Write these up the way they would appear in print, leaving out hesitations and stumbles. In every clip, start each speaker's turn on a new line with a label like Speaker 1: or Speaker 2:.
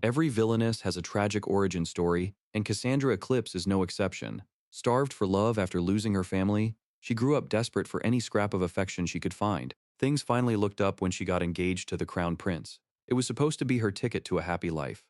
Speaker 1: Every villainess has a tragic origin story, and Cassandra Eclipse is no exception. Starved for love after losing her family, she grew up desperate for any scrap of affection she could find. Things finally looked up when she got engaged to the Crown Prince. It was supposed to be her ticket to a happy life.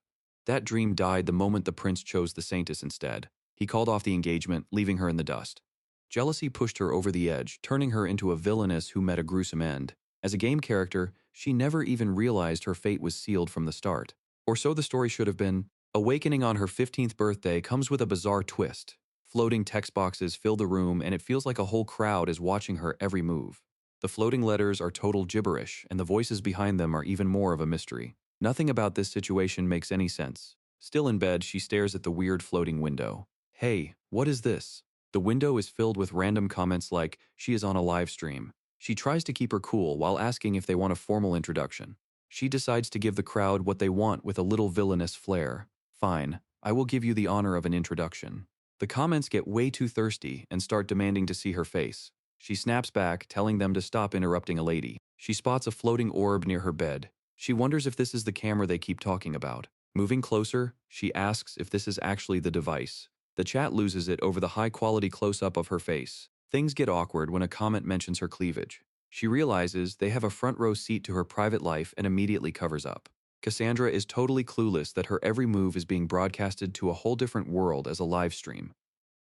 Speaker 1: That dream died the moment the prince chose the Saintess instead. He called off the engagement, leaving her in the dust. Jealousy pushed her over the edge, turning her into a villainess who met a gruesome end. As a game character, she never even realized her fate was sealed from the start. Or so the story should have been. Awakening on her 15th birthday comes with a bizarre twist. Floating text boxes fill the room, and it feels like a whole crowd is watching her every move. The floating letters are total gibberish, and the voices behind them are even more of a mystery. Nothing about this situation makes any sense. Still in bed, she stares at the weird floating window. Hey, what is this? The window is filled with random comments like, she is on a live stream. She tries to keep her cool while asking if they want a formal introduction. She decides to give the crowd what they want with a little villainous flair. Fine, I will give you the honor of an introduction. The comments get way too thirsty and start demanding to see her face. She snaps back, telling them to stop interrupting a lady. She spots a floating orb near her bed. She wonders if this is the camera they keep talking about. Moving closer, she asks if this is actually the device. The chat loses it over the high-quality close-up of her face. Things get awkward when a comment mentions her cleavage. She realizes they have a front-row seat to her private life and immediately covers up. Cassandra is totally clueless that her every move is being broadcasted to a whole different world as a live stream.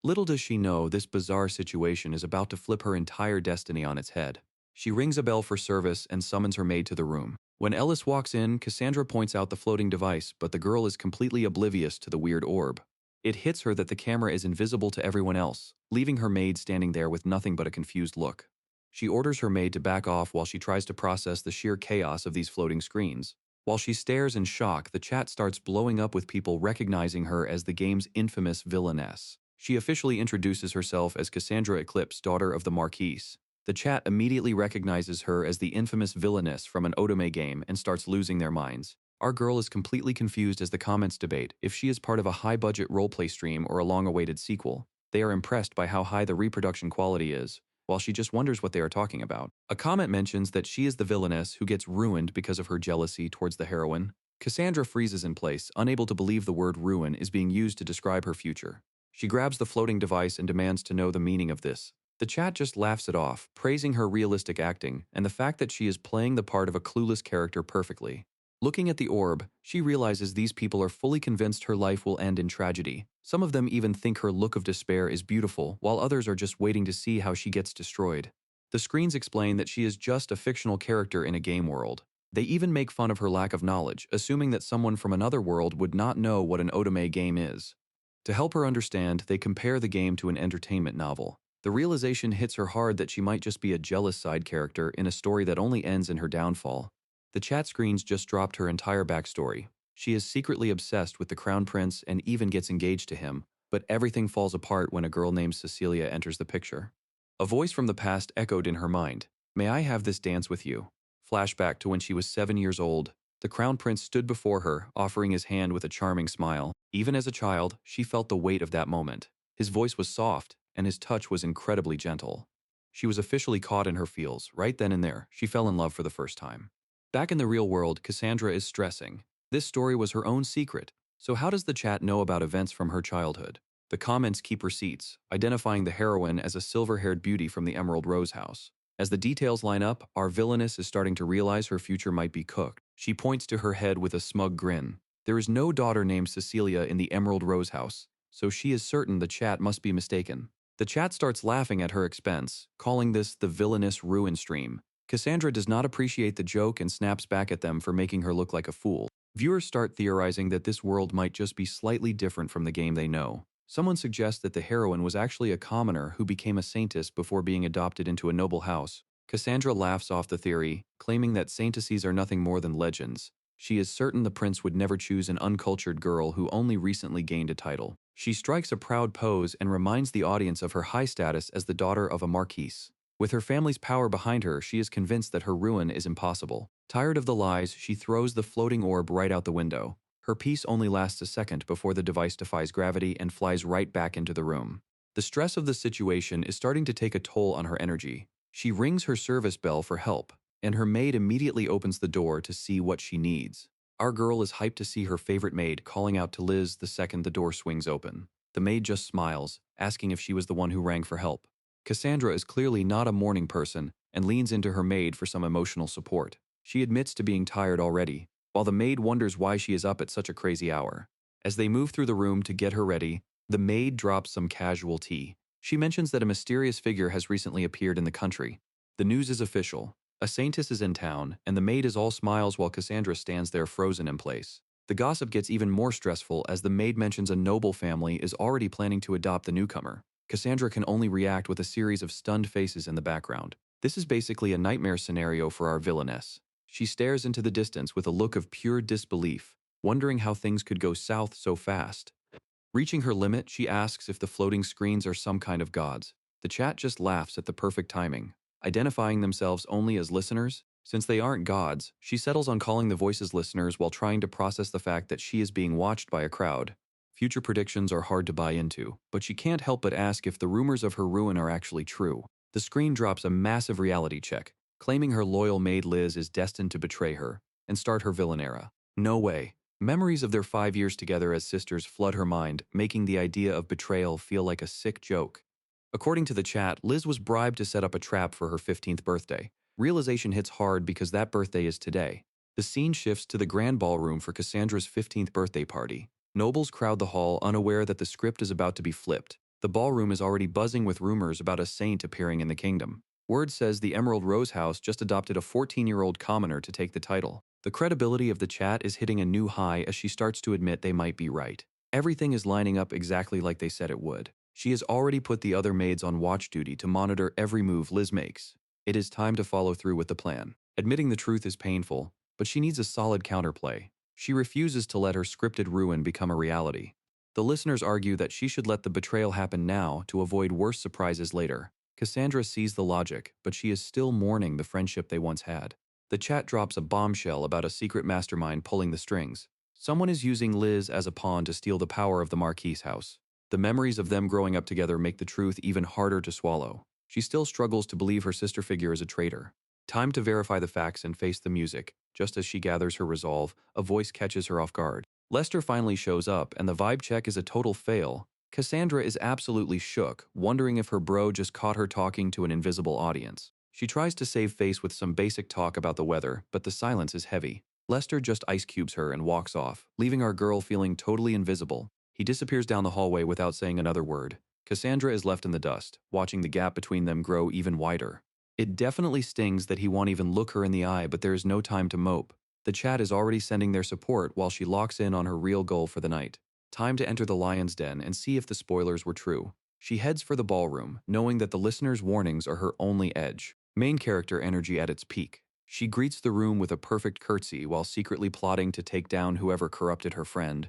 Speaker 1: Little does she know this bizarre situation is about to flip her entire destiny on its head. She rings a bell for service and summons her maid to the room. When Ellis walks in, Cassandra points out the floating device, but the girl is completely oblivious to the weird orb. It hits her that the camera is invisible to everyone else, leaving her maid standing there with nothing but a confused look. She orders her maid to back off while she tries to process the sheer chaos of these floating screens. While she stares in shock, the chat starts blowing up with people recognizing her as the game's infamous villainess. She officially introduces herself as Cassandra Eclipse, daughter of the Marquise. The chat immediately recognizes her as the infamous villainess from an otome game and starts losing their minds. Our girl is completely confused as the comments debate if she is part of a high-budget roleplay stream or a long-awaited sequel. They are impressed by how high the reproduction quality is, while she just wonders what they are talking about. A comment mentions that she is the villainess who gets ruined because of her jealousy towards the heroine. Cassandra freezes in place, unable to believe the word ruin is being used to describe her future. She grabs the floating device and demands to know the meaning of this. The chat just laughs it off, praising her realistic acting and the fact that she is playing the part of a clueless character perfectly. Looking at the orb, she realizes these people are fully convinced her life will end in tragedy. Some of them even think her look of despair is beautiful, while others are just waiting to see how she gets destroyed. The screens explain that she is just a fictional character in a game world. They even make fun of her lack of knowledge, assuming that someone from another world would not know what an otome game is. To help her understand, they compare the game to an entertainment novel. The realization hits her hard that she might just be a jealous side character in a story that only ends in her downfall. The chat screens just dropped her entire backstory. She is secretly obsessed with the Crown Prince and even gets engaged to him, but everything falls apart when a girl named Cecilia enters the picture. A voice from the past echoed in her mind. May I have this dance with you? Flashback to when she was 7 years old. The Crown Prince stood before her, offering his hand with a charming smile. Even as a child, she felt the weight of that moment. His voice was soft, and his touch was incredibly gentle. She was officially caught in her feels. Right then and there, she fell in love for the first time. Back in the real world, Cassandra is stressing. This story was her own secret, so how does the chat know about events from her childhood? The comments keep receipts, identifying the heroine as a silver-haired beauty from the Emerald Rose house. As the details line up, our villainess is starting to realize her future might be cooked. She points to her head with a smug grin. There is no daughter named Cecilia in the Emerald Rose house, so she is certain the chat must be mistaken. The chat starts laughing at her expense, calling this the villainous ruin stream. Cassandra does not appreciate the joke and snaps back at them for making her look like a fool. Viewers start theorizing that this world might just be slightly different from the game they know. Someone suggests that the heroine was actually a commoner who became a saintess before being adopted into a noble house. Cassandra laughs off the theory, claiming that saintesses are nothing more than legends. She is certain the prince would never choose an uncultured girl who only recently gained a title. She strikes a proud pose and reminds the audience of her high status as the daughter of a marquise. With her family's power behind her, she is convinced that her ruin is impossible. Tired of the lies, she throws the floating orb right out the window. Her peace only lasts a second before the device defies gravity and flies right back into the room. The stress of the situation is starting to take a toll on her energy. She rings her service bell for help, and her maid immediately opens the door to see what she needs. Our girl is hyped to see her favorite maid calling out to Liz the second the door swings open. The maid just smiles, asking if she was the one who rang for help. Cassandra is clearly not a morning person and leans into her maid for some emotional support. She admits to being tired already, while the maid wonders why she is up at such a crazy hour. As they move through the room to get her ready, the maid drops some casual tea. She mentions that a mysterious figure has recently appeared in the country. The news is official. A saintess is in town, and the maid is all smiles while Cassandra stands there frozen in place. The gossip gets even more stressful as the maid mentions a noble family is already planning to adopt the newcomer. Cassandra can only react with a series of stunned faces in the background. This is basically a nightmare scenario for our villainess. She stares into the distance with a look of pure disbelief, wondering how things could go south so fast. Reaching her limit, she asks if the floating screens are some kind of gods. The chat just laughs at the perfect timing. Identifying themselves only as listeners, since they aren't gods, she settles on calling the voices listeners while trying to process the fact that she is being watched by a crowd. Future predictions are hard to buy into, but she can't help but ask if the rumors of her ruin are actually true. The screen drops a massive reality check, claiming her loyal maid Liz is destined to betray her and start her villain era. No way. Memories of their 5 years together as sisters flood her mind, making the idea of betrayal feel like a sick joke. According to the chat, Liz was bribed to set up a trap for her 15th birthday. Realization hits hard because that birthday is today. The scene shifts to the grand ballroom for Cassandra's 15th birthday party. Nobles crowd the hall, unaware that the script is about to be flipped. The ballroom is already buzzing with rumors about a saint appearing in the kingdom. Word says the Emerald Rose House just adopted a 14-year-old commoner to take the title. The credibility of the chat is hitting a new high as she starts to admit they might be right. Everything is lining up exactly like they said it would. She has already put the other maids on watch duty to monitor every move Liz makes. It is time to follow through with the plan. Admitting the truth is painful, but she needs a solid counterplay. She refuses to let her scripted ruin become a reality. The listeners argue that she should let the betrayal happen now to avoid worse surprises later. Cassandra sees the logic, but she is still mourning the friendship they once had. The chat drops a bombshell about a secret mastermind pulling the strings. Someone is using Liz as a pawn to steal the power of the Marquis house. The memories of them growing up together make the truth even harder to swallow. She still struggles to believe her sister figure is a traitor. Time to verify the facts and face the music. Just as she gathers her resolve, a voice catches her off guard. Lester finally shows up, and the vibe check is a total fail. Cassandra is absolutely shook, wondering if her bro just caught her talking to an invisible audience. She tries to save face with some basic talk about the weather, but the silence is heavy. Lester just ice cubes her and walks off, leaving our girl feeling totally invisible. He disappears down the hallway without saying another word. Cassandra is left in the dust, watching the gap between them grow even wider. It definitely stings that he won't even look her in the eye, but there is no time to mope. The chat is already sending their support while she locks in on her real goal for the night. Time to enter the lion's den and see if the spoilers were true. She heads for the ballroom, knowing that the listener's warnings are her only edge. Main character energy at its peak. She greets the room with a perfect curtsy while secretly plotting to take down whoever corrupted her friend.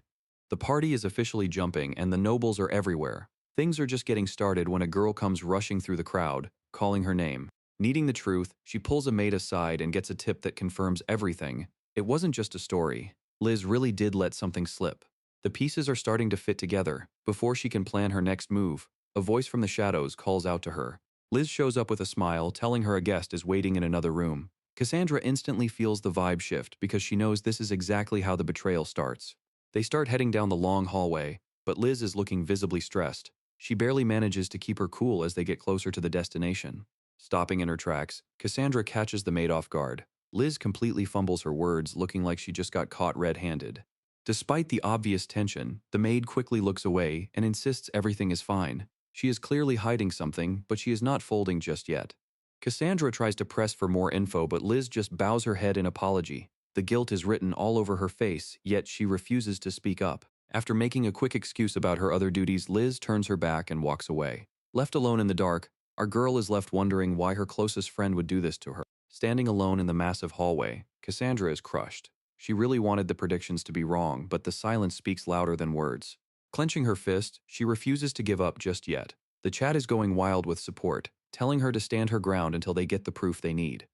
Speaker 1: The party is officially jumping and the nobles are everywhere. Things are just getting started when a girl comes rushing through the crowd, calling her name. Needing the truth, she pulls a maid aside and gets a tip that confirms everything. It wasn't just a story. Liz really did let something slip. The pieces are starting to fit together. Before she can plan her next move, a voice from the shadows calls out to her. Liz shows up with a smile, telling her a guest is waiting in another room. Cassandra instantly feels the vibe shift because she knows this is exactly how the betrayal starts. They start heading down the long hallway, but Liz is looking visibly stressed. She barely manages to keep her cool as they get closer to the destination. Stopping in her tracks, Cassandra catches the maid off guard. Liz completely fumbles her words, looking like she just got caught red-handed. Despite the obvious tension, the maid quickly looks away and insists everything is fine. She is clearly hiding something, but she is not folding just yet. Cassandra tries to press for more info, but Liz just bows her head in apology. The guilt is written all over her face, yet she refuses to speak up. After making a quick excuse about her other duties, Liz turns her back and walks away. Left alone in the dark, our girl is left wondering why her closest friend would do this to her. Standing alone in the massive hallway, Cassandra is crushed. She really wanted the predictions to be wrong, but the silence speaks louder than words. Clenching her fist, she refuses to give up just yet. The chat is going wild with support, telling her to stand her ground until they get the proof they need.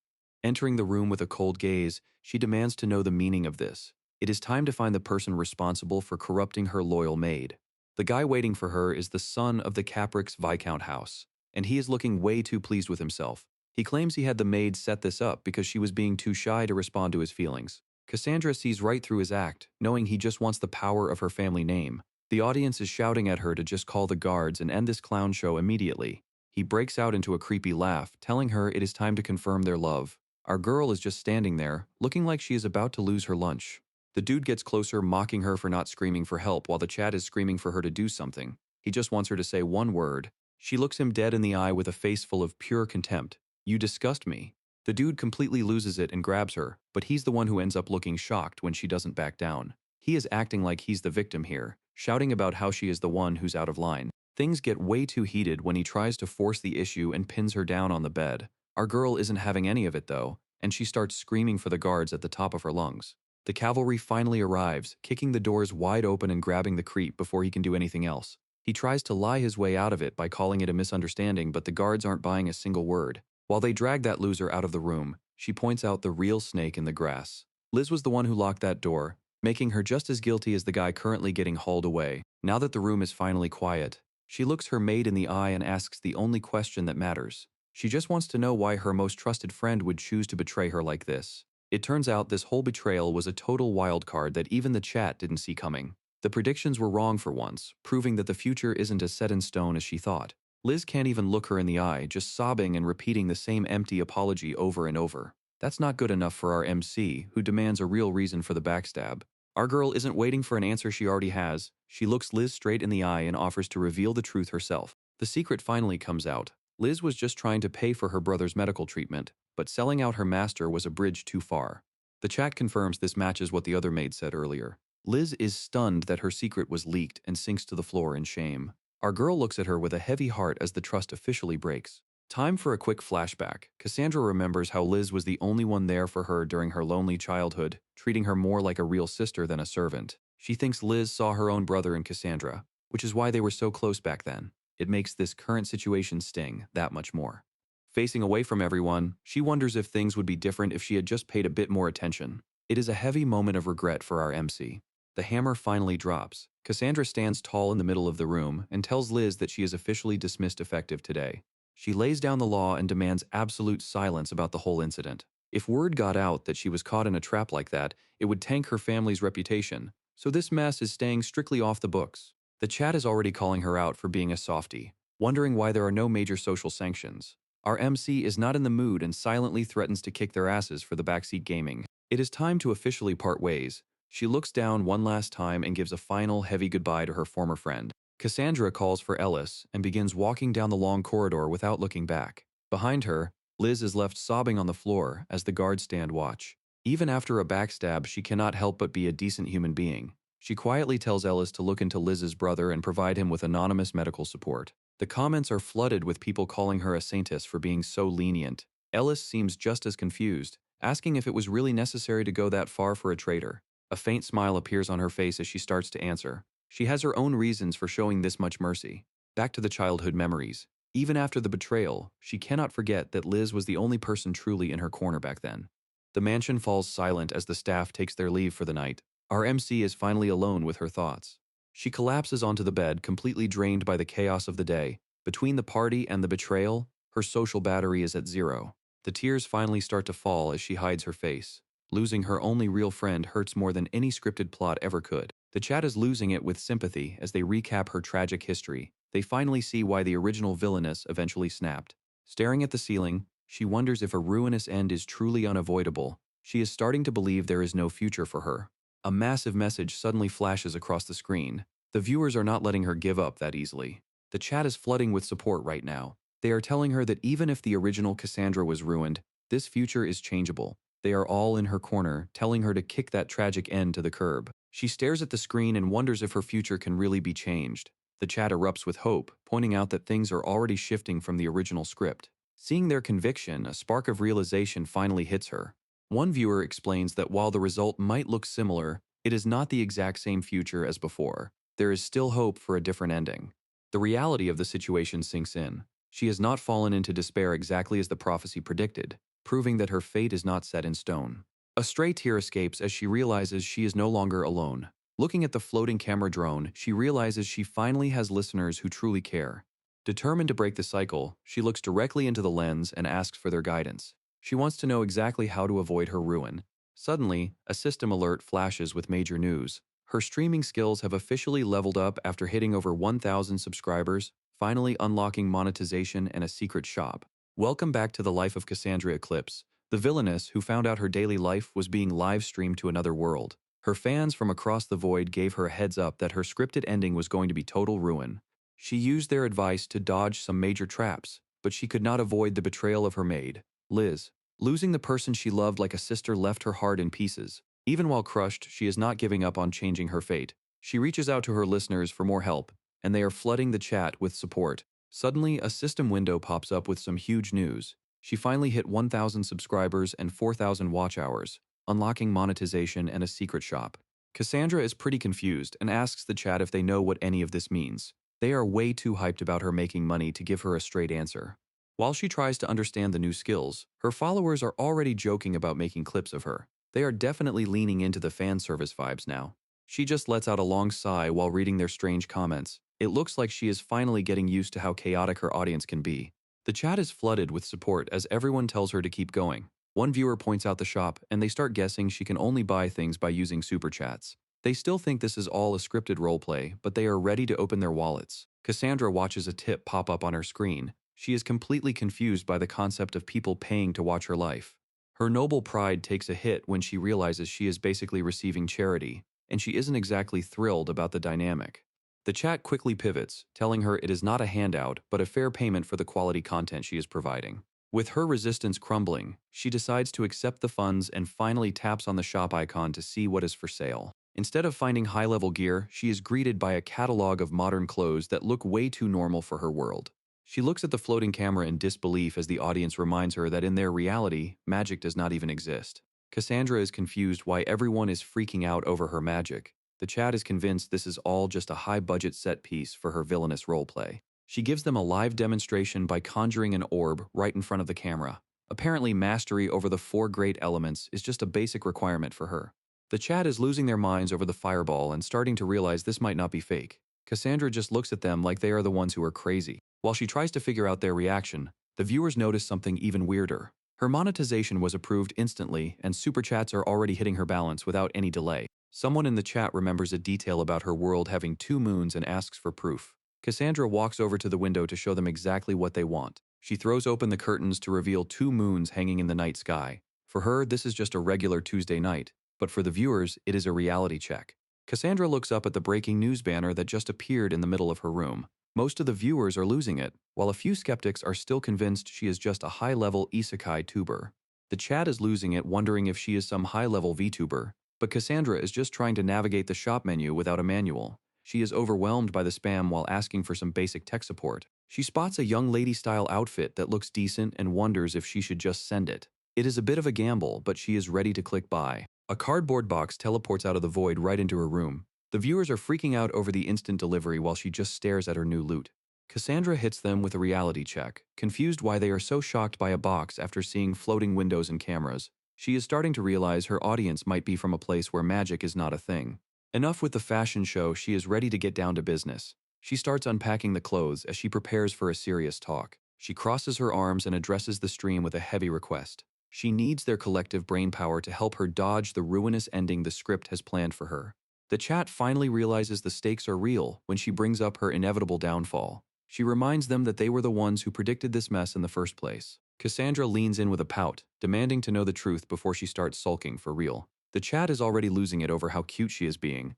Speaker 1: Entering the room with a cold gaze, she demands to know the meaning of this. It is time to find the person responsible for corrupting her loyal maid. The guy waiting for her is the son of the Caprix Viscount house, and he is looking way too pleased with himself. He claims he had the maid set this up because she was being too shy to respond to his feelings. Cassandra sees right through his act, knowing he just wants the power of her family name. The audience is shouting at her to just call the guards and end this clown show immediately. He breaks out into a creepy laugh, telling her it is time to confirm their love. Our girl is just standing there, looking like she is about to lose her lunch. The dude gets closer, mocking her for not screaming for help while the chat is screaming for her to do something. He just wants her to say one word. She looks him dead in the eye with a face full of pure contempt. "You disgust me." The dude completely loses it and grabs her, but he's the one who ends up looking shocked when she doesn't back down. He is acting like he's the victim here, shouting about how she is the one who's out of line. Things get way too heated when he tries to force the issue and pins her down on the bed. Our girl isn't having any of it though, and she starts screaming for the guards at the top of her lungs. The cavalry finally arrives, kicking the doors wide open and grabbing the creep before he can do anything else. He tries to lie his way out of it by calling it a misunderstanding, but the guards aren't buying a single word. While they drag that loser out of the room, she points out the real snake in the grass. Liz was the one who locked that door, making her just as guilty as the guy currently getting hauled away. Now that the room is finally quiet, she looks her maid in the eye and asks the only question that matters. She just wants to know why her most trusted friend would choose to betray her like this. It turns out this whole betrayal was a total wild card that even the chat didn't see coming. The predictions were wrong for once, proving that the future isn't as set in stone as she thought. Liz can't even look her in the eye, just sobbing and repeating the same empty apology over and over. That's not good enough for our MC, who demands a real reason for the backstab. Our girl isn't waiting for an answer she already has. She looks Liz straight in the eye and offers to reveal the truth herself. The secret finally comes out. Liz was just trying to pay for her brother's medical treatment, but selling out her master was a bridge too far. The chat confirms this matches what the other maid said earlier. Liz is stunned that her secret was leaked and sinks to the floor in shame. Our girl looks at her with a heavy heart as the trust officially breaks. Time for a quick flashback. Cassandra remembers how Liz was the only one there for her during her lonely childhood, treating her more like a real sister than a servant. She thinks Liz saw her own brother in Cassandra, which is why they were so close back then. It makes this current situation sting that much more. Facing away from everyone, she wonders if things would be different if she had just paid a bit more attention. It is a heavy moment of regret for our MC. The hammer finally drops. Cassandra stands tall in the middle of the room and tells Liz that she is officially dismissed effective today. She lays down the law and demands absolute silence about the whole incident. If word got out that she was caught in a trap like that, it would tank her family's reputation, so this mess is staying strictly off the books. The chat is already calling her out for being a softie, wondering why there are no major social sanctions. Our MC is not in the mood and silently threatens to kick their asses for the backseat gaming. It is time to officially part ways. She looks down one last time and gives a final heavy goodbye to her former friend. Cassandra calls for Ellis and begins walking down the long corridor without looking back. Behind her, Liz is left sobbing on the floor as the guards stand watch. Even after a backstab, she cannot help but be a decent human being. She quietly tells Ellis to look into Liz's brother and provide him with anonymous medical support. The comments are flooded with people calling her a saintess for being so lenient. Ellis seems just as confused, asking if it was really necessary to go that far for a traitor. A faint smile appears on her face as she starts to answer. She has her own reasons for showing this much mercy. Back to the childhood memories. Even after the betrayal, she cannot forget that Liz was the only person truly in her corner back then. The mansion falls silent as the staff takes their leave for the night. Our MC is finally alone with her thoughts. She collapses onto the bed, completely drained by the chaos of the day. Between the party and the betrayal, her social battery is at zero. The tears finally start to fall as she hides her face. Losing her only real friend hurts more than any scripted plot ever could. The chat is losing it with sympathy as they recap her tragic history. They finally see why the original Villainess eventually snapped. Staring at the ceiling, she wonders if a ruinous end is truly unavoidable. She is starting to believe there is no future for her. A massive message suddenly flashes across the screen. The viewers are not letting her give up that easily. The chat is flooding with support right now. They are telling her that even if the original Cassandra was ruined, this future is changeable. They are all in her corner, telling her to kick that tragic end to the curb. She stares at the screen and wonders if her future can really be changed. The chat erupts with hope, pointing out that things are already shifting from the original script. Seeing their conviction, a spark of realization finally hits her. One viewer explains that while the result might look similar, it is not the exact same future as before. There is still hope for a different ending. The reality of the situation sinks in. She has not fallen into despair exactly as the prophecy predicted, proving that her fate is not set in stone. A stray tear escapes as she realizes she is no longer alone. Looking at the floating camera drone, she realizes she finally has listeners who truly care. Determined to break the cycle, she looks directly into the lens and asks for their guidance. She wants to know exactly how to avoid her ruin. Suddenly, a system alert flashes with major news. Her streaming skills have officially leveled up after hitting over 1,000 subscribers, finally unlocking monetization and a secret shop. Welcome back to the life of Cassandra Eclipse, the villainess who found out her daily life was being live-streamed to another world. Her fans from across the void gave her a heads up that her scripted ending was going to be total ruin. She used their advice to dodge some major traps, but she could not avoid the betrayal of her maid, Liz. Losing the person she loved like a sister left her heart in pieces. Even while crushed, she is not giving up on changing her fate. She reaches out to her listeners for more help, and they are flooding the chat with support. Suddenly, a system window pops up with some huge news. She finally hit 1,000 subscribers and 4,000 watch hours, unlocking monetization and a secret shop. Cassandra is pretty confused and asks the chat if they know what any of this means. They are way too hyped about her making money to give her a straight answer. While she tries to understand the new skills, her followers are already joking about making clips of her. They are definitely leaning into the fan service vibes now. She just lets out a long sigh while reading their strange comments. It looks like she is finally getting used to how chaotic her audience can be. The chat is flooded with support as everyone tells her to keep going. One viewer points out the shop, and they start guessing she can only buy things by using super chats. They still think this is all a scripted roleplay, but they are ready to open their wallets. Cassandra watches a tip pop up on her screen. She is completely confused by the concept of people paying to watch her life. Her noble pride takes a hit when she realizes she is basically receiving charity, and she isn't exactly thrilled about the dynamic. The chat quickly pivots, telling her it is not a handout, but a fair payment for the quality content she is providing. With her resistance crumbling, she decides to accept the funds and finally taps on the shop icon to see what is for sale. Instead of finding high-level gear, she is greeted by a catalog of modern clothes that look way too normal for her world. She looks at the floating camera in disbelief as the audience reminds her that in their reality, magic does not even exist. Cassandra is confused why everyone is freaking out over her magic. The chat is convinced this is all just a high-budget set piece for her villainous roleplay. She gives them a live demonstration by conjuring an orb right in front of the camera. Apparently, mastery over the 4 great elements is just a basic requirement for her. The chat is losing their minds over the fireball and starting to realize this might not be fake. Cassandra just looks at them like they are the ones who are crazy. While she tries to figure out their reaction, the viewers notice something even weirder. Her monetization was approved instantly, and super chats are already hitting her balance without any delay. Someone in the chat remembers a detail about her world having 2 moons and asks for proof. Cassandra walks over to the window to show them exactly what they want. She throws open the curtains to reveal 2 moons hanging in the night sky. For her, this is just a regular Tuesday night, but for the viewers, it is a reality check. Cassandra looks up at the breaking news banner that just appeared in the middle of her room. Most of the viewers are losing it, while a few skeptics are still convinced she is just a high-level isekai tuber. The chat is losing it, wondering if she is some high-level VTuber, but Cassandra is just trying to navigate the shop menu without a manual. She is overwhelmed by the spam while asking for some basic tech support. She spots a young lady-style outfit that looks decent and wonders if she should just send it. It is a bit of a gamble, but she is ready to click buy. A cardboard box teleports out of the void right into her room. The viewers are freaking out over the instant delivery while she just stares at her new loot. Cassandra hits them with a reality check, confused why they are so shocked by a box after seeing floating windows and cameras. She is starting to realize her audience might be from a place where magic is not a thing. Enough with the fashion show, she is ready to get down to business. She starts unpacking the clothes as she prepares for a serious talk. She crosses her arms and addresses the stream with a heavy request. She needs their collective brainpower to help her dodge the ruinous ending the script has planned for her. The chat finally realizes the stakes are real when she brings up her inevitable downfall. She reminds them that they were the ones who predicted this mess in the first place. Cassandra leans in with a pout, demanding to know the truth before she starts sulking for real. The chat is already losing it over how cute she is being.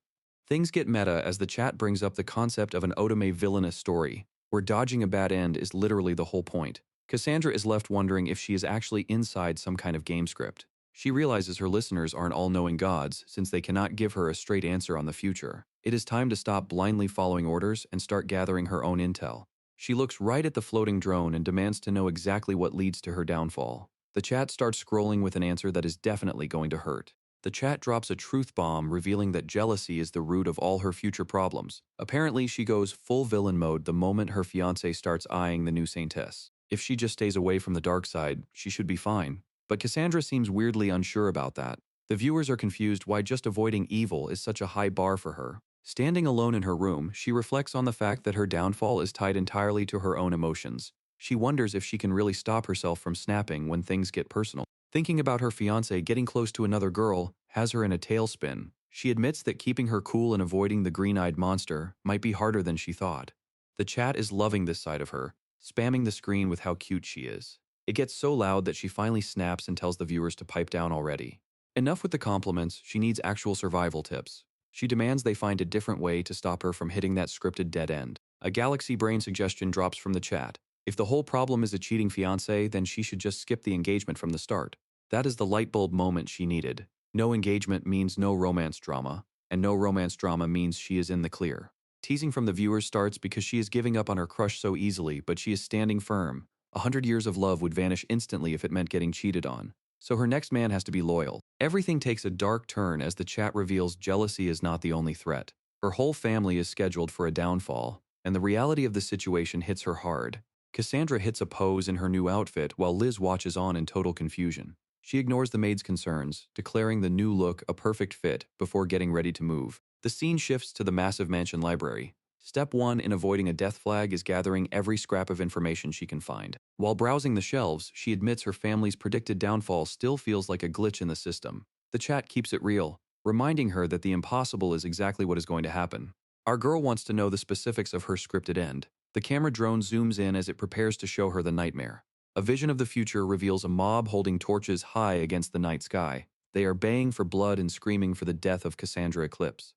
Speaker 1: Things get meta as the chat brings up the concept of an otome villainous story, where dodging a bad end is literally the whole point. Cassandra is left wondering if she is actually inside some kind of game script. She realizes her listeners aren't all-knowing gods since they cannot give her a straight answer on the future. It is time to stop blindly following orders and start gathering her own intel. She looks right at the floating drone and demands to know exactly what leads to her downfall. The chat starts scrolling with an answer that is definitely going to hurt. The chat drops a truth bomb revealing that jealousy is the root of all her future problems. Apparently, she goes full villain mode the moment her fiancé starts eyeing the new saintess. If she just stays away from the dark side, she should be fine. But Cassandra seems weirdly unsure about that. The viewers are confused why just avoiding evil is such a high bar for her. Standing alone in her room, she reflects on the fact that her downfall is tied entirely to her own emotions. She wonders if she can really stop herself from snapping when things get personal. Thinking about her fiancé getting close to another girl has her in a tailspin. She admits that keeping her cool and avoiding the green-eyed monster might be harder than she thought. The chat is loving this side of her, spamming the screen with how cute she is. It gets so loud that she finally snaps and tells the viewers to pipe down already. Enough with the compliments, she needs actual survival tips. She demands they find a different way to stop her from hitting that scripted dead end. A galaxy brain suggestion drops from the chat. If the whole problem is a cheating fiancé, then she should just skip the engagement from the start. That is the light bulb moment she needed. No engagement means no romance drama, and no romance drama means she is in the clear. Teasing from the viewers starts because she is giving up on her crush so easily, but she is standing firm. 100 years of love would vanish instantly if it meant getting cheated on. So her next man has to be loyal. Everything takes a dark turn as the chat reveals jealousy is not the only threat. Her whole family is scheduled for a downfall, and the reality of the situation hits her hard. Cassandra hits a pose in her new outfit while Liz watches on in total confusion. She ignores the maid's concerns, declaring the new look a perfect fit before getting ready to move. The scene shifts to the massive mansion library. Step 1 in avoiding a death flag is gathering every scrap of information she can find. While browsing the shelves, she admits her family's predicted downfall still feels like a glitch in the system. The chat keeps it real, reminding her that the impossible is exactly what is going to happen. Our girl wants to know the specifics of her scripted end. The camera drone zooms in as it prepares to show her the nightmare. A vision of the future reveals a mob holding torches high against the night sky. They are baying for blood and screaming for the death of Cassandra Eclipse.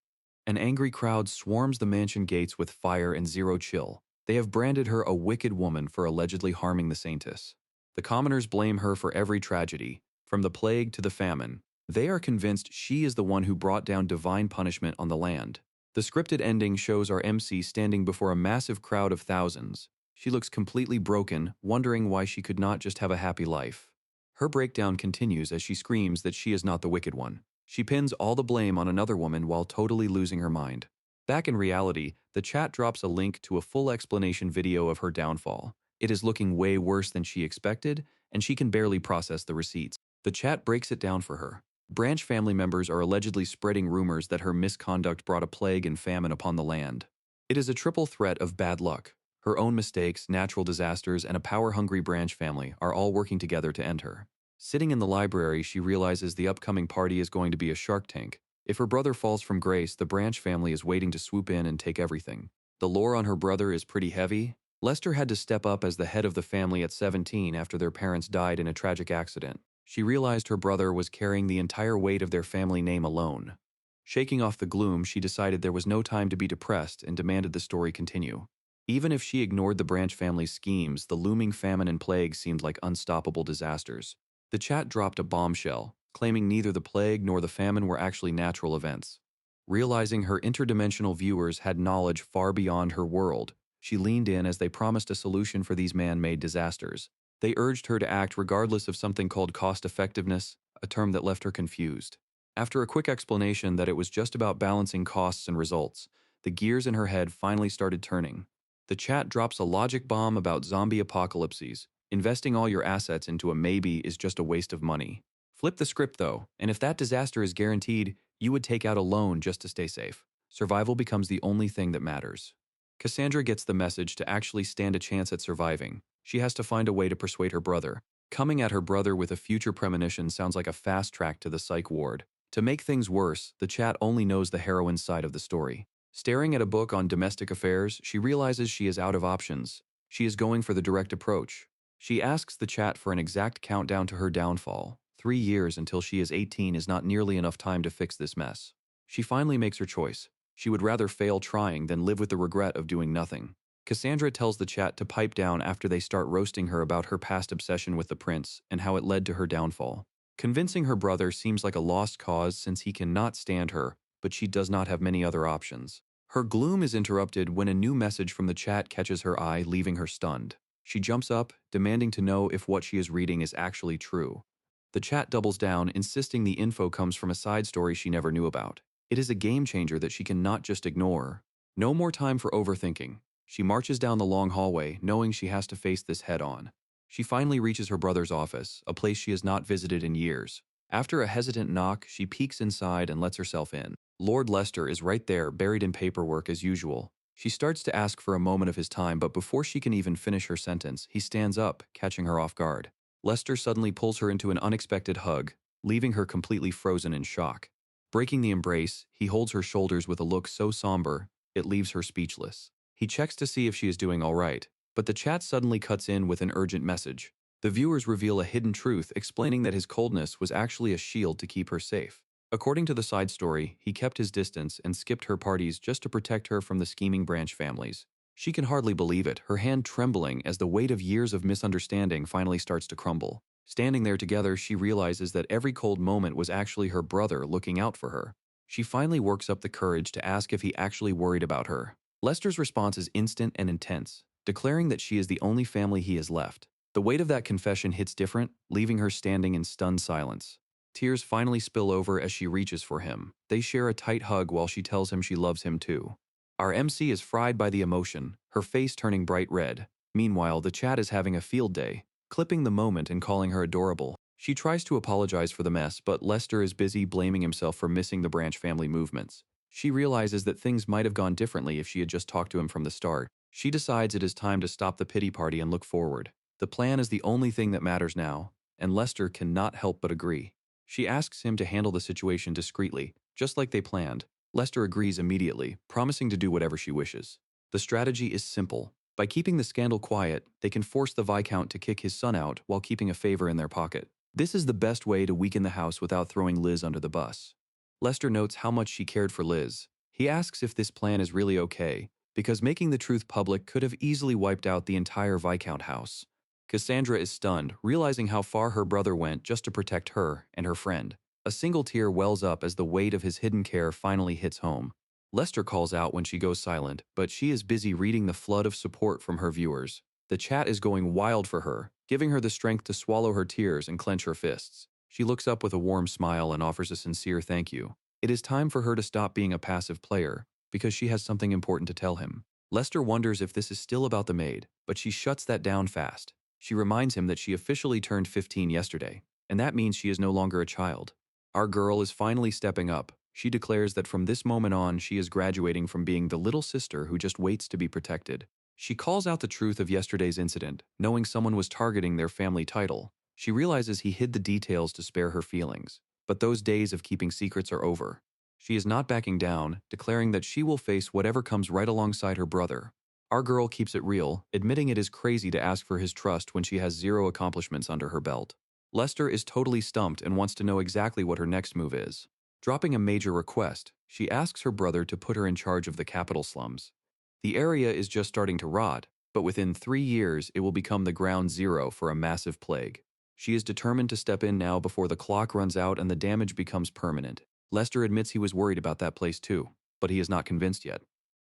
Speaker 1: An angry crowd swarms the mansion gates with fire and zero chill. They have branded her a wicked woman for allegedly harming the saintess. The commoners blame her for every tragedy, from the plague to the famine. They are convinced she is the one who brought down divine punishment on the land. The scripted ending shows our MC standing before a massive crowd of thousands. She looks completely broken, wondering why she could not just have a happy life. Her breakdown continues as she screams that she is not the wicked one. She pins all the blame on another woman while totally losing her mind. Back in reality, the chat drops a link to a full explanation video of her downfall. It is looking way worse than she expected, and she can barely process the receipts. The chat breaks it down for her. Branch family members are allegedly spreading rumors that her misconduct brought a plague and famine upon the land. It is a triple threat of bad luck. Her own mistakes, natural disasters, and a power-hungry Branch family are all working together to end her. Sitting in the library, she realizes the upcoming party is going to be a Shark Tank. If her brother falls from grace, the Branch family is waiting to swoop in and take everything. The lore on her brother is pretty heavy. Lester had to step up as the head of the family at 17 after their parents died in a tragic accident. She realized her brother was carrying the entire weight of their family name alone. Shaking off the gloom, she decided there was no time to be depressed and demanded the story continue. Even if she ignored the Branch family's schemes, the looming famine and plague seemed like unstoppable disasters. The chat dropped a bombshell, claiming neither the plague nor the famine were actually natural events. Realizing her interdimensional viewers had knowledge far beyond her world, she leaned in as they promised a solution for these man-made disasters. They urged her to act regardless of something called cost-effectiveness, a term that left her confused. After a quick explanation that it was just about balancing costs and results, the gears in her head finally started turning. The chat drops a logic bomb about zombie apocalypses. Investing all your assets into a maybe is just a waste of money. Flip the script though, and if that disaster is guaranteed, you would take out a loan just to stay safe. Survival becomes the only thing that matters. Cassandra gets the message to actually stand a chance at surviving. She has to find a way to persuade her brother. Coming at her brother with a future premonition sounds like a fast track to the psych ward. To make things worse, the chat only knows the heroine's side of the story. Staring at a book on domestic affairs, she realizes she is out of options. She is going for the direct approach. She asks the chat for an exact countdown to her downfall. 3 years until she is 18 is not nearly enough time to fix this mess. She finally makes her choice. She would rather fail trying than live with the regret of doing nothing. Cassandra tells the chat to pipe down after they start roasting her about her past obsession with the prince and how it led to her downfall. Convincing her brother seems like a lost cause since he cannot stand her, but she does not have many other options. Her gloom is interrupted when a new message from the chat catches her eye, leaving her stunned. She jumps up, demanding to know if what she is reading is actually true. The chat doubles down, insisting the info comes from a side story she never knew about. It is a game changer that she cannot just ignore. No more time for overthinking. She marches down the long hallway, knowing she has to face this head-on. She finally reaches her brother's office, a place she has not visited in years. After a hesitant knock, she peeks inside and lets herself in. Lord Lester is right there, buried in paperwork as usual. She starts to ask for a moment of his time, but before she can even finish her sentence, he stands up, catching her off guard. Lester suddenly pulls her into an unexpected hug, leaving her completely frozen in shock. Breaking the embrace, he holds her shoulders with a look so somber, it leaves her speechless. He checks to see if she is doing all right, but the chat suddenly cuts in with an urgent message. The viewers reveal a hidden truth explaining that his coldness was actually a shield to keep her safe. According to the side story, he kept his distance and skipped her parties just to protect her from the scheming branch families. She can hardly believe it, her hand trembling as the weight of years of misunderstanding finally starts to crumble. Standing there together, she realizes that every cold moment was actually her brother looking out for her. She finally works up the courage to ask if he actually worried about her. Lester's response is instant and intense, declaring that she is the only family he has left. The weight of that confession hits different, leaving her standing in stunned silence. Tears finally spill over as she reaches for him. They share a tight hug while she tells him she loves him too. Our MC is fried by the emotion, her face turning bright red. Meanwhile, the chat is having a field day, clipping the moment and calling her adorable. She tries to apologize for the mess, but Lester is busy blaming himself for missing the branch family movements. She realizes that things might have gone differently if she had just talked to him from the start. She decides it is time to stop the pity party and look forward. The plan is the only thing that matters now, and Lester cannot help but agree. She asks him to handle the situation discreetly, just like they planned. Lester agrees immediately, promising to do whatever she wishes. The strategy is simple. By keeping the scandal quiet, they can force the Viscount to kick his son out while keeping a favor in their pocket. This is the best way to weaken the house without throwing Liz under the bus. Lester notes how much she cared for Liz. He asks if this plan is really okay, because making the truth public could have easily wiped out the entire Viscount house. Cassandra is stunned, realizing how far her brother went just to protect her and her friend. A single tear wells up as the weight of his hidden care finally hits home. Lester calls out when she goes silent, but she is busy reading the flood of support from her viewers. The chat is going wild for her, giving her the strength to swallow her tears and clench her fists. She looks up with a warm smile and offers a sincere thank you. It is time for her to stop being a passive player, because she has something important to tell him. Lester wonders if this is still about the maid, but she shuts that down fast. She reminds him that she officially turned 15 yesterday, and that means she is no longer a child. Our girl is finally stepping up. She declares that from this moment on, she is graduating from being the little sister who just waits to be protected. She calls out the truth of yesterday's incident, knowing someone was targeting their family title. She realizes he hid the details to spare her feelings, but those days of keeping secrets are over. She is not backing down, declaring that she will face whatever comes right alongside her brother. Our girl keeps it real, admitting it is crazy to ask for his trust when she has zero accomplishments under her belt. Lester is totally stumped and wants to know exactly what her next move is. Dropping a major request, she asks her brother to put her in charge of the capital slums. The area is just starting to rot, but within 3 years it will become the ground zero for a massive plague. She is determined to step in now before the clock runs out and the damage becomes permanent. Lester admits he was worried about that place too, but he is not convinced yet.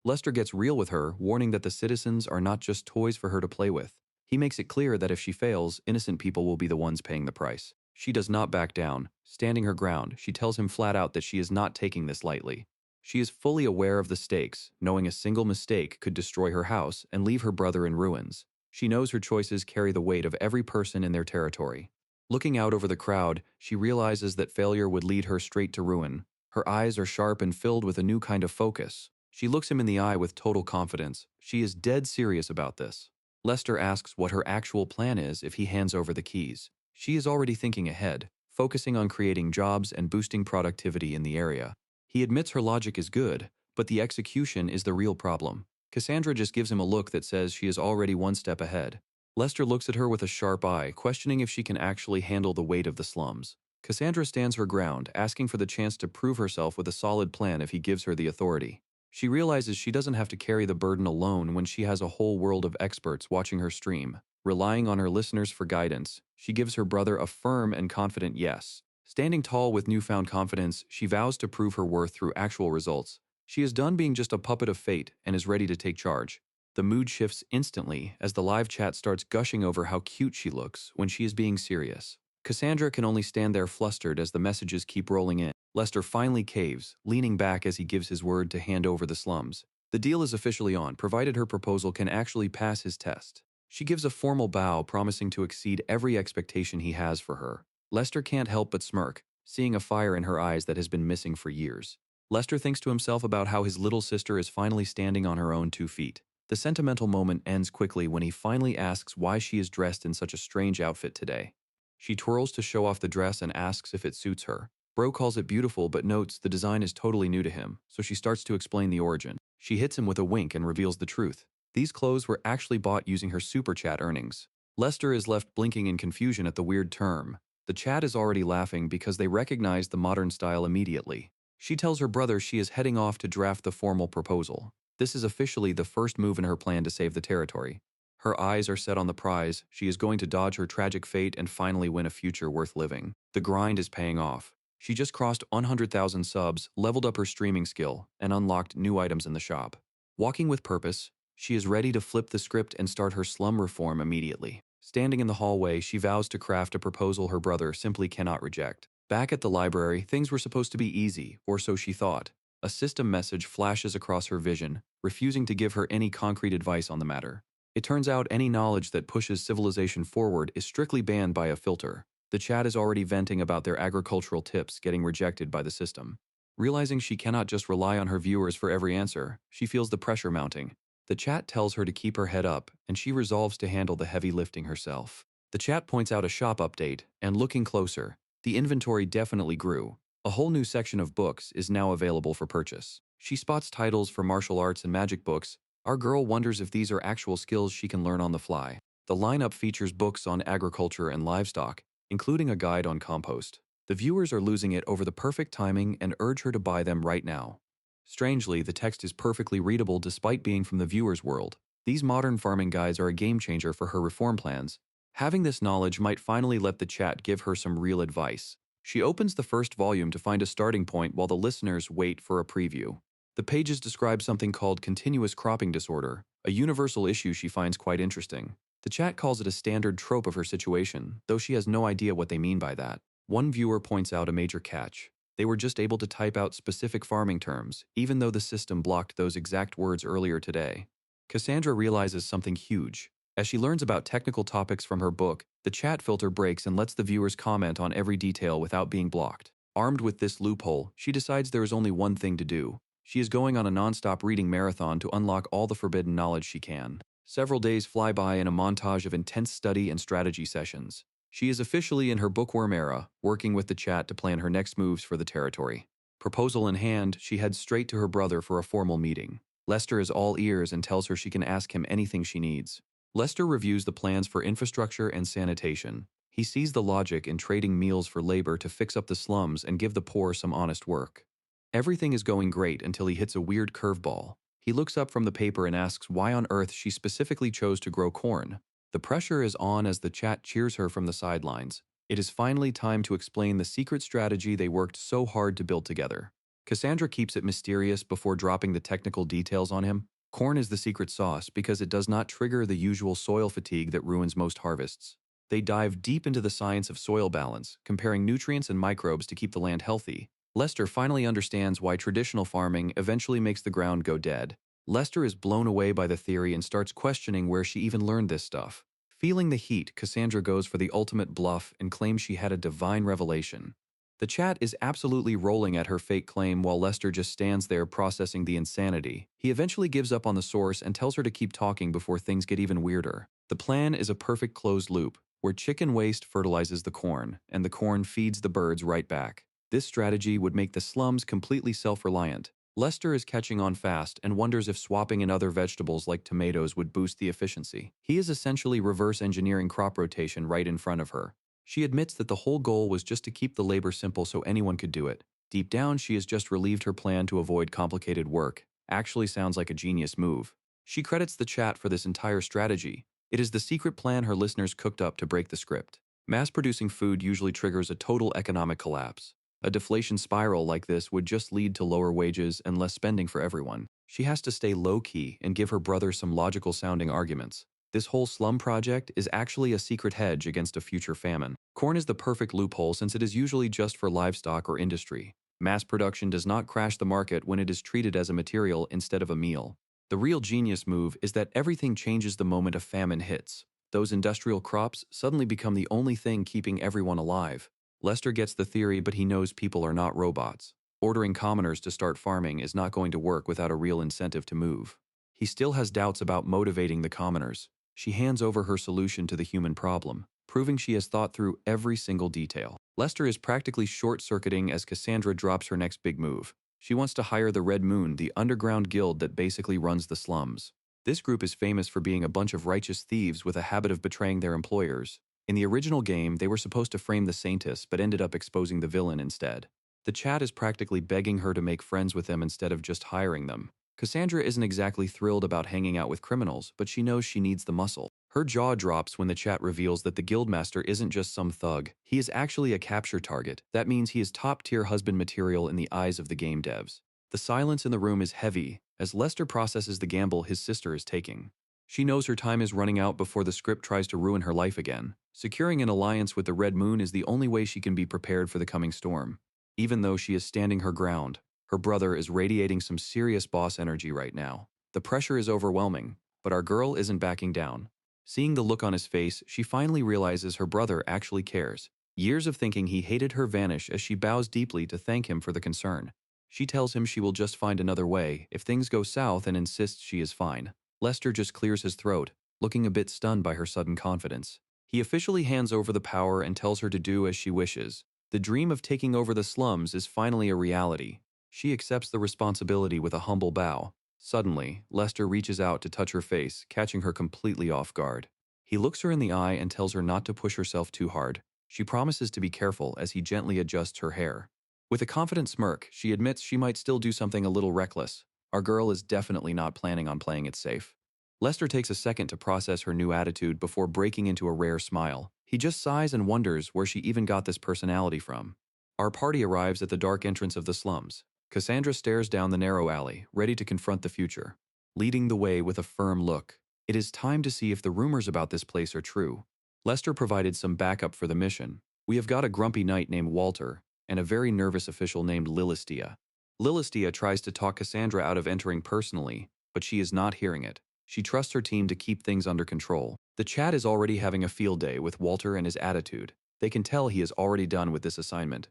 Speaker 1: Lester gets real with her, warning that the citizens are not just toys for her to play with. He makes it clear that if she fails, innocent people will be the ones paying the price. She does not back down. Standing her ground, she tells him flat out that she is not taking this lightly. She is fully aware of the stakes, knowing a single mistake could destroy her house and leave her brother in ruins. She knows her choices carry the weight of every person in their territory. Looking out over the crowd, she realizes that failure would lead her straight to ruin. Her eyes are sharp and filled with a new kind of focus. She looks him in the eye with total confidence. She is dead serious about this. Lester asks what her actual plan is if he hands over the keys. She is already thinking ahead, focusing on creating jobs and boosting productivity in the area. He admits her logic is good, but the execution is the real problem. Cassandra just gives him a look that says she is already one step ahead. Lester looks at her with a sharp eye, questioning if she can actually handle the weight of the slums. Cassandra stands her ground, asking for the chance to prove herself with a solid plan if he gives her the authority. She realizes she doesn't have to carry the burden alone when she has a whole world of experts watching her stream. Relying on her listeners for guidance, she gives her brother a firm and confident yes. Standing tall with newfound confidence, she vows to prove her worth through actual results. She is done being just a puppet of fate and is ready to take charge. The mood shifts instantly as the live chat starts gushing over how cute she looks when she is being serious. Cassandra can only stand there flustered as the messages keep rolling in. Lester finally caves, leaning back as he gives his word to hand over the slums. The deal is officially on, provided her proposal can actually pass his test. She gives a formal bow, promising to exceed every expectation he has for her. Lester can't help but smirk, seeing a fire in her eyes that has been missing for years. Lester thinks to himself about how his little sister is finally standing on her own 2 feet. The sentimental moment ends quickly when he finally asks why she is dressed in such a strange outfit today. She twirls to show off the dress and asks if it suits her. Bro calls it beautiful but notes the design is totally new to him, so she starts to explain the origin. She hits him with a wink and reveals the truth. These clothes were actually bought using her super chat earnings. Lester is left blinking in confusion at the weird term. The chat is already laughing because they recognize the modern style immediately. She tells her brother she is heading off to draft the formal proposal. This is officially the first move in her plan to save the territory. Her eyes are set on the prize. She is going to dodge her tragic fate and finally win a future worth living. The grind is paying off. She just crossed 100,000 subs, leveled up her streaming skill, and unlocked new items in the shop. Walking with purpose, she is ready to flip the script and start her slum reform immediately. Standing in the hallway, she vows to craft a proposal her brother simply cannot reject. Back at the library, things were supposed to be easy, or so she thought. A system message flashes across her vision, refusing to give her any concrete advice on the matter. It turns out any knowledge that pushes civilization forward is strictly banned by a filter. The chat is already venting about their agricultural tips getting rejected by the system. Realizing she cannot just rely on her viewers for every answer, she feels the pressure mounting. The chat tells her to keep her head up, and she resolves to handle the heavy lifting herself. The chat points out a shop update, and looking closer, the inventory definitely grew. A whole new section of books is now available for purchase. She spots titles for martial arts and magic books. Our girl wonders if these are actual skills she can learn on the fly. The lineup features books on agriculture and livestock, including a guide on compost. The viewers are losing it over the perfect timing and urge her to buy them right now. Strangely, the text is perfectly readable despite being from the viewer's world. These modern farming guides are a game changer for her reform plans. Having this knowledge might finally let the chat give her some real advice. She opens the first volume to find a starting point while the listeners wait for a preview. The pages describe something called continuous cropping disorder, a universal issue she finds quite interesting. The chat calls it a standard trope of her situation, though she has no idea what they mean by that. One viewer points out a major catch. They were just able to type out specific farming terms, even though the system blocked those exact words earlier today. Cassandra realizes something huge. As she learns about technical topics from her book, the chat filter breaks and lets the viewers comment on every detail without being blocked. Armed with this loophole, she decides there is only one thing to do. She is going on a non-stop reading marathon to unlock all the forbidden knowledge she can. Several days fly by in a montage of intense study and strategy sessions. She is officially in her bookworm era, working with the chat to plan her next moves for the territory. Proposal in hand, she heads straight to her brother for a formal meeting. Lester is all ears and tells her she can ask him anything she needs. Lester reviews the plans for infrastructure and sanitation. He sees the logic in trading meals for labor to fix up the slums and give the poor some honest work. Everything is going great until he hits a weird curveball. He looks up from the paper and asks why on earth she specifically chose to grow corn. The pressure is on as the chat cheers her from the sidelines. It is finally time to explain the secret strategy they worked so hard to build together. Cassandra keeps it mysterious before dropping the technical details on him. Corn is the secret sauce because it does not trigger the usual soil fatigue that ruins most harvests. They dive deep into the science of soil balance, comparing nutrients and microbes to keep the land healthy. Lester finally understands why traditional farming eventually makes the ground go dead. Lester is blown away by the theory and starts questioning where she even learned this stuff. Feeling the heat, Cassandra goes for the ultimate bluff and claims she had a divine revelation. The chat is absolutely rolling at her fake claim while Lester just stands there processing the insanity. He eventually gives up on the source and tells her to keep talking before things get even weirder. The plan is a perfect closed loop, where chicken waste fertilizes the corn, and the corn feeds the birds right back. This strategy would make the slums completely self-reliant. Lester is catching on fast and wonders if swapping in other vegetables like tomatoes would boost the efficiency. He is essentially reverse engineering crop rotation right in front of her. She admits that the whole goal was just to keep the labor simple so anyone could do it. Deep down, she has just relieved her plan to avoid complicated work. Actually sounds like a genius move. She credits the chat for this entire strategy. It is the secret plan her listeners cooked up to break the script. Mass-producing food usually triggers a total economic collapse. A deflation spiral like this would just lead to lower wages and less spending for everyone. She has to stay low-key and give her brother some logical-sounding arguments. This whole slum project is actually a secret hedge against a future famine. Corn is the perfect loophole since it is usually just for livestock or industry. Mass production does not crash the market when it is treated as a material instead of a meal. The real genius move is that everything changes the moment a famine hits. Those industrial crops suddenly become the only thing keeping everyone alive. Lester gets the theory, but he knows people are not robots. Ordering commoners to start farming is not going to work without a real incentive to move. He still has doubts about motivating the commoners. She hands over her solution to the human problem. proving she has thought through every single detail. Lester is practically short-circuiting as Cassandra drops her next big move. She wants to hire the Red Moon, the underground guild that basically runs the slums. This group is famous for being a bunch of righteous thieves with a habit of betraying their employers. In the original game, they were supposed to frame the Saintess but ended up exposing the villain instead. The chat is practically begging her to make friends with them instead of just hiring them. Cassandra isn't exactly thrilled about hanging out with criminals, but she knows she needs the muscle. Her jaw drops when the chat reveals that the guildmaster isn't just some thug. He is actually a capture target. That means he is top-tier husband material in the eyes of the game devs. The silence in the room is heavy as Lester processes the gamble his sister is taking. She knows her time is running out before the script tries to ruin her life again. Securing an alliance with the Red Moon is the only way she can be prepared for the coming storm. Even though she is standing her ground, her brother is radiating some serious boss energy right now. The pressure is overwhelming, but our girl isn't backing down. Seeing the look on his face, she finally realizes her brother actually cares. Years of thinking he hated her vanish as she bows deeply to thank him for the concern. She tells him she will just find another way if things go south and insists she is fine. Lester just clears his throat, looking a bit stunned by her sudden confidence. He officially hands over the power and tells her to do as she wishes. The dream of taking over the slums is finally a reality. She accepts the responsibility with a humble bow. Suddenly, Lester reaches out to touch her face, catching her completely off guard. He looks her in the eye and tells her not to push herself too hard. She promises to be careful as he gently adjusts her hair. With a confident smirk, she admits she might still do something a little reckless. Our girl is definitely not planning on playing it safe. Lester takes a second to process her new attitude before breaking into a rare smile. He just sighs and wonders where she even got this personality from. Our party arrives at the dark entrance of the slums. Cassandra stares down the narrow alley, ready to confront the future, leading the way with a firm look. It is time to see if the rumors about this place are true. Lester provided some backup for the mission. We have got a grumpy knight named Walter and a very nervous official named Lilistia. Lilistia tries to talk Cassandra out of entering personally, but she is not hearing it. She trusts her team to keep things under control. The chat is already having a field day with Walter and his attitude. They can tell he is already done with this assignment.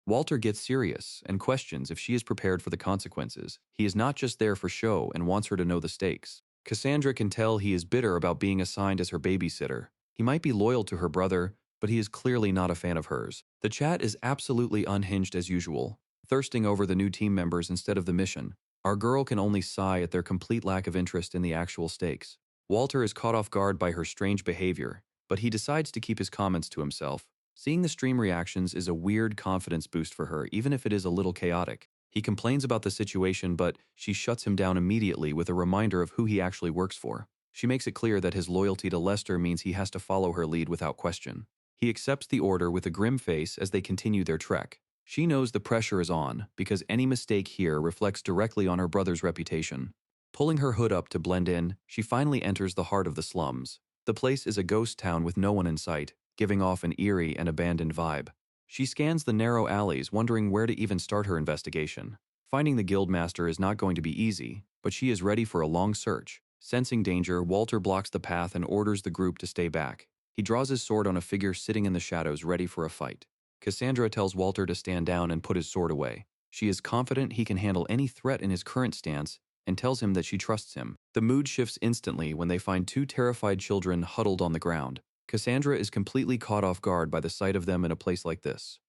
Speaker 1: Walter gets serious and questions if she is prepared for the consequences. He is not just there for show and wants her to know the stakes. Cassandra can tell he is bitter about being assigned as her babysitter. He might be loyal to her brother, but he is clearly not a fan of hers. The chat is absolutely unhinged as usual, thirsting over the new team members instead of the mission. Our girl can only sigh at their complete lack of interest in the actual stakes. Walter is caught off guard by her strange behavior, but he decides to keep his comments to himself. Seeing the stream reactions is a weird confidence boost for her, even if it is a little chaotic. He complains about the situation, but she shuts him down immediately with a reminder of who he actually works for. She makes it clear that his loyalty to Lester means he has to follow her lead without question. He accepts the order with a grim face as they continue their trek. She knows the pressure is on, because any mistake here reflects directly on her brother's reputation. Pulling her hood up to blend in, she finally enters the heart of the slums. The place is a ghost town with no one in sight, giving off an eerie and abandoned vibe. She scans the narrow alleys, wondering where to even start her investigation. Finding the guildmaster is not going to be easy, but she is ready for a long search. Sensing danger, Walter blocks the path and orders the group to stay back. He draws his sword on a figure sitting in the shadows, ready for a fight. Cassandra tells Walter to stand down and put his sword away. She is confident he can handle any threat in his current stance and tells him that she trusts him. The mood shifts instantly when they find two terrified children huddled on the ground. Cassandra is completely caught off guard by the sight of them in a place like this.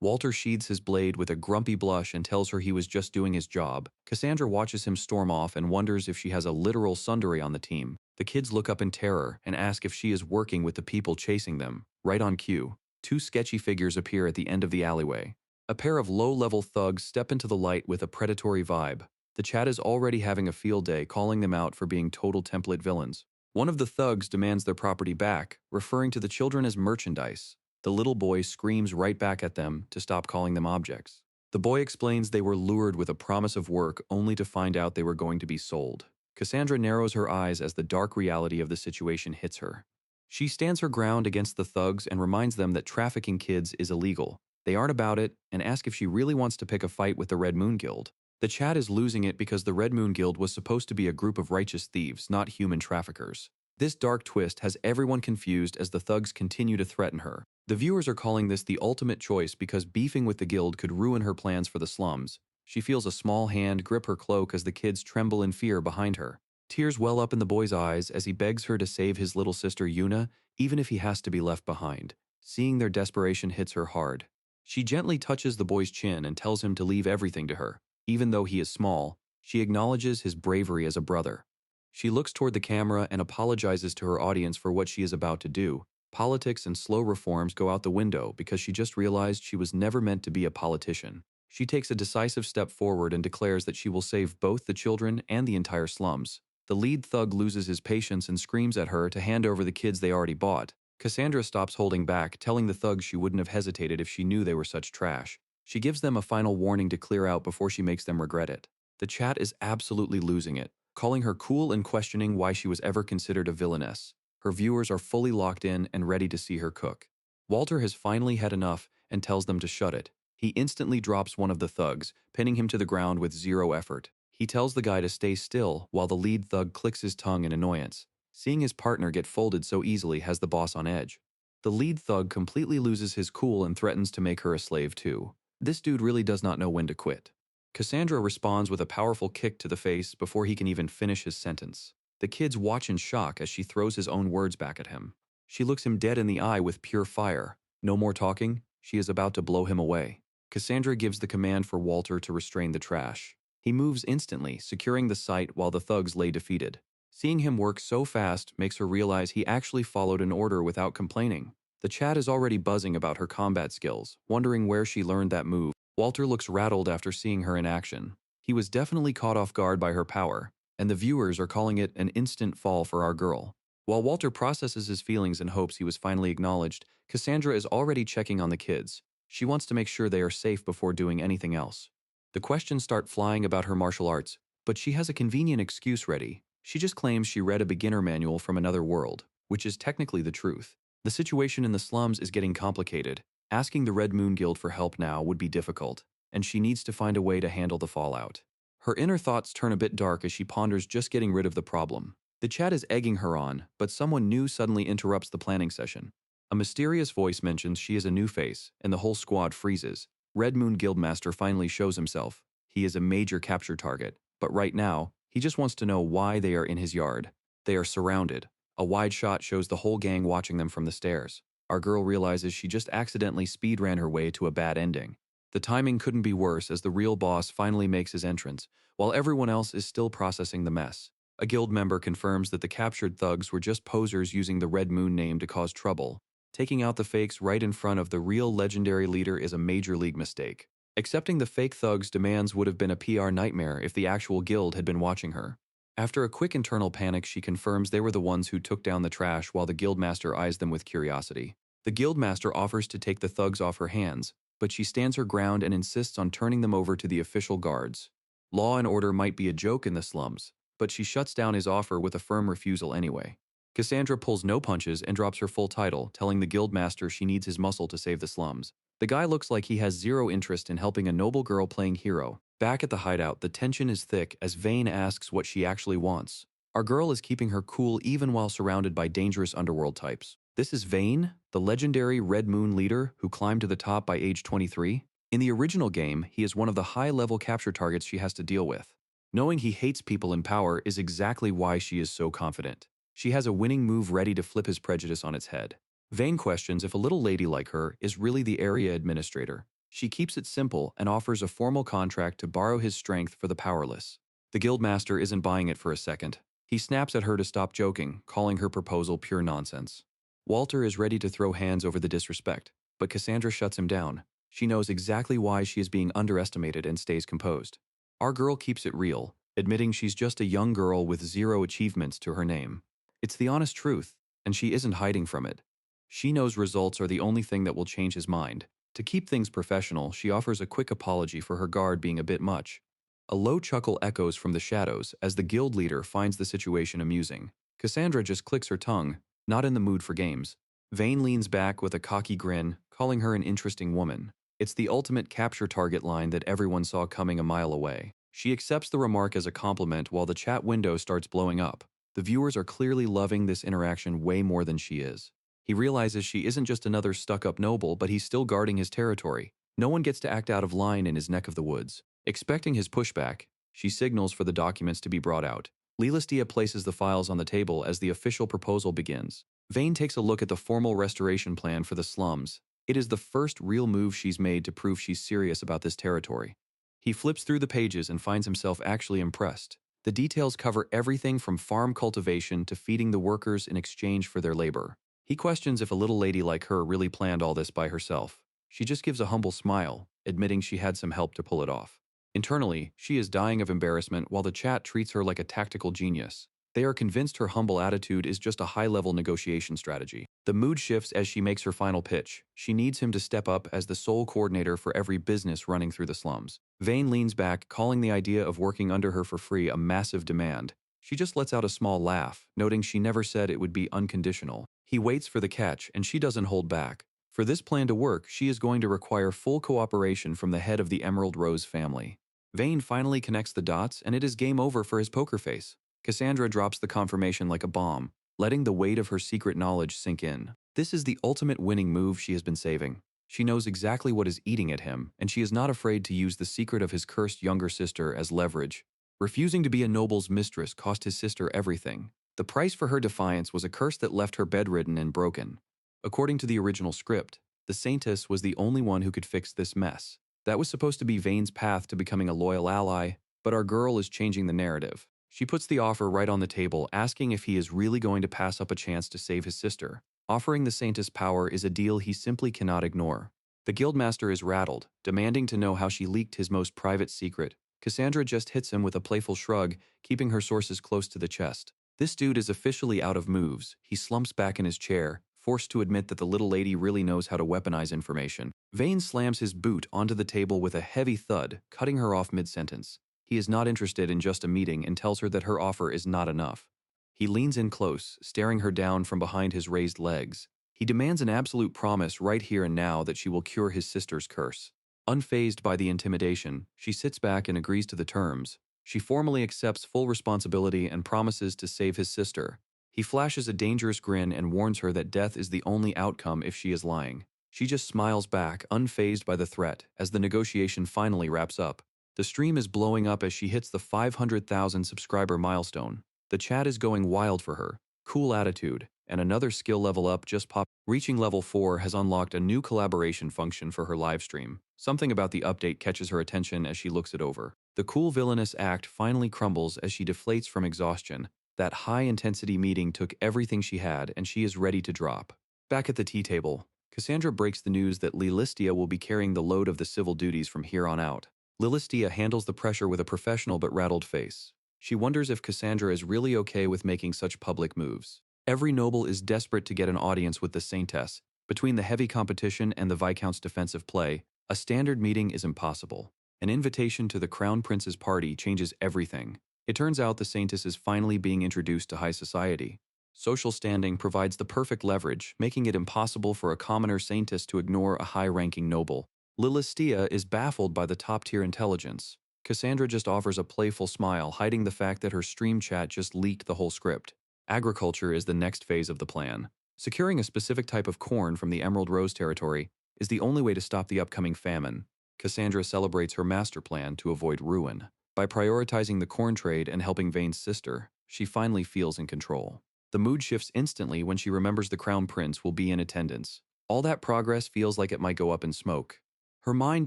Speaker 1: Walter sheathes his blade with a grumpy blush and tells her he was just doing his job. Cassandra watches him storm off and wonders if she has a literal tsundere on the team. The kids look up in terror and ask if she is working with the people chasing them. Right on cue, two sketchy figures appear at the end of the alleyway. A pair of low-level thugs step into the light with a predatory vibe. The chat is already having a field day, calling them out for being total template villains. One of the thugs demands their property back, referring to the children as merchandise. The little boy screams right back at them to stop calling them objects. The boy explains they were lured with a promise of work only to find out they were going to be sold. Cassandra narrows her eyes as the dark reality of the situation hits her. She stands her ground against the thugs and reminds them that trafficking kids is illegal. They aren't about it and ask if she really wants to pick a fight with the Red Moon Guild. The chat is losing it because the Red Moon Guild was supposed to be a group of righteous thieves, not human traffickers. This dark twist has everyone confused as the thugs continue to threaten her. The viewers are calling this the ultimate choice because beefing with the guild could ruin her plans for the slums. She feels a small hand grip her cloak as the kids tremble in fear behind her. Tears well up in the boy's eyes as he begs her to save his little sister Yuna even if he has to be left behind. Seeing their desperation hits her hard. She gently touches the boy's chin and tells him to leave everything to her. Even though he is small, she acknowledges his bravery as a brother. She looks toward the camera and apologizes to her audience for what she is about to do. Politics and slow reforms go out the window because she just realized she was never meant to be a politician. She takes a decisive step forward and declares that she will save both the children and the entire slums. The lead thug loses his patience and screams at her to hand over the kids they already bought. Cassandra stops holding back, telling the thugs she wouldn't have hesitated if she knew they were such trash. She gives them a final warning to clear out before she makes them regret it. The chat is absolutely losing it, calling her cool and questioning why she was ever considered a villainess. Her viewers are fully locked in and ready to see her cook. Walter has finally had enough and tells them to shut it. He instantly drops one of the thugs, pinning him to the ground with zero effort. He tells the guy to stay still while the lead thug clicks his tongue in annoyance. Seeing his partner get folded so easily has the boss on edge. The lead thug completely loses his cool and threatens to make her a slave too. This dude really does not know when to quit. Cassandra responds with a powerful kick to the face before he can even finish his sentence. The kids watch in shock as she throws his own words back at him. She looks him dead in the eye with pure fire. No more talking, she is about to blow him away. Cassandra gives the command for Walter to restrain the trash. He moves instantly, securing the site while the thugs lay defeated. Seeing him work so fast makes her realize he actually followed an order without complaining. The chat is already buzzing about her combat skills, wondering where she learned that move. Walter looks rattled after seeing her in action. He was definitely caught off guard by her power, and the viewers are calling it an instant fall for our girl. While Walter processes his feelings and hopes he was finally acknowledged, Cassandra is already checking on the kids. She wants to make sure they are safe before doing anything else. The questions start flying about her martial arts, but she has a convenient excuse ready. She just claims she read a beginner manual from another world, which is technically the truth. The situation in the slums is getting complicated. Asking the Red Moon Guild for help now would be difficult, and she needs to find a way to handle the fallout. Her inner thoughts turn a bit dark as she ponders just getting rid of the problem. The chat is egging her on, but someone new suddenly interrupts the planning session. A mysterious voice mentions she is a new face, and the whole squad freezes. Red Moon Guildmaster finally shows himself. He is a major capture target, but right now, he just wants to know why they are in his yard. They are surrounded. A wide shot shows the whole gang watching them from the stairs. Our girl realizes she just accidentally speed-ran her way to a bad ending. The timing couldn't be worse as the real boss finally makes his entrance, while everyone else is still processing the mess. A guild member confirms that the captured thugs were just posers using the Red Moon name to cause trouble. Taking out the fakes right in front of the real legendary leader is a major league mistake. Accepting the fake thugs' demands would have been a PR nightmare if the actual guild had been watching her. After a quick internal panic, she confirms they were the ones who took down the trash while the guildmaster eyes them with curiosity. The guildmaster offers to take the thugs off her hands, but she stands her ground and insists on turning them over to the official guards. Law and order might be a joke in the slums, but she shuts down his offer with a firm refusal anyway. Cassandra pulls no punches and drops her full title, telling the guildmaster she needs his muscle to save the slums. The guy looks like he has zero interest in helping a noble girl playing hero. Back at the hideout, the tension is thick as Vane asks what she actually wants. Our girl is keeping her cool even while surrounded by dangerous underworld types. This is Vane, the legendary Red Moon leader who climbed to the top by age 23. In the original game, he is one of the high-level capture targets she has to deal with. Knowing he hates people in power is exactly why she is so confident. She has a winning move ready to flip his prejudice on its head. Vane questions if a little lady like her is really the area administrator. She keeps it simple and offers a formal contract to borrow his strength for the powerless. The guildmaster isn't buying it for a second. He snaps at her to stop joking, calling her proposal pure nonsense. Walter is ready to throw hands over the disrespect, but Cassandra shuts him down. She knows exactly why she is being underestimated and stays composed. Our girl keeps it real, admitting she's just a young girl with zero achievements to her name. It's the honest truth, and she isn't hiding from it. She knows results are the only thing that will change his mind. To keep things professional, she offers a quick apology for her guard being a bit much. A low chuckle echoes from the shadows as the guild leader finds the situation amusing. Cassandra just clicks her tongue, not in the mood for games. Vane leans back with a cocky grin, calling her an interesting woman. It's the ultimate capture target line that everyone saw coming a mile away. She accepts the remark as a compliment while the chat window starts blowing up. The viewers are clearly loving this interaction way more than she is. He realizes she isn't just another stuck-up noble, but he's still guarding his territory. No one gets to act out of line in his neck of the woods. Expecting his pushback, she signals for the documents to be brought out. Lilistia places the files on the table as the official proposal begins. Vane takes a look at the formal restoration plan for the slums. It is the first real move she's made to prove she's serious about this territory. He flips through the pages and finds himself actually impressed. The details cover everything from farm cultivation to feeding the workers in exchange for their labor. He questions if a little lady like her really planned all this by herself. She just gives a humble smile, admitting she had some help to pull it off. Internally, she is dying of embarrassment while the chat treats her like a tactical genius. They are convinced her humble attitude is just a high-level negotiation strategy. The mood shifts as she makes her final pitch. She needs him to step up as the sole coordinator for every business running through the slums. Vane leans back, calling the idea of working under her for free a massive demand. She just lets out a small laugh, noting she never said it would be unconditional. He waits for the catch, and she doesn't hold back. For this plan to work, she is going to require full cooperation from the head of the Emerald Rose family. Vane finally connects the dots, and it is game over for his poker face. Cassandra drops the confirmation like a bomb, letting the weight of her secret knowledge sink in. This is the ultimate winning move she has been saving. She knows exactly what is eating at him, and she is not afraid to use the secret of his cursed younger sister as leverage. Refusing to be a noble's mistress cost his sister everything. The price for her defiance was a curse that left her bedridden and broken. According to the original script, the Saintess was the only one who could fix this mess. That was supposed to be Vane's path to becoming a loyal ally, but our girl is changing the narrative. She puts the offer right on the table, asking if he is really going to pass up a chance to save his sister. Offering the Saintess power is a deal he simply cannot ignore. The Guildmaster is rattled, demanding to know how she leaked his most private secret. Cassandra just hits him with a playful shrug, keeping her sources close to the chest. This dude is officially out of moves. He slumps back in his chair, forced to admit that the little lady really knows how to weaponize information. Vane slams his boot onto the table with a heavy thud, cutting her off mid-sentence. He is not interested in just a meeting and tells her that her offer is not enough. He leans in close, staring her down from behind his raised legs. He demands an absolute promise right here and now that she will cure his sister's curse. Unfazed by the intimidation, she sits back and agrees to the terms. She formally accepts full responsibility and promises to save his sister. He flashes a dangerous grin and warns her that death is the only outcome if she is lying. She just smiles back, unfazed by the threat, as the negotiation finally wraps up. The stream is blowing up as she hits the 500,000 subscriber milestone. The chat is going wild for her. Cool attitude, and another skill level up just popped. Reaching level 4 has unlocked a new collaboration function for her livestream. Something about the update catches her attention as she looks it over. The cool Villainess act finally crumbles as she deflates from exhaustion. That high-intensity meeting took everything she had, and she is ready to drop. Back at the tea table, Cassandra breaks the news that Lilistia will be carrying the load of the civil duties from here on out. Lilistia handles the pressure with a professional but rattled face. She wonders if Cassandra is really okay with making such public moves. Every noble is desperate to get an audience with the Saintess. Between the heavy competition and the Viscount's defensive play, a standard meeting is impossible. An invitation to the Crown Prince's party changes everything. It turns out the Saintess is finally being introduced to high society. Social standing provides the perfect leverage, making it impossible for a commoner Saintess to ignore a high-ranking noble. Lilistia is baffled by the top-tier intelligence. Cassandra just offers a playful smile, hiding the fact that her stream chat just leaked the whole script. Agriculture is the next phase of the plan. Securing a specific type of corn from the Emerald Rose territory is the only way to stop the upcoming famine. Cassandra celebrates her master plan to avoid ruin. By prioritizing the corn trade and helping Vane's sister, she finally feels in control. The mood shifts instantly when she remembers the Crown Prince will be in attendance. All that progress feels like it might go up in smoke. Her mind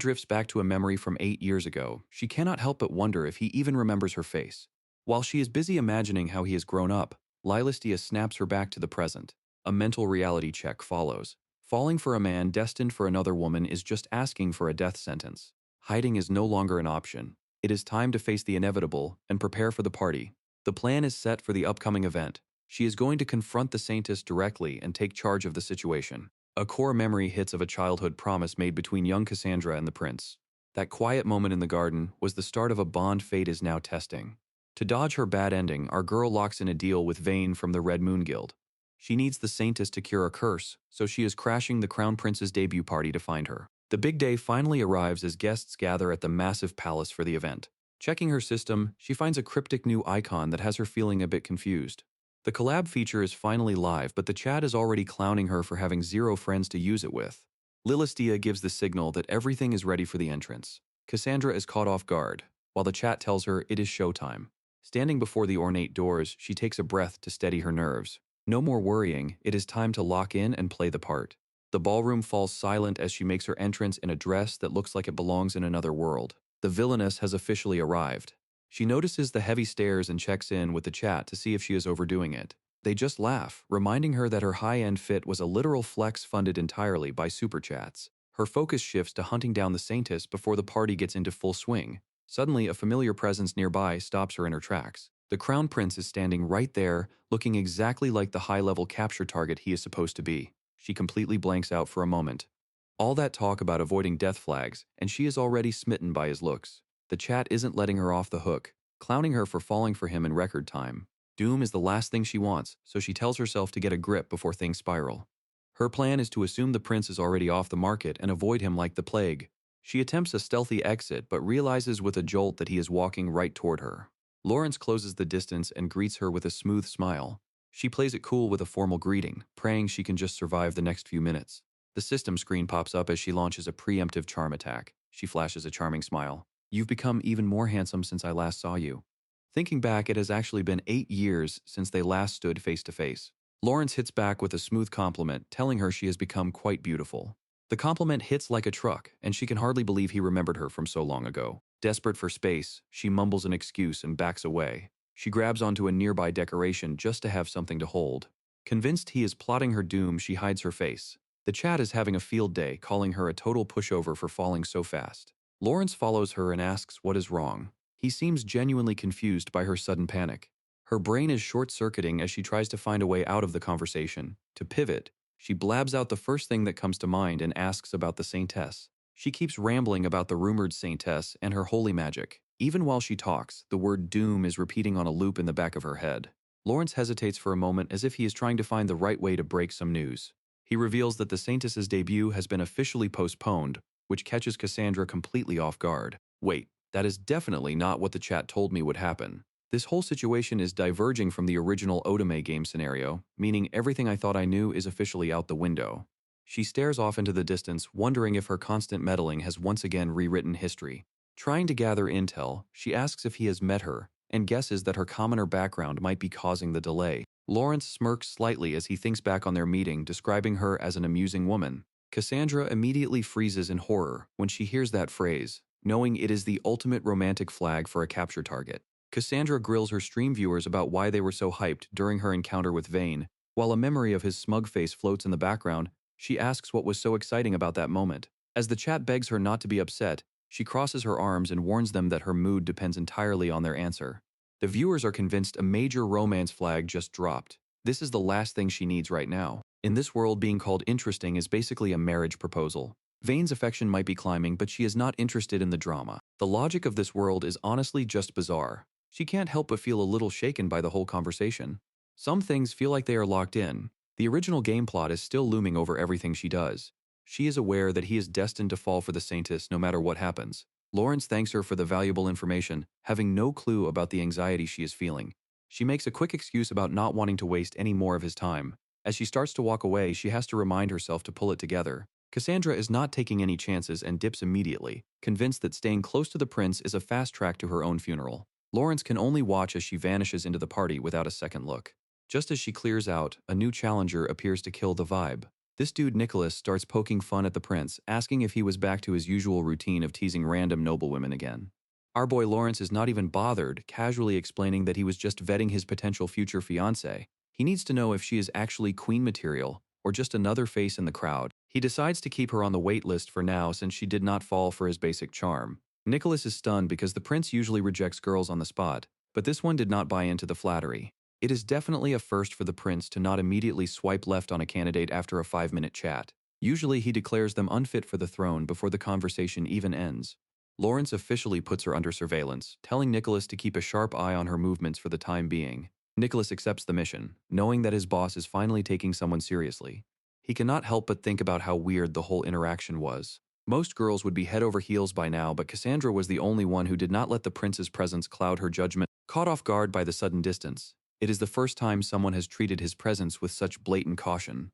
Speaker 1: drifts back to a memory from 8 years ago. She cannot help but wonder if he even remembers her face. While she is busy imagining how he has grown up, Lilistia snaps her back to the present. A mental reality check follows. Falling for a man destined for another woman is just asking for a death sentence. Hiding is no longer an option. It is time to face the inevitable and prepare for the party. The plan is set for the upcoming event. She is going to confront the Saintess directly and take charge of the situation. A core memory hits of a childhood promise made between young Cassandra and the prince. That quiet moment in the garden was the start of a bond fate is now testing. To dodge her bad ending, our girl locks in a deal with Vane from the Red Moon Guild. She needs the Saintess to cure a curse, so she is crashing the Crown Prince's debut party to find her. The big day finally arrives as guests gather at the massive palace for the event. Checking her system, she finds a cryptic new icon that has her feeling a bit confused. The collab feature is finally live, but the chat is already clowning her for having 0 friends to use it with. Lilistia gives the signal that everything is ready for the entrance. Cassandra is caught off guard, while the chat tells her it is showtime. Standing before the ornate doors, she takes a breath to steady her nerves. No more worrying, it is time to lock in and play the part. The ballroom falls silent as she makes her entrance in a dress that looks like it belongs in another world. The villainess has officially arrived. She notices the heavy stares and checks in with the chat to see if she is overdoing it. They just laugh, reminding her that her high-end fit was a literal flex funded entirely by super chats. Her focus shifts to hunting down the Saintess before the party gets into full swing. Suddenly, a familiar presence nearby stops her in her tracks. The Crown Prince is standing right there, looking exactly like the high-level capture target he is supposed to be. She completely blanks out for a moment. All that talk about avoiding death flags, and she is already smitten by his looks. The chat isn't letting her off the hook, clowning her for falling for him in record time. Doom is the last thing she wants, so she tells herself to get a grip before things spiral. Her plan is to assume the prince is already off the market and avoid him like the plague. She attempts a stealthy exit but realizes with a jolt that he is walking right toward her. Lawrence closes the distance and greets her with a smooth smile. She plays it cool with a formal greeting, praying she can just survive the next few minutes. The system screen pops up as she launches a preemptive charm attack. She flashes a charming smile. "You've become even more handsome since I last saw you." Thinking back, it has actually been 8 years since they last stood face to face. Lawrence hits back with a smooth compliment, telling her she has become quite beautiful. The compliment hits like a truck, and she can hardly believe he remembered her from so long ago. Desperate for space, she mumbles an excuse and backs away. She grabs onto a nearby decoration just to have something to hold. Convinced he is plotting her doom, she hides her face. The chat is having a field day, calling her a total pushover for falling so fast. Lawrence follows her and asks what is wrong. He seems genuinely confused by her sudden panic. Her brain is short-circuiting as she tries to find a way out of the conversation. To pivot, she blabs out the first thing that comes to mind and asks about the Saintess. She keeps rambling about the rumored Saintess and her holy magic. Even while she talks, the word doom is repeating on a loop in the back of her head. Lawrence hesitates for a moment as if he is trying to find the right way to break some news. He reveals that the Saintess's debut has been officially postponed, which catches Cassandra completely off guard. Wait, that is definitely not what the chat told me would happen. This whole situation is diverging from the original Otome game scenario, meaning everything I thought I knew is officially out the window. She stares off into the distance, wondering if her constant meddling has once again rewritten history. Trying to gather intel, she asks if he has met her, and guesses that her commoner background might be causing the delay. Lawrence smirks slightly as he thinks back on their meeting, describing her as an amusing woman. Cassandra immediately freezes in horror when she hears that phrase, knowing it is the ultimate romantic flag for a capture target. Cassandra grills her stream viewers about why they were so hyped during her encounter with Vane. While a memory of his smug face floats in the background, she asks what was so exciting about that moment. As the chat begs her not to be upset, she crosses her arms and warns them that her mood depends entirely on their answer. The viewers are convinced a major romance flag just dropped. This is the last thing she needs right now. In this world, being called interesting is basically a marriage proposal. Vane's affection might be climbing, but she is not interested in the drama. The logic of this world is honestly just bizarre. She can't help but feel a little shaken by the whole conversation. Some things feel like they are locked in. The original game plot is still looming over everything she does. She is aware that he is destined to fall for the Saintess no matter what happens. Lawrence thanks her for the valuable information, having no clue about the anxiety she is feeling. She makes a quick excuse about not wanting to waste any more of his time. As she starts to walk away, she has to remind herself to pull it together. Cassandra is not taking any chances and dips immediately, convinced that staying close to the prince is a fast track to her own funeral. Lawrence can only watch as she vanishes into the party without a second look. Just as she clears out, a new challenger appears to kill the vibe. This dude Nicholas starts poking fun at the prince, asking if he was back to his usual routine of teasing random noblewomen again. Our boy Lawrence is not even bothered, casually explaining that he was just vetting his potential future fiancée. He needs to know if she is actually queen material, or just another face in the crowd. He decides to keep her on the wait list for now since she did not fall for his basic charm. Nicholas is stunned because the prince usually rejects girls on the spot, but this one did not buy into the flattery. It is definitely a first for the prince to not immediately swipe left on a candidate after a 5-minute chat. Usually he declares them unfit for the throne before the conversation even ends. Lawrence officially puts her under surveillance, telling Nicholas to keep a sharp eye on her movements for the time being. Nicholas accepts the mission, knowing that his boss is finally taking someone seriously. He cannot help but think about how weird the whole interaction was. Most girls would be head over heels by now, but Cassandra was the only one who did not let the prince's presence cloud her judgment. Caught off guard by the sudden distance, it is the first time someone has treated his presence with such blatant caution.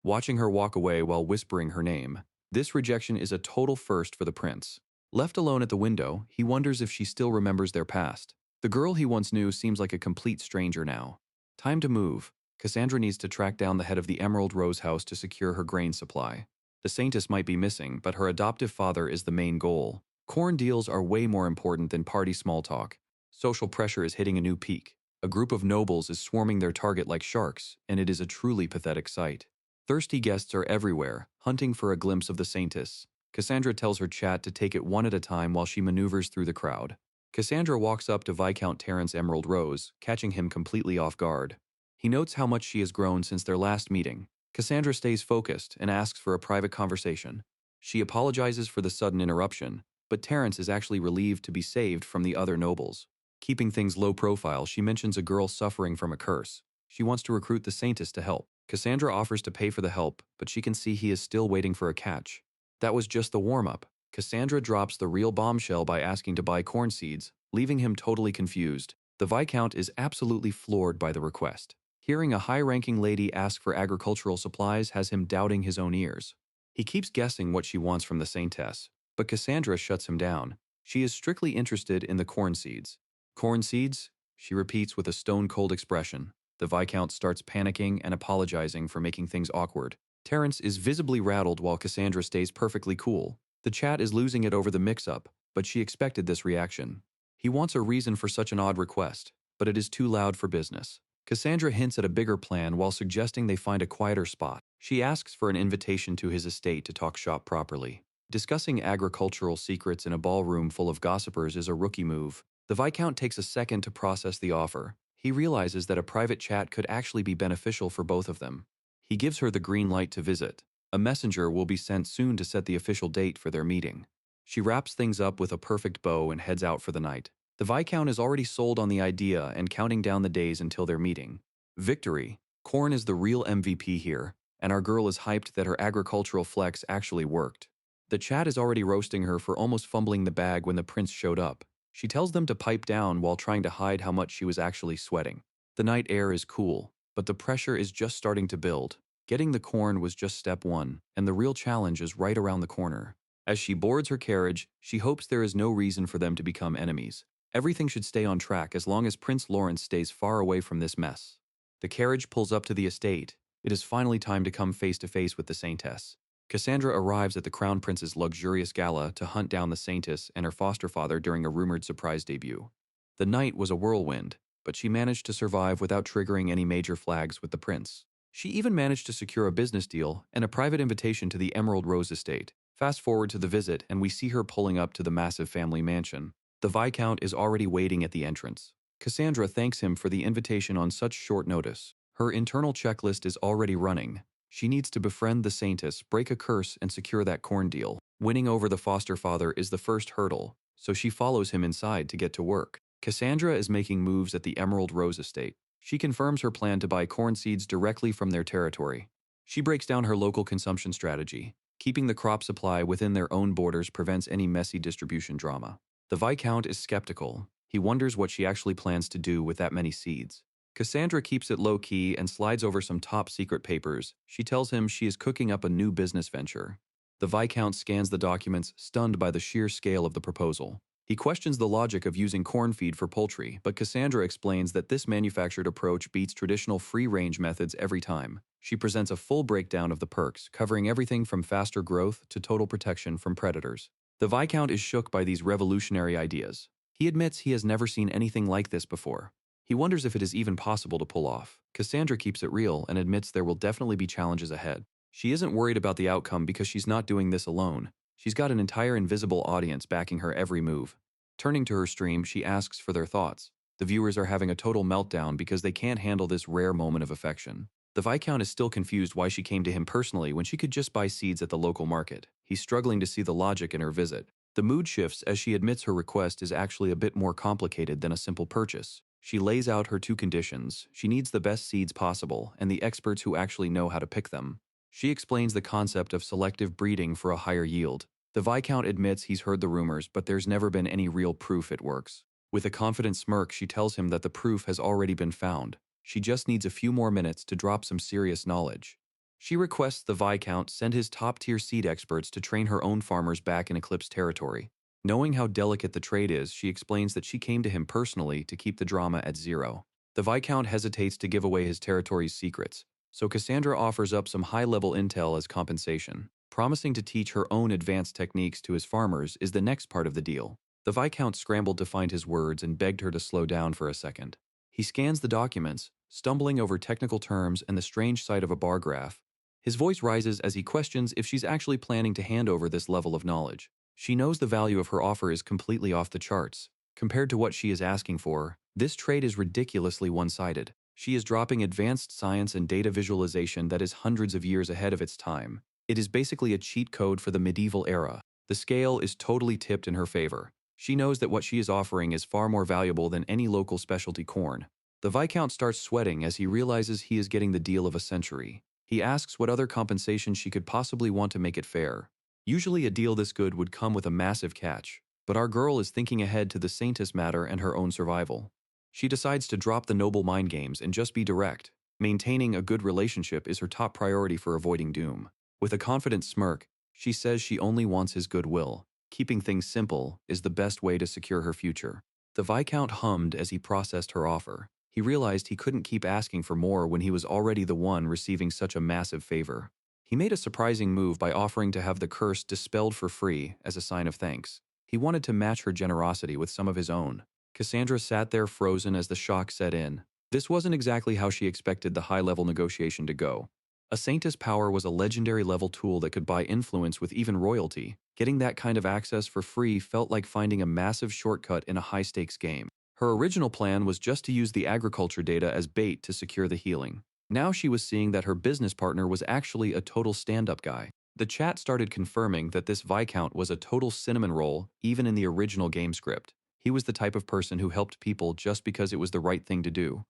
Speaker 1: Watching her walk away while whispering her name, this rejection is a total first for the prince. Left alone at the window, he wonders if she still remembers their past. The girl he once knew seems like a complete stranger now. Time to move. Cassandra needs to track down the head of the Emerald Rose House to secure her grain supply. The Saintess might be missing, but her adoptive father is the main goal. Corn deals are way more important than party small talk. Social pressure is hitting a new peak. A group of nobles is swarming their target like sharks, and it is a truly pathetic sight. Thirsty guests are everywhere, hunting for a glimpse of the Saintess. Cassandra tells her chat to take it one at a time while she maneuvers through the crowd. Cassandra walks up to Viscount Terence Emerald Rose, catching him completely off guard. He notes how much she has grown since their last meeting. Cassandra stays focused and asks for a private conversation. She apologizes for the sudden interruption, but Terence is actually relieved to be saved from the other nobles. Keeping things low profile, she mentions a girl suffering from a curse. She wants to recruit the Saintess to help. Cassandra offers to pay for the help, but she can see he is still waiting for a catch. That was just the warm-up. Cassandra drops the real bombshell by asking to buy corn seeds, leaving him totally confused. The Viscount is absolutely floored by the request. Hearing a high-ranking lady ask for agricultural supplies has him doubting his own ears. He keeps guessing what she wants from the Saintess, but Cassandra shuts him down. She is strictly interested in the corn seeds. Corn seeds? She repeats with a stone-cold expression. The Viscount starts panicking and apologizing for making things awkward. Terence is visibly rattled while Cassandra stays perfectly cool. The chat is losing it over the mix-up, but she expected this reaction. He wants a reason for such an odd request, but it is too loud for business. Cassandra hints at a bigger plan while suggesting they find a quieter spot. She asks for an invitation to his estate to talk shop properly. Discussing agricultural secrets in a ballroom full of gossipers is a rookie move. The Viscount takes a second to process the offer. He realizes that a private chat could actually be beneficial for both of them. He gives her the green light to visit. A messenger will be sent soon to set the official date for their meeting. She wraps things up with a perfect bow and heads out for the night. The Viscount is already sold on the idea and counting down the days until their meeting. Victory. Corn is the real MVP here, and our girl is hyped that her agricultural flex actually worked. The chat is already roasting her for almost fumbling the bag when the prince showed up. She tells them to pipe down while trying to hide how much she was actually sweating. The night air is cool, but the pressure is just starting to build. Getting the corn was just step one, and the real challenge is right around the corner. As she boards her carriage, she hopes there is no reason for them to become enemies. Everything should stay on track as long as Prince Lawrence stays far away from this mess. The carriage pulls up to the estate. It is finally time to come face to face with the Saintess. Cassandra arrives at the Crown Prince's luxurious gala to hunt down the Saintess and her foster father during a rumored surprise debut. The night was a whirlwind, but she managed to survive without triggering any major flags with the prince. She even managed to secure a business deal and a private invitation to the Emerald Rose estate. Fast forward to the visit, and we see her pulling up to the massive family mansion. The Viscount is already waiting at the entrance. Cassandra thanks him for the invitation on such short notice. Her internal checklist is already running. She needs to befriend the Saintess, break a curse, and secure that corn deal. Winning over the foster father is the first hurdle, so she follows him inside to get to work. Cassandra is making moves at the Emerald Rose estate. She confirms her plan to buy corn seeds directly from their territory. She breaks down her local consumption strategy. Keeping the crop supply within their own borders prevents any messy distribution drama. The Viscount is skeptical. He wonders what she actually plans to do with that many seeds. Cassandra keeps it low-key and slides over some top-secret papers. She tells him she is cooking up a new business venture. The Viscount scans the documents, stunned by the sheer scale of the proposal. He questions the logic of using corn feed for poultry, but Cassandra explains that this manufactured approach beats traditional free-range methods every time. She presents a full breakdown of the perks, covering everything from faster growth to total protection from predators. The Viscount is shook by these revolutionary ideas. He admits he has never seen anything like this before. He wonders if it is even possible to pull off. Cassandra keeps it real and admits there will definitely be challenges ahead. She isn't worried about the outcome because she's not doing this alone. She's got an entire invisible audience backing her every move. Turning to her stream, she asks for their thoughts. The viewers are having a total meltdown because they can't handle this rare moment of affection. The Viscount is still confused why she came to him personally when she could just buy seeds at the local market. He's struggling to see the logic in her visit. The mood shifts as she admits her request is actually a bit more complicated than a simple purchase. She lays out her two conditions. She needs the best seeds possible and the experts who actually know how to pick them. She explains the concept of selective breeding for a higher yield. The Viscount admits he's heard the rumors, but there's never been any real proof it works. With a confident smirk, she tells him that the proof has already been found. She just needs a few more minutes to drop some serious knowledge. She requests the Viscount send his top-tier seed experts to train her own farmers back in Eclipse territory. Knowing how delicate the trade is, she explains that she came to him personally to keep the drama at zero. The Viscount hesitates to give away his territory's secrets, so Cassandra offers up some high-level intel as compensation. Promising to teach her own advanced techniques to his farmers is the next part of the deal. The Viscount scrambled to find his words and begged her to slow down for a second. He scans the documents, stumbling over technical terms and the strange sight of a bar graph. His voice rises as he questions if she's actually planning to hand over this level of knowledge. She knows the value of her offer is completely off the charts. Compared to what she is asking for, this trade is ridiculously one-sided. She is dropping advanced science and data visualization that is hundreds of years ahead of its time. It is basically a cheat code for the medieval era. The scale is totally tipped in her favor. She knows that what she is offering is far more valuable than any local specialty corn. The Viscount starts sweating as he realizes he is getting the deal of a century. He asks what other compensation she could possibly want to make it fair. Usually a deal this good would come with a massive catch, but our girl is thinking ahead to the Saintess matter and her own survival. She decides to drop the noble mind games and just be direct. Maintaining a good relationship is her top priority for avoiding doom. With a confident smirk, she says she only wants his goodwill. Keeping things simple is the best way to secure her future. The Viscount hummed as he processed her offer. He realized he couldn't keep asking for more when he was already the one receiving such a massive favor. He made a surprising move by offering to have the curse dispelled for free as a sign of thanks. He wanted to match her generosity with some of his own. Cassandra sat there frozen as the shock set in. This wasn't exactly how she expected the high-level negotiation to go. A Saintess power was a legendary level tool that could buy influence with even royalty. Getting that kind of access for free felt like finding a massive shortcut in a high-stakes game. Her original plan was just to use the agriculture data as bait to secure the healing. Now she was seeing that her business partner was actually a total stand-up guy. The chat started confirming that this Viscount was a total cinnamon roll, even in the original game script. He was the type of person who helped people just because it was the right thing to do.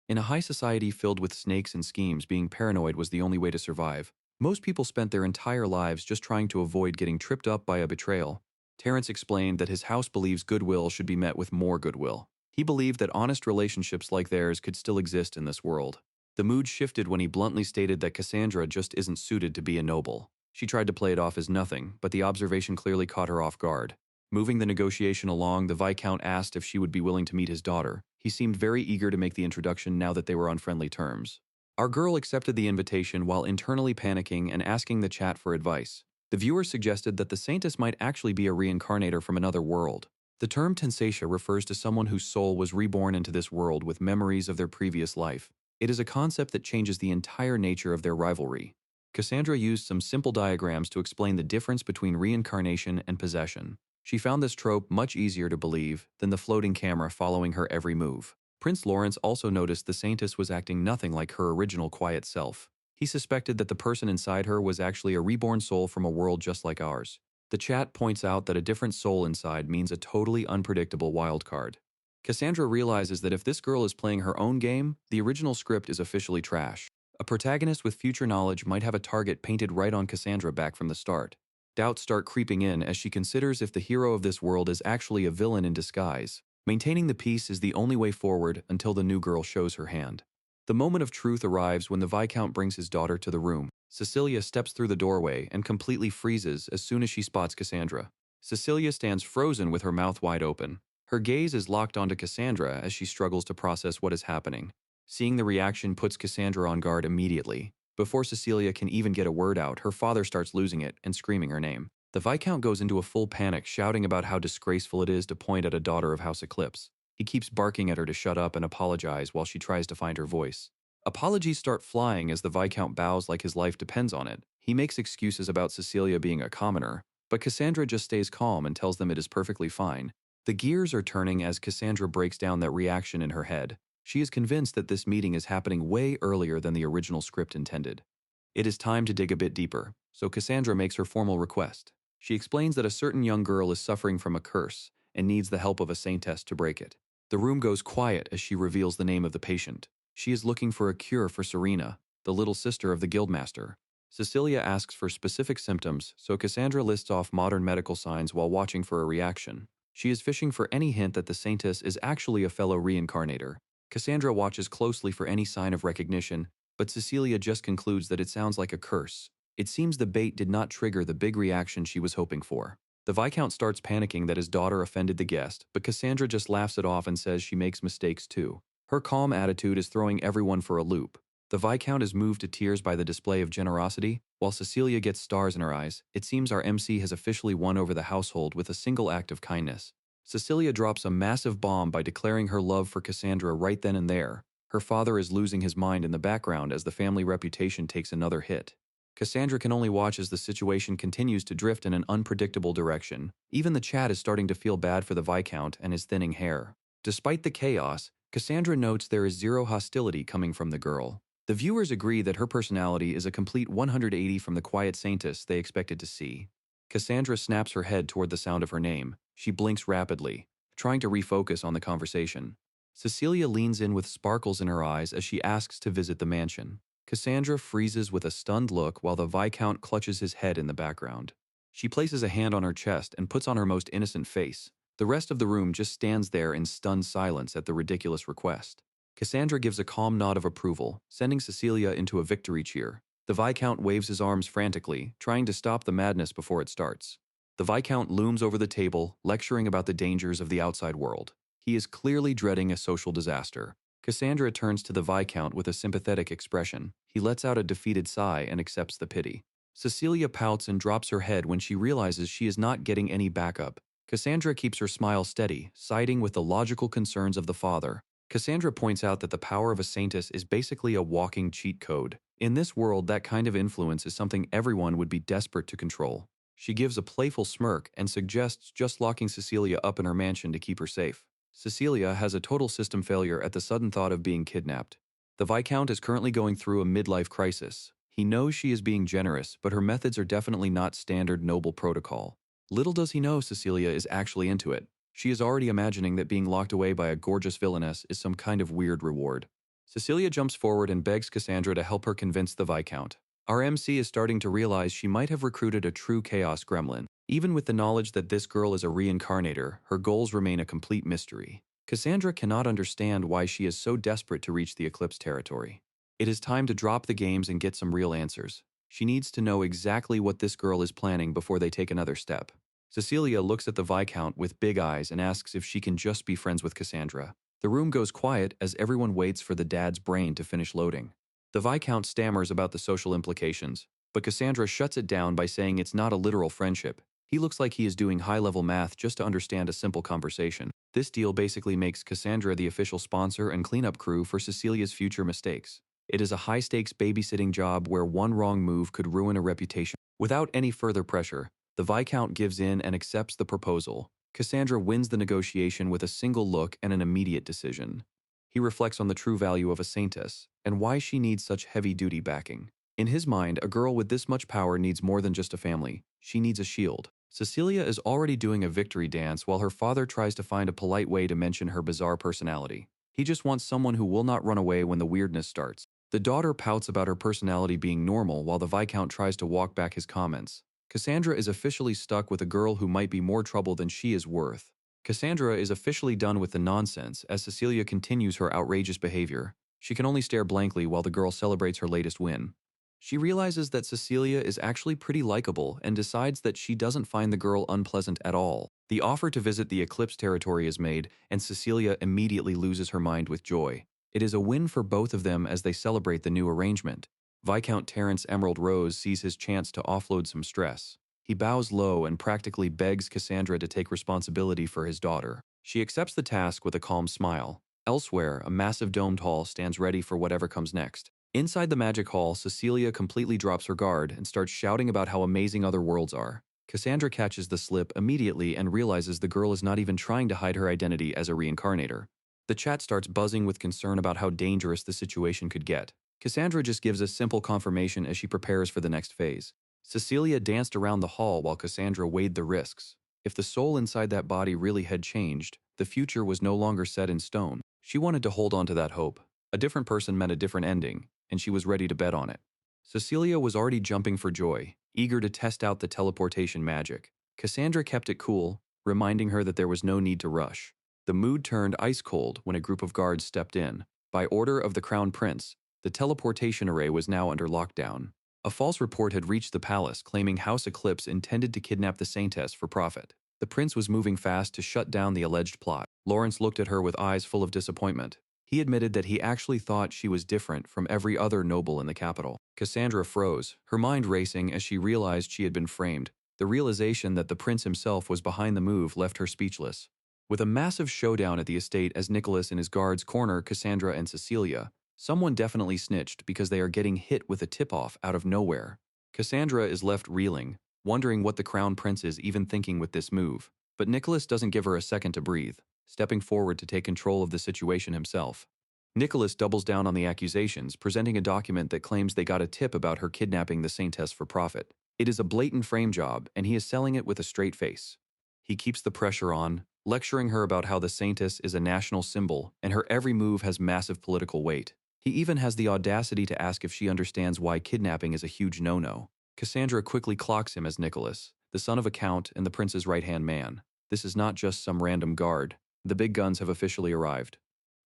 Speaker 1: In a high society filled with snakes and schemes, being paranoid was the only way to survive. Most people spent their entire lives just trying to avoid getting tripped up by a betrayal. Terrence explained that his house believes goodwill should be met with more goodwill. He believed that honest relationships like theirs could still exist in this world. The mood shifted when he bluntly stated that Cassandra just isn't suited to be a noble. She tried to play it off as nothing, but the observation clearly caught her off guard. Moving the negotiation along, the Viscount asked if she would be willing to meet his daughter. He seemed very eager to make the introduction now that they were on friendly terms. Our girl accepted the invitation while internally panicking and asking the chat for advice. The viewer suggested that the Saintess might actually be a reincarnator from another world. The term Tenseiya refers to someone whose soul was reborn into this world with memories of their previous life. It is a concept that changes the entire nature of their rivalry. Cassandra used some simple diagrams to explain the difference between reincarnation and possession. She found this trope much easier to believe than the floating camera following her every move. Prince Lawrence also noticed the Saintess was acting nothing like her original quiet self. He suspected that the person inside her was actually a reborn soul from a world just like ours. The chat points out that a different soul inside means a totally unpredictable wildcard. Cassandra realizes that if this girl is playing her own game, the original script is officially trash. A protagonist with future knowledge might have a target painted right on Cassandra back from the start. Doubts start creeping in as she considers if the hero of this world is actually a villain in disguise. Maintaining the peace is the only way forward until the new girl shows her hand. The moment of truth arrives when the Viscount brings his daughter to the room. Cecilia steps through the doorway and completely freezes as soon as she spots Cassandra. Cecilia stands frozen with her mouth wide open. Her gaze is locked onto Cassandra as she struggles to process what is happening. Seeing the reaction puts Cassandra on guard immediately. Before Cecilia can even get a word out, her father starts losing it and screaming her name. The Viscount goes into a full panic, shouting about how disgraceful it is to point at a daughter of House Eclipse. He keeps barking at her to shut up and apologize while she tries to find her voice. Apologies start flying as the Viscount bows like his life depends on it. He makes excuses about Cecilia being a commoner, but Cassandra just stays calm and tells them it is perfectly fine. The gears are turning as Cassandra breaks down that reaction in her head. She is convinced that this meeting is happening way earlier than the original script intended. It is time to dig a bit deeper, so Cassandra makes her formal request. She explains that a certain young girl is suffering from a curse and needs the help of a saintess to break it. The room goes quiet as she reveals the name of the patient. She is looking for a cure for Serena, the little sister of the guildmaster. Cecilia asks for specific symptoms, so Cassandra lists off modern medical signs while watching for a reaction. She is fishing for any hint that the saintess is actually a fellow reincarnator. Cassandra watches closely for any sign of recognition, but Cecilia just concludes that it sounds like a curse. It seems the bait did not trigger the big reaction she was hoping for. The Viscount starts panicking that his daughter offended the guest, but Cassandra just laughs it off and says she makes mistakes too. Her calm attitude is throwing everyone for a loop. The Viscount is moved to tears by the display of generosity, while Cecilia gets stars in her eyes. It seems our MC has officially won over the household with a single act of kindness. Cecilia drops a massive bomb by declaring her love for Cassandra right then and there. Her father is losing his mind in the background as the family reputation takes another hit. Cassandra can only watch as the situation continues to drift in an unpredictable direction. Even the chat is starting to feel bad for the Viscount and his thinning hair. Despite the chaos, Cassandra notes there is zero hostility coming from the girl. The viewers agree that her personality is a complete 180 from the quiet saintess they expected to see. Cassandra snaps her head toward the sound of her name. She blinks rapidly, trying to refocus on the conversation. Cecilia leans in with sparkles in her eyes as she asks to visit the mansion. Cassandra freezes with a stunned look while the Viscount clutches his head in the background. She places a hand on her chest and puts on her most innocent face. The rest of the room just stands there in stunned silence at the ridiculous request. Cassandra gives a calm nod of approval, sending Cecilia into a victory cheer. The Viscount waves his arms frantically, trying to stop the madness before it starts. The Viscount looms over the table, lecturing about the dangers of the outside world. He is clearly dreading a social disaster. Cassandra turns to the Viscount with a sympathetic expression. He lets out a defeated sigh and accepts the pity. Cecilia pouts and drops her head when she realizes she is not getting any backup. Cassandra keeps her smile steady, siding with the logical concerns of the father. Cassandra points out that the power of a saintess is basically a walking cheat code. In this world, that kind of influence is something everyone would be desperate to control. She gives a playful smirk and suggests just locking Cecilia up in her mansion to keep her safe. Cecilia has a total system failure at the sudden thought of being kidnapped. The Viscount is currently going through a midlife crisis. He knows she is being generous, but her methods are definitely not standard noble protocol. Little does he know Cecilia is actually into it. She is already imagining that being locked away by a gorgeous villainess is some kind of weird reward. Cecilia jumps forward and begs Cassandra to help her convince the Viscount. Our MC is starting to realize she might have recruited a true chaos gremlin. Even with the knowledge that this girl is a reincarnator, her goals remain a complete mystery. Cassandra cannot understand why she is so desperate to reach the Eclipse territory. It is time to drop the games and get some real answers. She needs to know exactly what this girl is planning before they take another step. Cecilia looks at the Viscount with big eyes and asks if she can just be friends with Cassandra. The room goes quiet as everyone waits for the dad's brain to finish loading. The Viscount stammers about the social implications, but Cassandra shuts it down by saying it's not a literal friendship. He looks like he is doing high-level math just to understand a simple conversation. This deal basically makes Cassandra the official sponsor and cleanup crew for Cecilia's future mistakes. It is a high-stakes babysitting job where one wrong move could ruin a reputation. Without any further pressure, the Viscount gives in and accepts the proposal. Cassandra wins the negotiation with a single look and an immediate decision. He reflects on the true value of a saintess and why she needs such heavy-duty backing. In his mind, a girl with this much power needs more than just a family. She needs a shield. Cecilia is already doing a victory dance while her father tries to find a polite way to mention her bizarre personality. He just wants someone who will not run away when the weirdness starts. The daughter pouts about her personality being normal while the Viscount tries to walk back his comments. Cassandra is officially stuck with a girl who might be more trouble than she is worth. Cassandra is officially done with the nonsense as Cecilia continues her outrageous behavior. She can only stare blankly while the girl celebrates her latest win. She realizes that Cecilia is actually pretty likable and decides that she doesn't find the girl unpleasant at all. The offer to visit the Eclipse territory is made, and Cecilia immediately loses her mind with joy. It is a win for both of them as they celebrate the new arrangement. Viscount Terence Emerald Rose sees his chance to offload some stress. He bows low and practically begs Cassandra to take responsibility for his daughter. She accepts the task with a calm smile. Elsewhere, a massive domed hall stands ready for whatever comes next. Inside the magic hall, Cecilia completely drops her guard and starts shouting about how amazing other worlds are. Cassandra catches the slip immediately and realizes the girl is not even trying to hide her identity as a reincarnator. The chat starts buzzing with concern about how dangerous the situation could get. Cassandra just gives a simple confirmation as she prepares for the next phase. Cecilia danced around the hall while Cassandra weighed the risks. If the soul inside that body really had changed, the future was no longer set in stone. She wanted to hold on to that hope. A different person meant a different ending, and she was ready to bet on it. Cecilia was already jumping for joy, eager to test out the teleportation magic. Cassandra kept it cool, reminding her that there was no need to rush. The mood turned ice cold when a group of guards stepped in. By order of the Crown Prince, the teleportation array was now under lockdown. A false report had reached the palace claiming House Eclipse intended to kidnap the Saintess for profit. The prince was moving fast to shut down the alleged plot. Lawrence looked at her with eyes full of disappointment. He admitted that he actually thought she was different from every other noble in the capital. Cassandra froze, her mind racing as she realized she had been framed. The realization that the prince himself was behind the move left her speechless. With a massive showdown at the estate as Nicholas and his guards corner Cassandra and Cecilia, someone definitely snitched because they are getting hit with a tip-off out of nowhere. Cassandra is left reeling, wondering what the crown prince is even thinking with this move. But Nicholas doesn't give her a second to breathe, stepping forward to take control of the situation himself. Nicholas doubles down on the accusations, presenting a document that claims they got a tip about her kidnapping the saintess for profit. It is a blatant frame job, and he is selling it with a straight face. He keeps the pressure on, lecturing her about how the saintess is a national symbol and her every move has massive political weight. He even has the audacity to ask if she understands why kidnapping is a huge no-no. Cassandra quickly clocks him as Nicholas, the son of a count and the prince's right-hand man. This is not just some random guard. The big guns have officially arrived.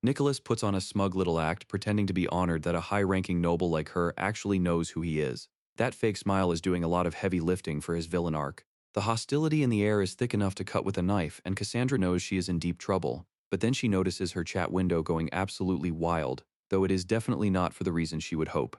Speaker 1: Nicholas puts on a smug little act, pretending to be honored that a high-ranking noble like her actually knows who he is. That fake smile is doing a lot of heavy lifting for his villain arc. The hostility in the air is thick enough to cut with a knife, and Cassandra knows she is in deep trouble. But then she notices her chat window going absolutely wild, though it is definitely not for the reason she would hope.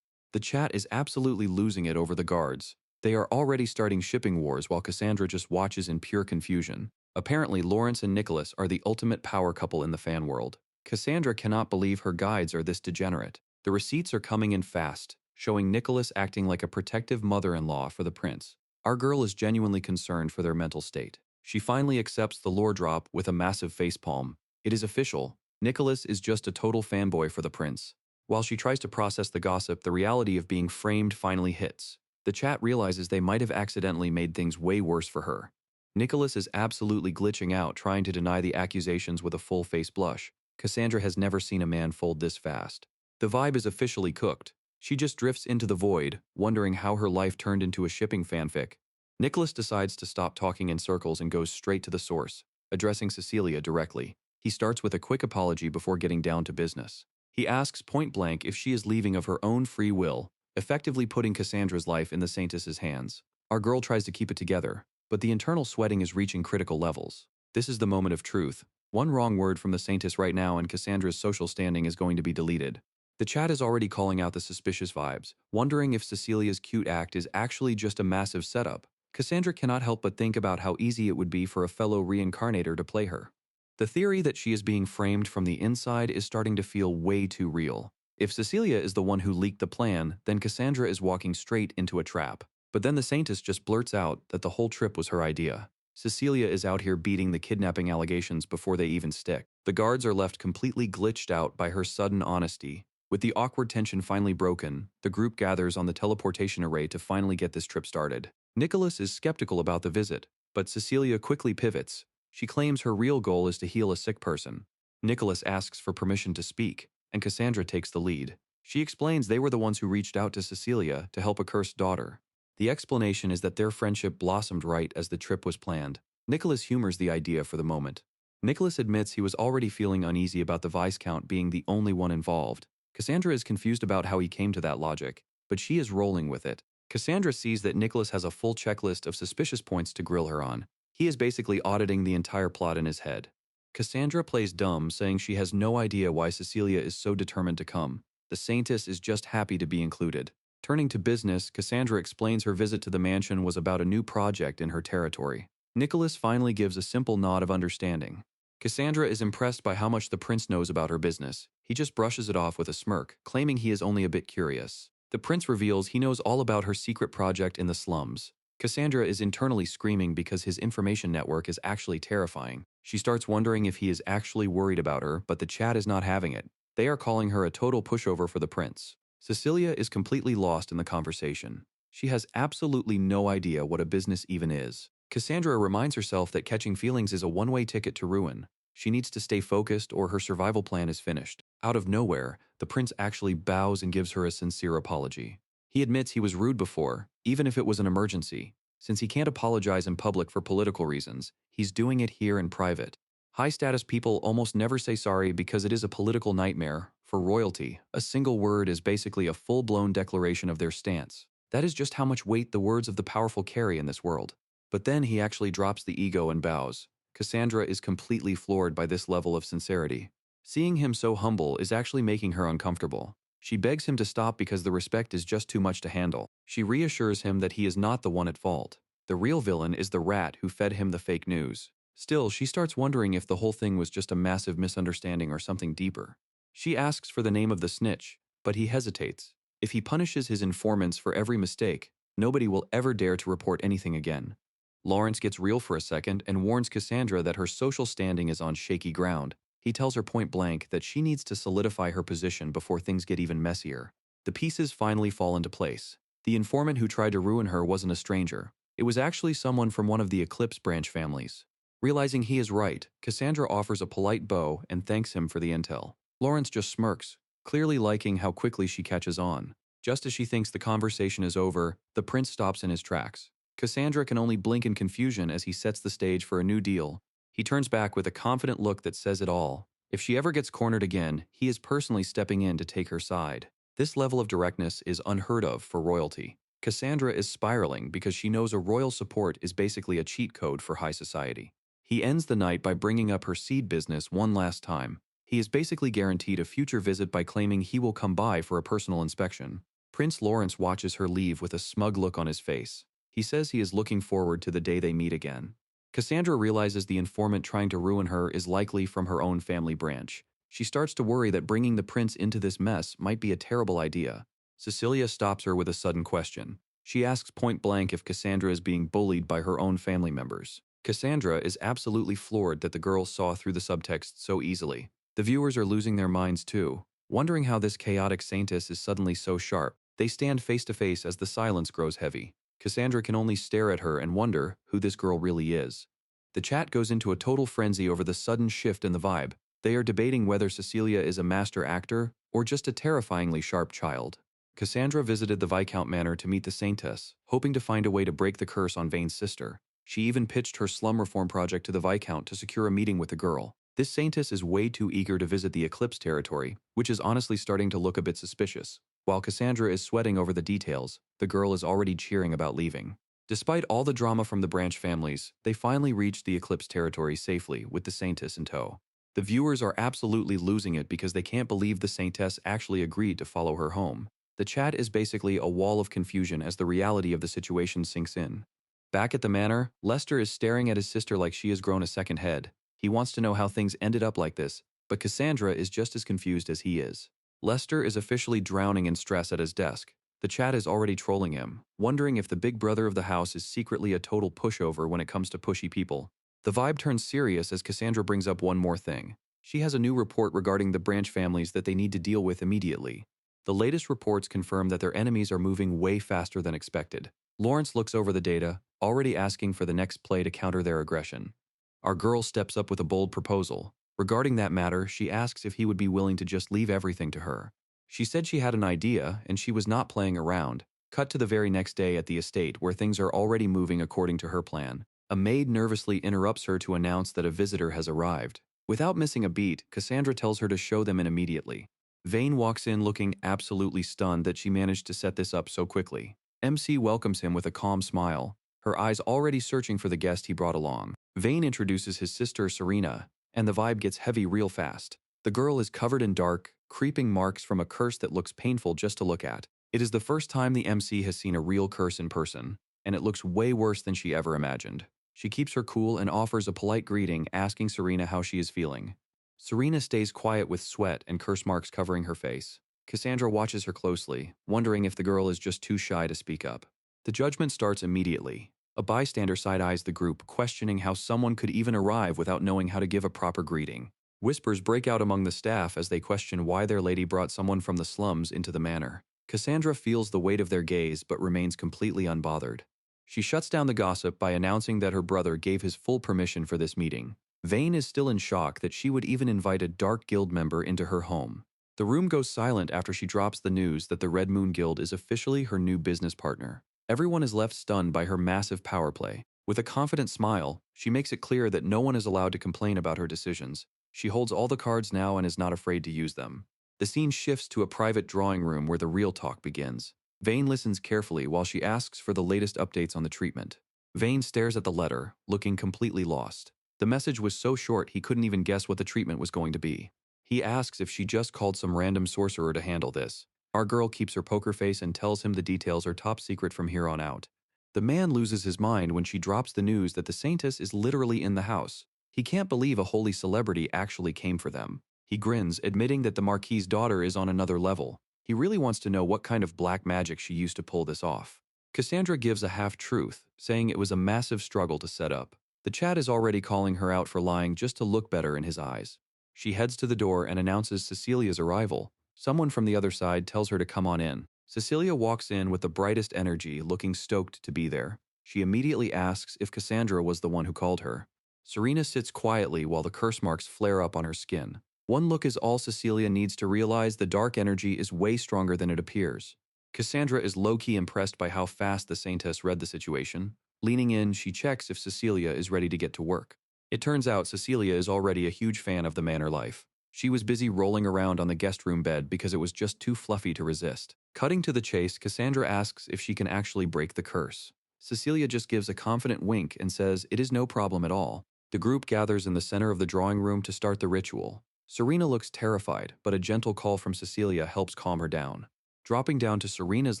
Speaker 1: The chat is absolutely losing it over the guards. They are already starting shipping wars while Cassandra just watches in pure confusion. Apparently, Lawrence and Nicholas are the ultimate power couple in the fan world. Cassandra cannot believe her guides are this degenerate. The receipts are coming in fast, showing Nicholas acting like a protective mother-in-law for the prince. Our girl is genuinely concerned for their mental state. She finally accepts the lore drop with a massive facepalm. It is official. Nicholas is just a total fanboy for the prince. While she tries to process the gossip, the reality of being framed finally hits. The chat realizes they might have accidentally made things way worse for her. Nicholas is absolutely glitching out, trying to deny the accusations with a full-face blush. Cassandra has never seen a man fold this fast. The vibe is officially cooked. She just drifts into the void, wondering how her life turned into a shipping fanfic. Nicholas decides to stop talking in circles and goes straight to the source, addressing Cecilia directly. He starts with a quick apology before getting down to business. He asks point-blank if she is leaving of her own free will, effectively putting Cassandra's life in the saintess's hands. Our girl tries to keep it together, but the internal sweating is reaching critical levels. This is the moment of truth. One wrong word from the saintess right now and Cassandra's social standing is going to be deleted. The chat is already calling out the suspicious vibes, wondering if Cecilia's cute act is actually just a massive setup. Cassandra cannot help but think about how easy it would be for a fellow reincarnator to play her. The theory that she is being framed from the inside is starting to feel way too real. If Cecilia is the one who leaked the plan, then Cassandra is walking straight into a trap. But then the saintess just blurts out that the whole trip was her idea. Cecilia is out here beating the kidnapping allegations before they even stick. The guards are left completely glitched out by her sudden honesty. With the awkward tension finally broken, the group gathers on the teleportation array to finally get this trip started. Nicholas is skeptical about the visit, but Cecilia quickly pivots. She claims her real goal is to heal a sick person. Nicholas asks for permission to speak, and Cassandra takes the lead. She explains they were the ones who reached out to Cecilia to help a cursed daughter. The explanation is that their friendship blossomed right as the trip was planned. Nicholas humors the idea for the moment. Nicholas admits he was already feeling uneasy about the Viscount being the only one involved. Cassandra is confused about how he came to that logic, but she is rolling with it. Cassandra sees that Nicholas has a full checklist of suspicious points to grill her on. He is basically auditing the entire plot in his head. Cassandra plays dumb, saying she has no idea why Cecilia is so determined to come. The saintess is just happy to be included. Turning to business, Cassandra explains her visit to the mansion was about a new project in her territory. Nicholas finally gives a simple nod of understanding. Cassandra is impressed by how much the prince knows about her business. He just brushes it off with a smirk, claiming he is only a bit curious. The prince reveals he knows all about her secret project in the slums. Cassandra is internally screaming because his information network is actually terrifying. She starts wondering if he is actually worried about her, but the chat is not having it. They are calling her a total pushover for the prince. Cecilia is completely lost in the conversation. She has absolutely no idea what a business even is. Cassandra reminds herself that catching feelings is a one-way ticket to ruin. She needs to stay focused or her survival plan is finished. Out of nowhere, the prince actually bows and gives her a sincere apology. He admits he was rude before, even if it was an emergency. Since he can't apologize in public for political reasons, he's doing it here in private. High-status people almost never say sorry because it is a political nightmare. For royalty, a single word is basically a full-blown declaration of their stance. That is just how much weight the words of the powerful carry in this world. But then he actually drops the ego and bows. Cassandra is completely floored by this level of sincerity. Seeing him so humble is actually making her uncomfortable. She begs him to stop because the respect is just too much to handle. She reassures him that he is not the one at fault. The real villain is the rat who fed him the fake news. Still, she starts wondering if the whole thing was just a massive misunderstanding or something deeper. She asks for the name of the snitch, but he hesitates. If he punishes his informants for every mistake, nobody will ever dare to report anything again. Lawrence gets real for a second and warns Cassandra that her social standing is on shaky ground. He tells her point blank that she needs to solidify her position before things get even messier. The pieces finally fall into place. The informant who tried to ruin her wasn't a stranger. It was actually someone from one of the Eclipse branch families. Realizing he is right, Cassandra offers a polite bow and thanks him for the intel. Lawrence just smirks, clearly liking how quickly she catches on. Just as she thinks the conversation is over, the prince stops in his tracks. Cassandra can only blink in confusion as he sets the stage for a new deal. He turns back with a confident look that says it all. If she ever gets cornered again, he is personally stepping in to take her side. This level of directness is unheard of for royalty. Cassandra is spiraling because she knows a royal support is basically a cheat code for high society. He ends the night by bringing up her seed business one last time. He is basically guaranteed a future visit by claiming he will come by for a personal inspection. Prince Lawrence watches her leave with a smug look on his face. He says he is looking forward to the day they meet again. Cassandra realizes the informant trying to ruin her is likely from her own family branch. She starts to worry that bringing the prince into this mess might be a terrible idea. Cecilia stops her with a sudden question. She asks point blank if Cassandra is being bullied by her own family members. Cassandra is absolutely floored that the girl saw through the subtext so easily. The viewers are losing their minds too, wondering how this chaotic saintess is suddenly so sharp. They stand face to face as the silence grows heavy. Cassandra can only stare at her and wonder who this girl really is. The chat goes into a total frenzy over the sudden shift in the vibe. They are debating whether Cecilia is a master actor or just a terrifyingly sharp child. Cassandra visited the Viscount Manor to meet the Saintess, hoping to find a way to break the curse on Vane's sister. She even pitched her slum reform project to the Viscount to secure a meeting with the girl. This Saintess is way too eager to visit the Eclipse territory, which is honestly starting to look a bit suspicious. While Cassandra is sweating over the details, the girl is already cheering about leaving. Despite all the drama from the branch families, they finally reach the Eclipse territory safely with the Saintess in tow. The viewers are absolutely losing it because they can't believe the Saintess actually agreed to follow her home. The chat is basically a wall of confusion as the reality of the situation sinks in. Back at the manor, Lester is staring at his sister like she has grown a second head. He wants to know how things ended up like this, but Cassandra is just as confused as he is. Lester is officially drowning in stress at his desk. The chat is already trolling him, wondering if the big brother of the house is secretly a total pushover when it comes to pushy people. The vibe turns serious as Cassandra brings up one more thing. She has a new report regarding the branch families that they need to deal with immediately. The latest reports confirm that their enemies are moving way faster than expected. Lawrence looks over the data, already asking for the next play to counter their aggression. Our girl steps up with a bold proposal. Regarding that matter, she asks if he would be willing to just leave everything to her. She said she had an idea, and she was not playing around. Cut to the very next day at the estate where things are already moving according to her plan. A maid nervously interrupts her to announce that a visitor has arrived. Without missing a beat, Cassandra tells her to show them in immediately. Vane walks in looking absolutely stunned that she managed to set this up so quickly. MC welcomes him with a calm smile, her eyes already searching for the guest he brought along. Vane introduces his sister Serena, and the vibe gets heavy real fast. The girl is covered in dark, creeping marks from a curse that looks painful just to look at. It is the first time the MC has seen a real curse in person, and it looks way worse than she ever imagined. She keeps her cool and offers a polite greeting, asking Serena how she is feeling. Serena stays quiet with sweat and curse marks covering her face. Cassandra watches her closely, wondering if the girl is just too shy to speak up. The judgment starts immediately. A bystander side-eyes the group, questioning how someone could even arrive without knowing how to give a proper greeting. Whispers break out among the staff as they question why their lady brought someone from the slums into the manor. Cassandra feels the weight of their gaze but remains completely unbothered. She shuts down the gossip by announcing that her brother gave his full permission for this meeting. Vane is still in shock that she would even invite a Dark Guild member into her home. The room goes silent after she drops the news that the Red Moon Guild is officially her new business partner. Everyone is left stunned by her massive power play. With a confident smile, she makes it clear that no one is allowed to complain about her decisions. She holds all the cards now and is not afraid to use them. The scene shifts to a private drawing room where the real talk begins. Vane listens carefully while she asks for the latest updates on the treatment. Vane stares at the letter, looking completely lost. The message was so short he couldn't even guess what the treatment was going to be. He asks if she just called some random sorcerer to handle this. Our girl keeps her poker face and tells him the details are top secret from here on out. The man loses his mind when she drops the news that the Saintess is literally in the house. He can't believe a holy celebrity actually came for them. He grins, admitting that the Marquis's daughter is on another level. He really wants to know what kind of black magic she used to pull this off. Cassandra gives a half-truth, saying it was a massive struggle to set up. The chat is already calling her out for lying just to look better in his eyes. She heads to the door and announces Cecilia's arrival. Someone from the other side tells her to come on in. Cecilia walks in with the brightest energy, looking stoked to be there. She immediately asks if Cassandra was the one who called her. Serena sits quietly while the curse marks flare up on her skin. One look is all Cecilia needs to realize the dark energy is way stronger than it appears. Cassandra is low-key impressed by how fast the Saintess read the situation. Leaning in, she checks if Cecilia is ready to get to work. It turns out Cecilia is already a huge fan of the manor life. She was busy rolling around on the guest room bed because it was just too fluffy to resist. Cutting to the chase, Cassandra asks if she can actually break the curse. Cecilia just gives a confident wink and says it is no problem at all. The group gathers in the center of the drawing room to start the ritual. Serena looks terrified, but a gentle call from Cecilia helps calm her down. Dropping down to Serena's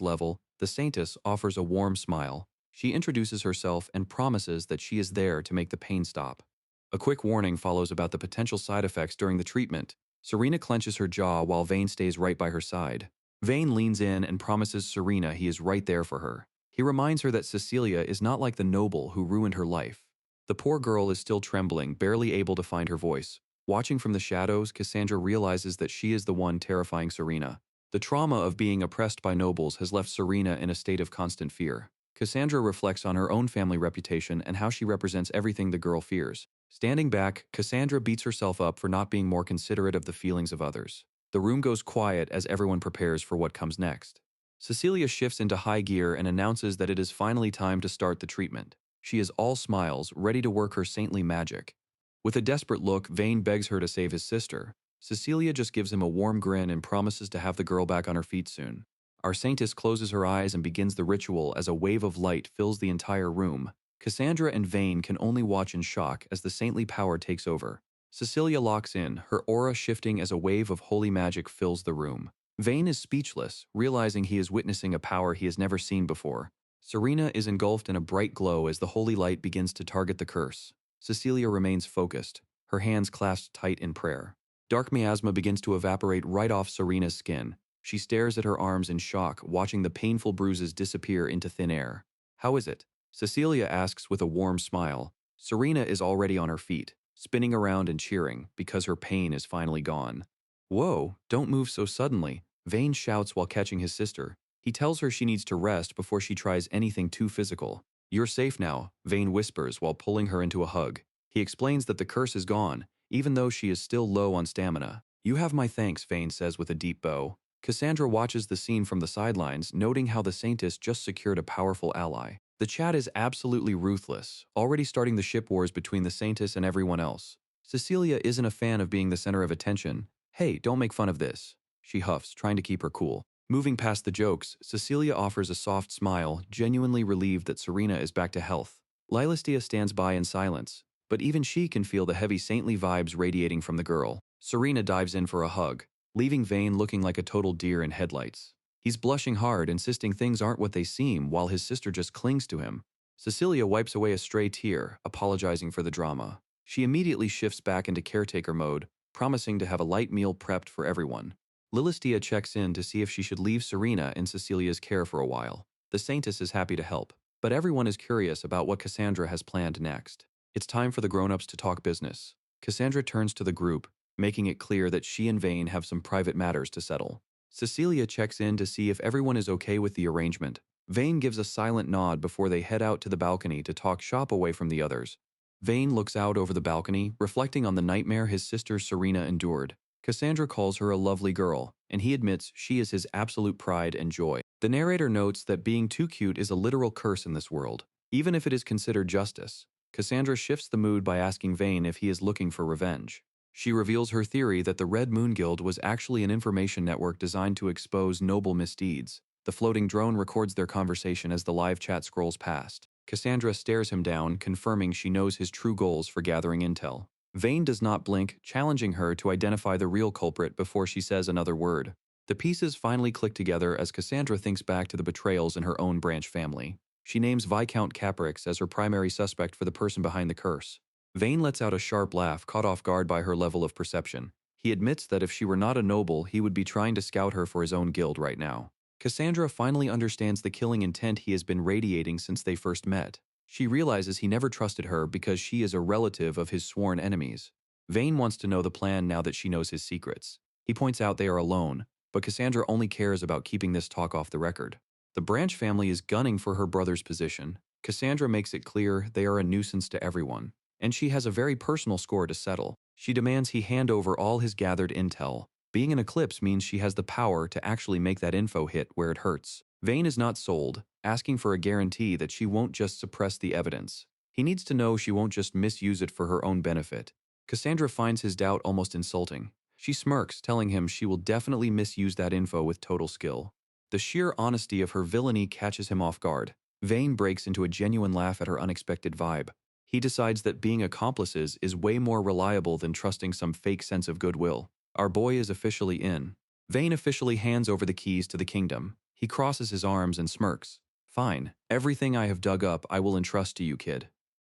Speaker 1: level, the Saintess offers a warm smile. She introduces herself and promises that she is there to make the pain stop. A quick warning follows about the potential side effects during the treatment. Serena clenches her jaw while Vane stays right by her side. Vane leans in and promises Serena he is right there for her. He reminds her that Cecilia is not like the noble who ruined her life. The poor girl is still trembling, barely able to find her voice. Watching from the shadows, Cassandra realizes that she is the one terrifying Serena. The trauma of being oppressed by nobles has left Serena in a state of constant fear. Cassandra reflects on her own family reputation and how she represents everything the girl fears. Standing back, Cassandra beats herself up for not being more considerate of the feelings of others. The room goes quiet as everyone prepares for what comes next. Cecilia shifts into high gear and announces that it is finally time to start the treatment. She is all smiles, ready to work her saintly magic. With a desperate look, Vane begs her to save his sister. Cecilia just gives him a warm grin and promises to have the girl back on her feet soon. Our Saintess closes her eyes and begins the ritual as a wave of light fills the entire room. Cassandra and Vane can only watch in shock as the saintly power takes over. Cecilia locks in, her aura shifting as a wave of holy magic fills the room. Vane is speechless, realizing he is witnessing a power he has never seen before. Serena is engulfed in a bright glow as the holy light begins to target the curse. Cecilia remains focused, her hands clasped tight in prayer. Dark miasma begins to evaporate right off Serena's skin. She stares at her arms in shock, watching the painful bruises disappear into thin air. How is it? Cecilia asks with a warm smile. Serena is already on her feet, spinning around and cheering because her pain is finally gone. Whoa, don't move so suddenly, Vane shouts while catching his sister. He tells her she needs to rest before she tries anything too physical. You're safe now, Vane whispers while pulling her into a hug. He explains that the curse is gone, even though she is still low on stamina. You have my thanks, Vane says with a deep bow. Cassandra watches the scene from the sidelines, noting how the Saintess just secured a powerful ally. The chat is absolutely ruthless, already starting the ship wars between the Saintess and everyone else. Cecilia isn't a fan of being the center of attention. Hey, don't make fun of this, she huffs, trying to keep her cool. Moving past the jokes, Cecilia offers a soft smile, genuinely relieved that Serena is back to health. Lilastia stands by in silence, but even she can feel the heavy saintly vibes radiating from the girl. Serena dives in for a hug, leaving Vane looking like a total deer in headlights. He's blushing hard, insisting things aren't what they seem, while his sister just clings to him. Cecilia wipes away a stray tear, apologizing for the drama. She immediately shifts back into caretaker mode, promising to have a light meal prepped for everyone. Lilastia checks in to see if she should leave Serena in Cecilia's care for a while. The Saintess is happy to help, but everyone is curious about what Cassandra has planned next. It's time for the grown-ups to talk business. Cassandra turns to the group, making it clear that she and Vane have some private matters to settle. Cecilia checks in to see if everyone is okay with the arrangement. Vane gives a silent nod before they head out to the balcony to talk shop away from the others. Vane looks out over the balcony, reflecting on the nightmare his sister Serena endured. Cassandra calls her a lovely girl, and he admits she is his absolute pride and joy. The narrator notes that being too cute is a literal curse in this world, even if it is considered justice. Cassandra shifts the mood by asking Vane if he is looking for revenge. She reveals her theory that the Red Moon Guild was actually an information network designed to expose noble misdeeds. The floating drone records their conversation as the live chat scrolls past. Cassandra stares him down, confirming she knows his true goals for gathering intel. Vane does not blink, challenging her to identify the real culprit before she says another word. The pieces finally click together as Cassandra thinks back to the betrayals in her own branch family. She names Viscount Caprix as her primary suspect for the person behind the curse. Vane lets out a sharp laugh, caught off guard by her level of perception. He admits that if she were not a noble, he would be trying to scout her for his own guild right now. Cassandra finally understands the killing intent he has been radiating since they first met. She realizes he never trusted her because she is a relative of his sworn enemies. Vane wants to know the plan now that she knows his secrets. He points out they are alone, but Cassandra only cares about keeping this talk off the record. The Branch family is gunning for her brother's position. Cassandra makes it clear they are a nuisance to everyone, and she has a very personal score to settle. She demands he hand over all his gathered intel. Being an Eclipse means she has the power to actually make that info hit where it hurts. Vane is not sold, asking for a guarantee that she won't just suppress the evidence. He needs to know she won't just misuse it for her own benefit. Cassandra finds his doubt almost insulting. She smirks, telling him she will definitely misuse that info with total skill. The sheer honesty of her villainy catches him off guard. Vane breaks into a genuine laugh at her unexpected vibe. He decides that being accomplices is way more reliable than trusting some fake sense of goodwill. Our boy is officially in. Vane officially hands over the keys to the kingdom. He crosses his arms and smirks. Fine, everything I have dug up I will entrust to you, kid.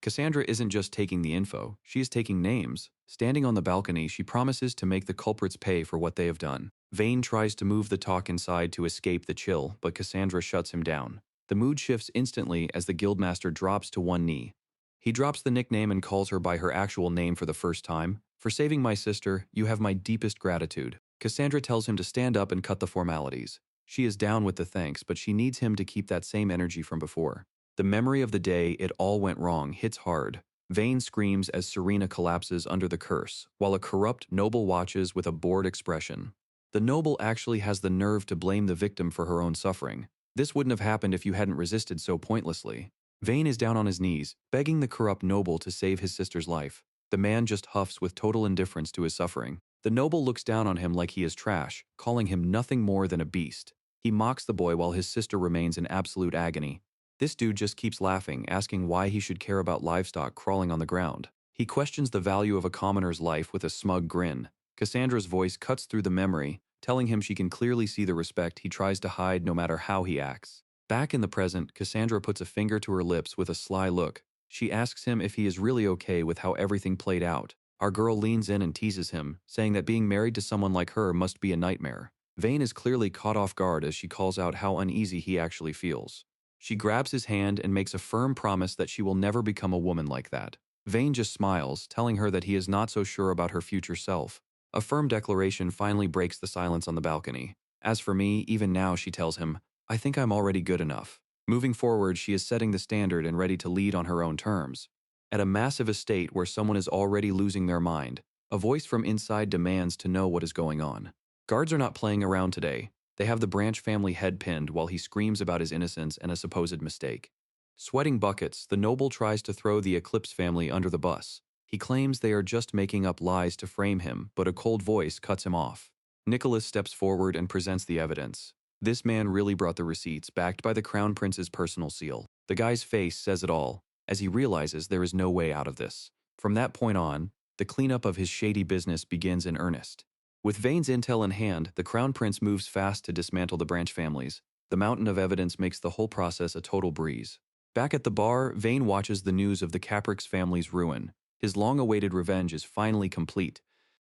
Speaker 1: Cassandra isn't just taking the info, she is taking names. Standing on the balcony, she promises to make the culprits pay for what they have done. Vane tries to move the talk inside to escape the chill, but Cassandra shuts him down. The mood shifts instantly as the guildmaster drops to one knee. He drops the nickname and calls her by her actual name for the first time. For saving my sister, you have my deepest gratitude. Cassandra tells him to stand up and cut the formalities. She is down with the thanks, but she needs him to keep that same energy from before. The memory of the day it all went wrong hits hard. Vane screams as Serena collapses under the curse, while a corrupt noble watches with a bored expression. The noble actually has the nerve to blame the victim for her own suffering. This wouldn't have happened if you hadn't resisted so pointlessly. Vane is down on his knees, begging the corrupt noble to save his sister's life. The man just huffs with total indifference to his suffering. The noble looks down on him like he is trash, calling him nothing more than a beast. He mocks the boy while his sister remains in absolute agony. This dude just keeps laughing, asking why he should care about livestock crawling on the ground. He questions the value of a commoner's life with a smug grin. Cassandra's voice cuts through the memory, telling him she can clearly see the respect he tries to hide no matter how he acts. Back in the present, Cassandra puts a finger to her lips with a sly look. She asks him if he is really okay with how everything played out. Our girl leans in and teases him, saying that being married to someone like her must be a nightmare. Vane is clearly caught off guard as she calls out how uneasy he actually feels. She grabs his hand and makes a firm promise that she will never become a woman like that. Vane just smiles, telling her that he is not so sure about her future self. A firm declaration finally breaks the silence on the balcony. As for me, even now, she tells him, I think I'm already good enough. Moving forward, she is setting the standard and ready to lead on her own terms. At a massive estate where someone is already losing their mind, a voice from inside demands to know what is going on. Guards are not playing around today. They have the Branch family head pinned while he screams about his innocence and a supposed mistake. Sweating buckets, the noble tries to throw the Eclipse family under the bus. He claims they are just making up lies to frame him, but a cold voice cuts him off. Nicholas steps forward and presents the evidence. This man really brought the receipts, backed by the Crown Prince's personal seal. The guy's face says it all, as he realizes there is no way out of this. From that point on, the cleanup of his shady business begins in earnest. With Vane's intel in hand, the Crown Prince moves fast to dismantle the Branch families. The mountain of evidence makes the whole process a total breeze. Back at the bar, Vane watches the news of the Caprix family's ruin. His long-awaited revenge is finally complete.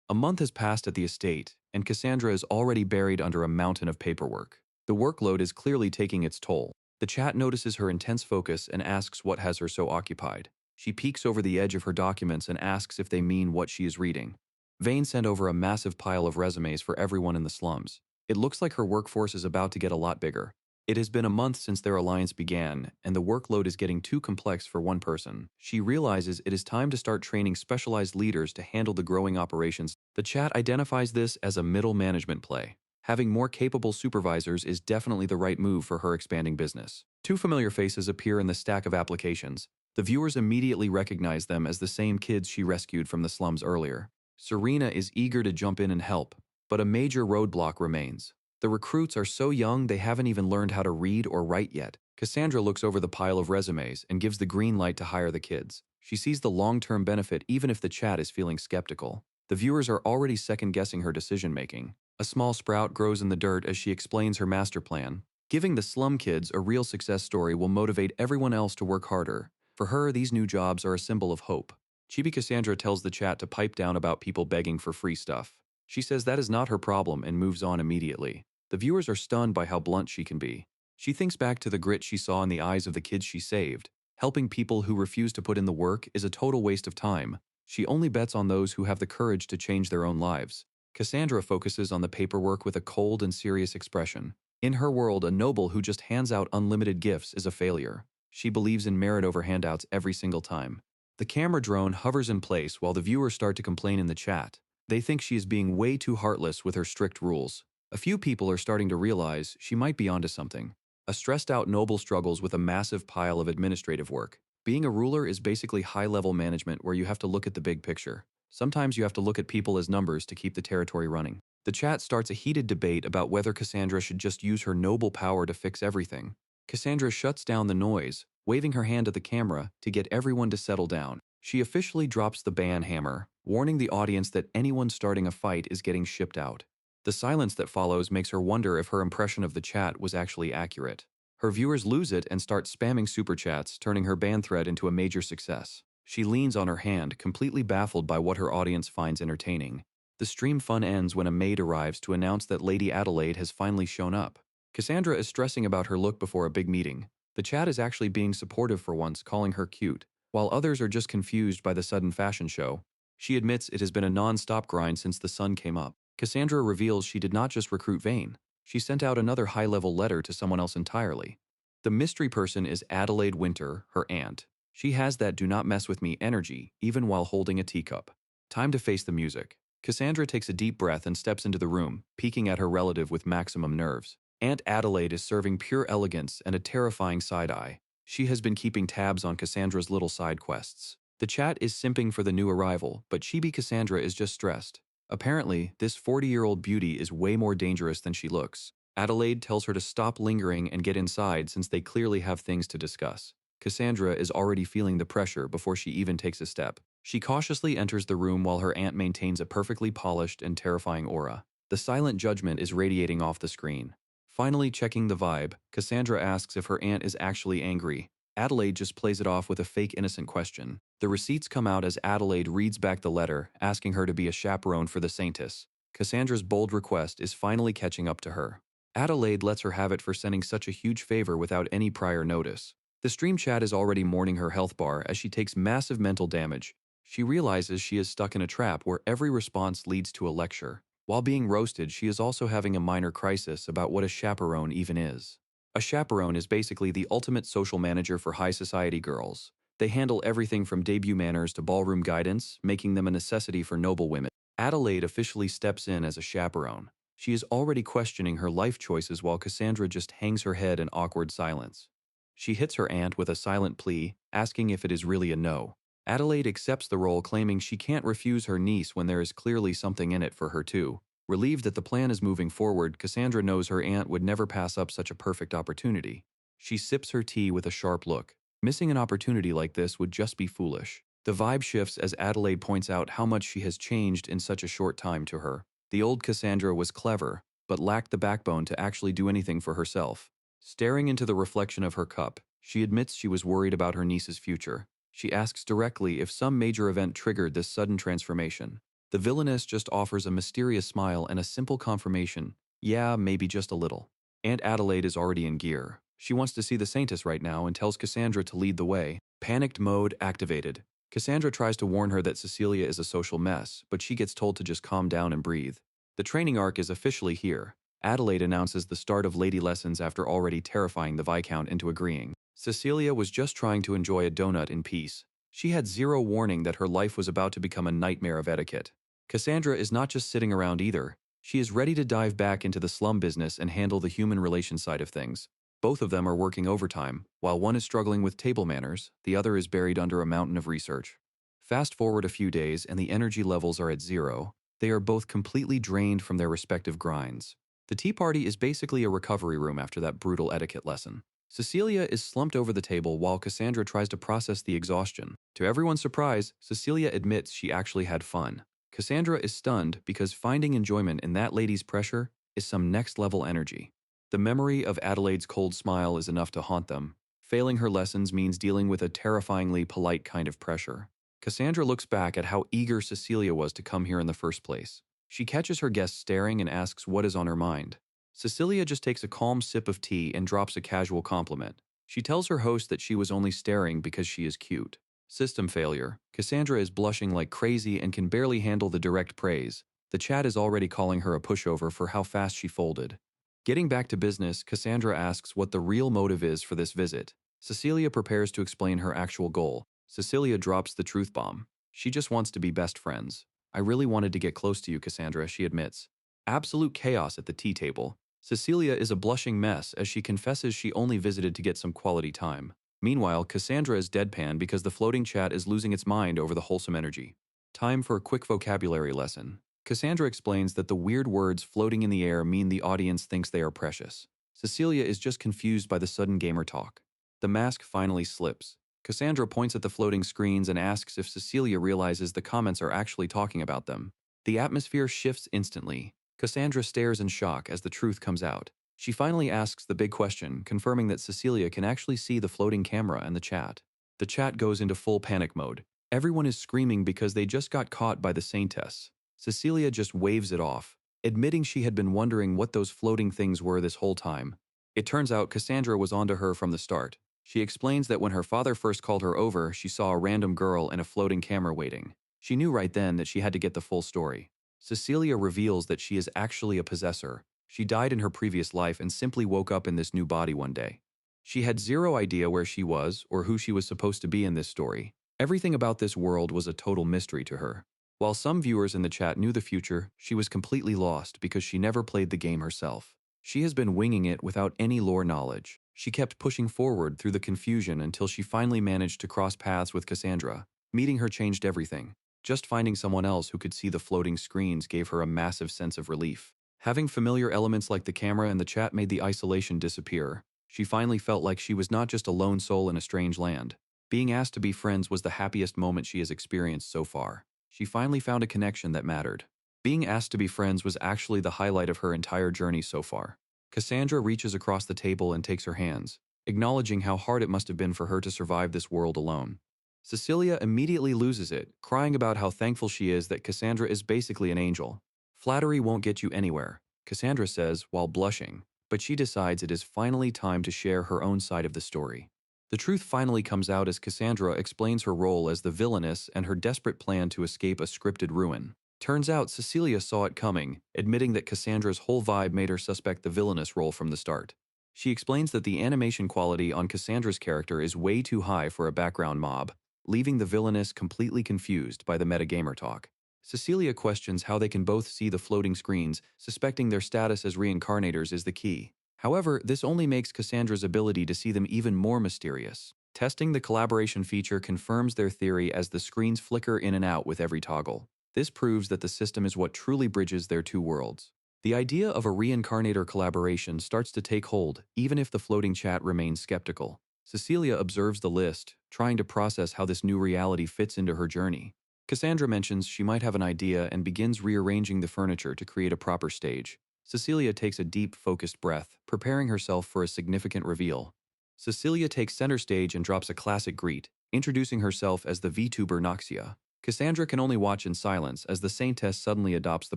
Speaker 1: A month has passed at the estate, and Cassandra is already buried under a mountain of paperwork. The workload is clearly taking its toll. The chat notices her intense focus and asks what has her so occupied. She peeks over the edge of her documents and asks if they mean what she is reading. Vane sent over a massive pile of resumes for everyone in the slums. It looks like her workforce is about to get a lot bigger. It has been a month since their alliance began, and the workload is getting too complex for one person. She realizes it is time to start training specialized leaders to handle the growing operations. The chat identifies this as a middle management play. Having more capable supervisors is definitely the right move for her expanding business. Two familiar faces appear in the stack of applications. The viewers immediately recognize them as the same kids she rescued from the slums earlier. Serena is eager to jump in and help, but a major roadblock remains. The recruits are so young they haven't even learned how to read or write yet. Cassandra looks over the pile of resumes and gives the green light to hire the kids. She sees the long-term benefit even if the chat is feeling skeptical. The viewers are already second-guessing her decision-making. A small sprout grows in the dirt as she explains her master plan. Giving the slum kids a real success story will motivate everyone else to work harder. For her, these new jobs are a symbol of hope. Chibi Cassandra tells the chat to pipe down about people begging for free stuff. She says that is not her problem and moves on immediately. The viewers are stunned by how blunt she can be. She thinks back to the grit she saw in the eyes of the kids she saved. Helping people who refuse to put in the work is a total waste of time. She only bets on those who have the courage to change their own lives. Cassandra focuses on the paperwork with a cold and serious expression. In her world, a noble who just hands out unlimited gifts is a failure. She believes in merit over handouts every single time. The camera drone hovers in place while the viewers start to complain in the chat. They think she is being way too heartless with her strict rules. A few people are starting to realize she might be onto something. A stressed-out noble struggles with a massive pile of administrative work. Being a ruler is basically high-level management where you have to look at the big picture. Sometimes you have to look at people as numbers to keep the territory running. The chat starts a heated debate about whether Cassandra should just use her noble power to fix everything. Cassandra shuts down the noise, waving her hand at the camera to get everyone to settle down. She officially drops the ban hammer, warning the audience that anyone starting a fight is getting shipped out. The silence that follows makes her wonder if her impression of the chat was actually accurate. Her viewers lose it and start spamming super chats, turning her ban thread into a major success. She leans on her hand, completely baffled by what her audience finds entertaining. The stream fun ends when a maid arrives to announce that Lady Adelaide has finally shown up. Cassandra is stressing about her look before a big meeting. The chat is actually being supportive for once, calling her cute, while others are just confused by the sudden fashion show. She admits it has been a non-stop grind since the sun came up. Cassandra reveals she did not just recruit Vane. She sent out another high-level letter to someone else entirely. The mystery person is Adelaide Winter, her aunt. She has that do not mess with me energy, even while holding a teacup. Time to face the music. Cassandra takes a deep breath and steps into the room, peeking at her relative with maximum nerves. Aunt Adelaide is serving pure elegance and a terrifying side-eye. She has been keeping tabs on Cassandra's little side quests. The chat is simping for the new arrival, but Chibi Cassandra is just stressed. Apparently, this 40-year-old beauty is way more dangerous than she looks. Adelaide tells her to stop lingering and get inside since they clearly have things to discuss. Cassandra is already feeling the pressure before she even takes a step. She cautiously enters the room while her aunt maintains a perfectly polished and terrifying aura. The silent judgment is radiating off the screen. Finally checking the vibe, Cassandra asks if her aunt is actually angry. Adelaide just plays it off with a fake innocent question. The receipts come out as Adelaide reads back the letter, asking her to be a chaperone for the Saintess. Cassandra's bold request is finally catching up to her. Adelaide lets her have it for sending such a huge favor without any prior notice. The stream chat is already mourning her health bar as she takes massive mental damage. She realizes she is stuck in a trap where every response leads to a lecture. While being roasted, she is also having a minor crisis about what a chaperone even is. A chaperone is basically the ultimate social manager for high society girls. They handle everything from debut manners to ballroom guidance, making them a necessity for noble women. Adelaide officially steps in as a chaperone. She is already questioning her life choices while Cassandra just hangs her head in awkward silence. She hits her aunt with a silent plea, asking if it is really a no. Adelaide accepts the role, claiming she can't refuse her niece when there is clearly something in it for her too. Relieved that the plan is moving forward, Cassandra knows her aunt would never pass up such a perfect opportunity. She sips her tea with a sharp look. Missing an opportunity like this would just be foolish. The vibe shifts as Adelaide points out how much she has changed in such a short time to her. The old Cassandra was clever, but lacked the backbone to actually do anything for herself. Staring into the reflection of her cup, she admits she was worried about her niece's future. She asks directly if some major event triggered this sudden transformation. The Villainess just offers a mysterious smile and a simple confirmation, yeah, maybe just a little. Aunt Adelaide is already in gear. She wants to see the Saintess right now and tells Cassandra to lead the way. Panicked mode activated. Cassandra tries to warn her that Cecilia is a social mess, but she gets told to just calm down and breathe. The training arc is officially here. Adelaide announces the start of lady lessons after already terrifying the Viscount into agreeing. Cecilia was just trying to enjoy a donut in peace. She had zero warning that her life was about to become a nightmare of etiquette. Cassandra is not just sitting around either. She is ready to dive back into the slum business and handle the human relations side of things. Both of them are working overtime. While one is struggling with table manners, the other is buried under a mountain of research. Fast forward a few days and the energy levels are at zero. They are both completely drained from their respective grinds. The tea party is basically a recovery room after that brutal etiquette lesson. Cecilia is slumped over the table while Cassandra tries to process the exhaustion. To everyone's surprise, Cecilia admits she actually had fun. Cassandra is stunned because finding enjoyment in that lady's pressure is some next-level energy. The memory of Adelaide's cold smile is enough to haunt them. Failing her lessons means dealing with a terrifyingly polite kind of pressure. Cassandra looks back at how eager Cecilia was to come here in the first place. She catches her guest staring and asks what is on her mind. Cecilia just takes a calm sip of tea and drops a casual compliment. She tells her host that she was only staring because she is cute. System failure. Cassandra is blushing like crazy and can barely handle the direct praise. The chat is already calling her a pushover for how fast she folded. Getting back to business, Cassandra asks what the real motive is for this visit. Cecilia prepares to explain her actual goal. Cecilia drops the truth bomb. She just wants to be best friends. I really wanted to get close to you, Cassandra, she admits. Absolute chaos at the tea table. Cecilia is a blushing mess as she confesses she only visited to get some quality time. Meanwhile, Cassandra is deadpan because the floating chat is losing its mind over the wholesome energy. Time for a quick vocabulary lesson. Cassandra explains that the weird words floating in the air mean the audience thinks they are precious. Cecilia is just confused by the sudden gamer talk. The mask finally slips. Cassandra points at the floating screens and asks if Cecilia realizes the comments are actually talking about them. The atmosphere shifts instantly. Cassandra stares in shock as the truth comes out. She finally asks the big question, confirming that Cecilia can actually see the floating camera and the chat. The chat goes into full panic mode. Everyone is screaming because they just got caught by the Saintess. Cecilia just waves it off, admitting she had been wondering what those floating things were this whole time. It turns out Cassandra was onto her from the start. She explains that when her father first called her over, she saw a random girl and a floating camera waiting. She knew right then that she had to get the full story. Cecilia reveals that she is actually a possessor. She died in her previous life and simply woke up in this new body one day. She had zero idea where she was or who she was supposed to be in this story. Everything about this world was a total mystery to her. While some viewers in the chat knew the future, she was completely lost because she never played the game herself. She has been winging it without any lore knowledge. She kept pushing forward through the confusion until she finally managed to cross paths with Cassandra. Meeting her changed everything. Just finding someone else who could see the floating screens gave her a massive sense of relief. Having familiar elements like the camera and the chat made the isolation disappear. She finally felt like she was not just a lone soul in a strange land. Being asked to be friends was the happiest moment she has experienced so far. She finally found a connection that mattered. Being asked to be friends was actually the highlight of her entire journey so far. Cassandra reaches across the table and takes her hands, acknowledging how hard it must have been for her to survive this world alone. Cecilia immediately loses it, crying about how thankful she is that Cassandra is basically an angel. Flattery won't get you anywhere, Cassandra says while blushing, but she decides it is finally time to share her own side of the story. The truth finally comes out as Cassandra explains her role as the Villainess and her desperate plan to escape a scripted ruin. Turns out Cecilia saw it coming, admitting that Cassandra's whole vibe made her suspect the Villainess role from the start. She explains that the animation quality on Cassandra's character is way too high for a background mob, leaving the Villainess completely confused by the metagamer talk. Cecilia questions how they can both see the floating screens, suspecting their status as reincarnators is the key. However, this only makes Cassandra's ability to see them even more mysterious. Testing the collaboration feature confirms their theory as the screens flicker in and out with every toggle. This proves that the system is what truly bridges their two worlds. The idea of a reincarnator collaboration starts to take hold, even if the floating chat remains skeptical. Cecilia observes the list, trying to process how this new reality fits into her journey. Cassandra mentions she might have an idea and begins rearranging the furniture to create a proper stage. Cecilia takes a deep, focused breath, preparing herself for a significant reveal. Cecilia takes center stage and drops a classic greet, introducing herself as the VTuber Noxia. Cassandra can only watch in silence as the Saintess suddenly adopts the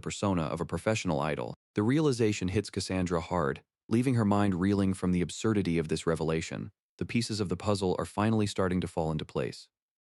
Speaker 1: persona of a professional idol. The realization hits Cassandra hard, leaving her mind reeling from the absurdity of this revelation. The pieces of the puzzle are finally starting to fall into place.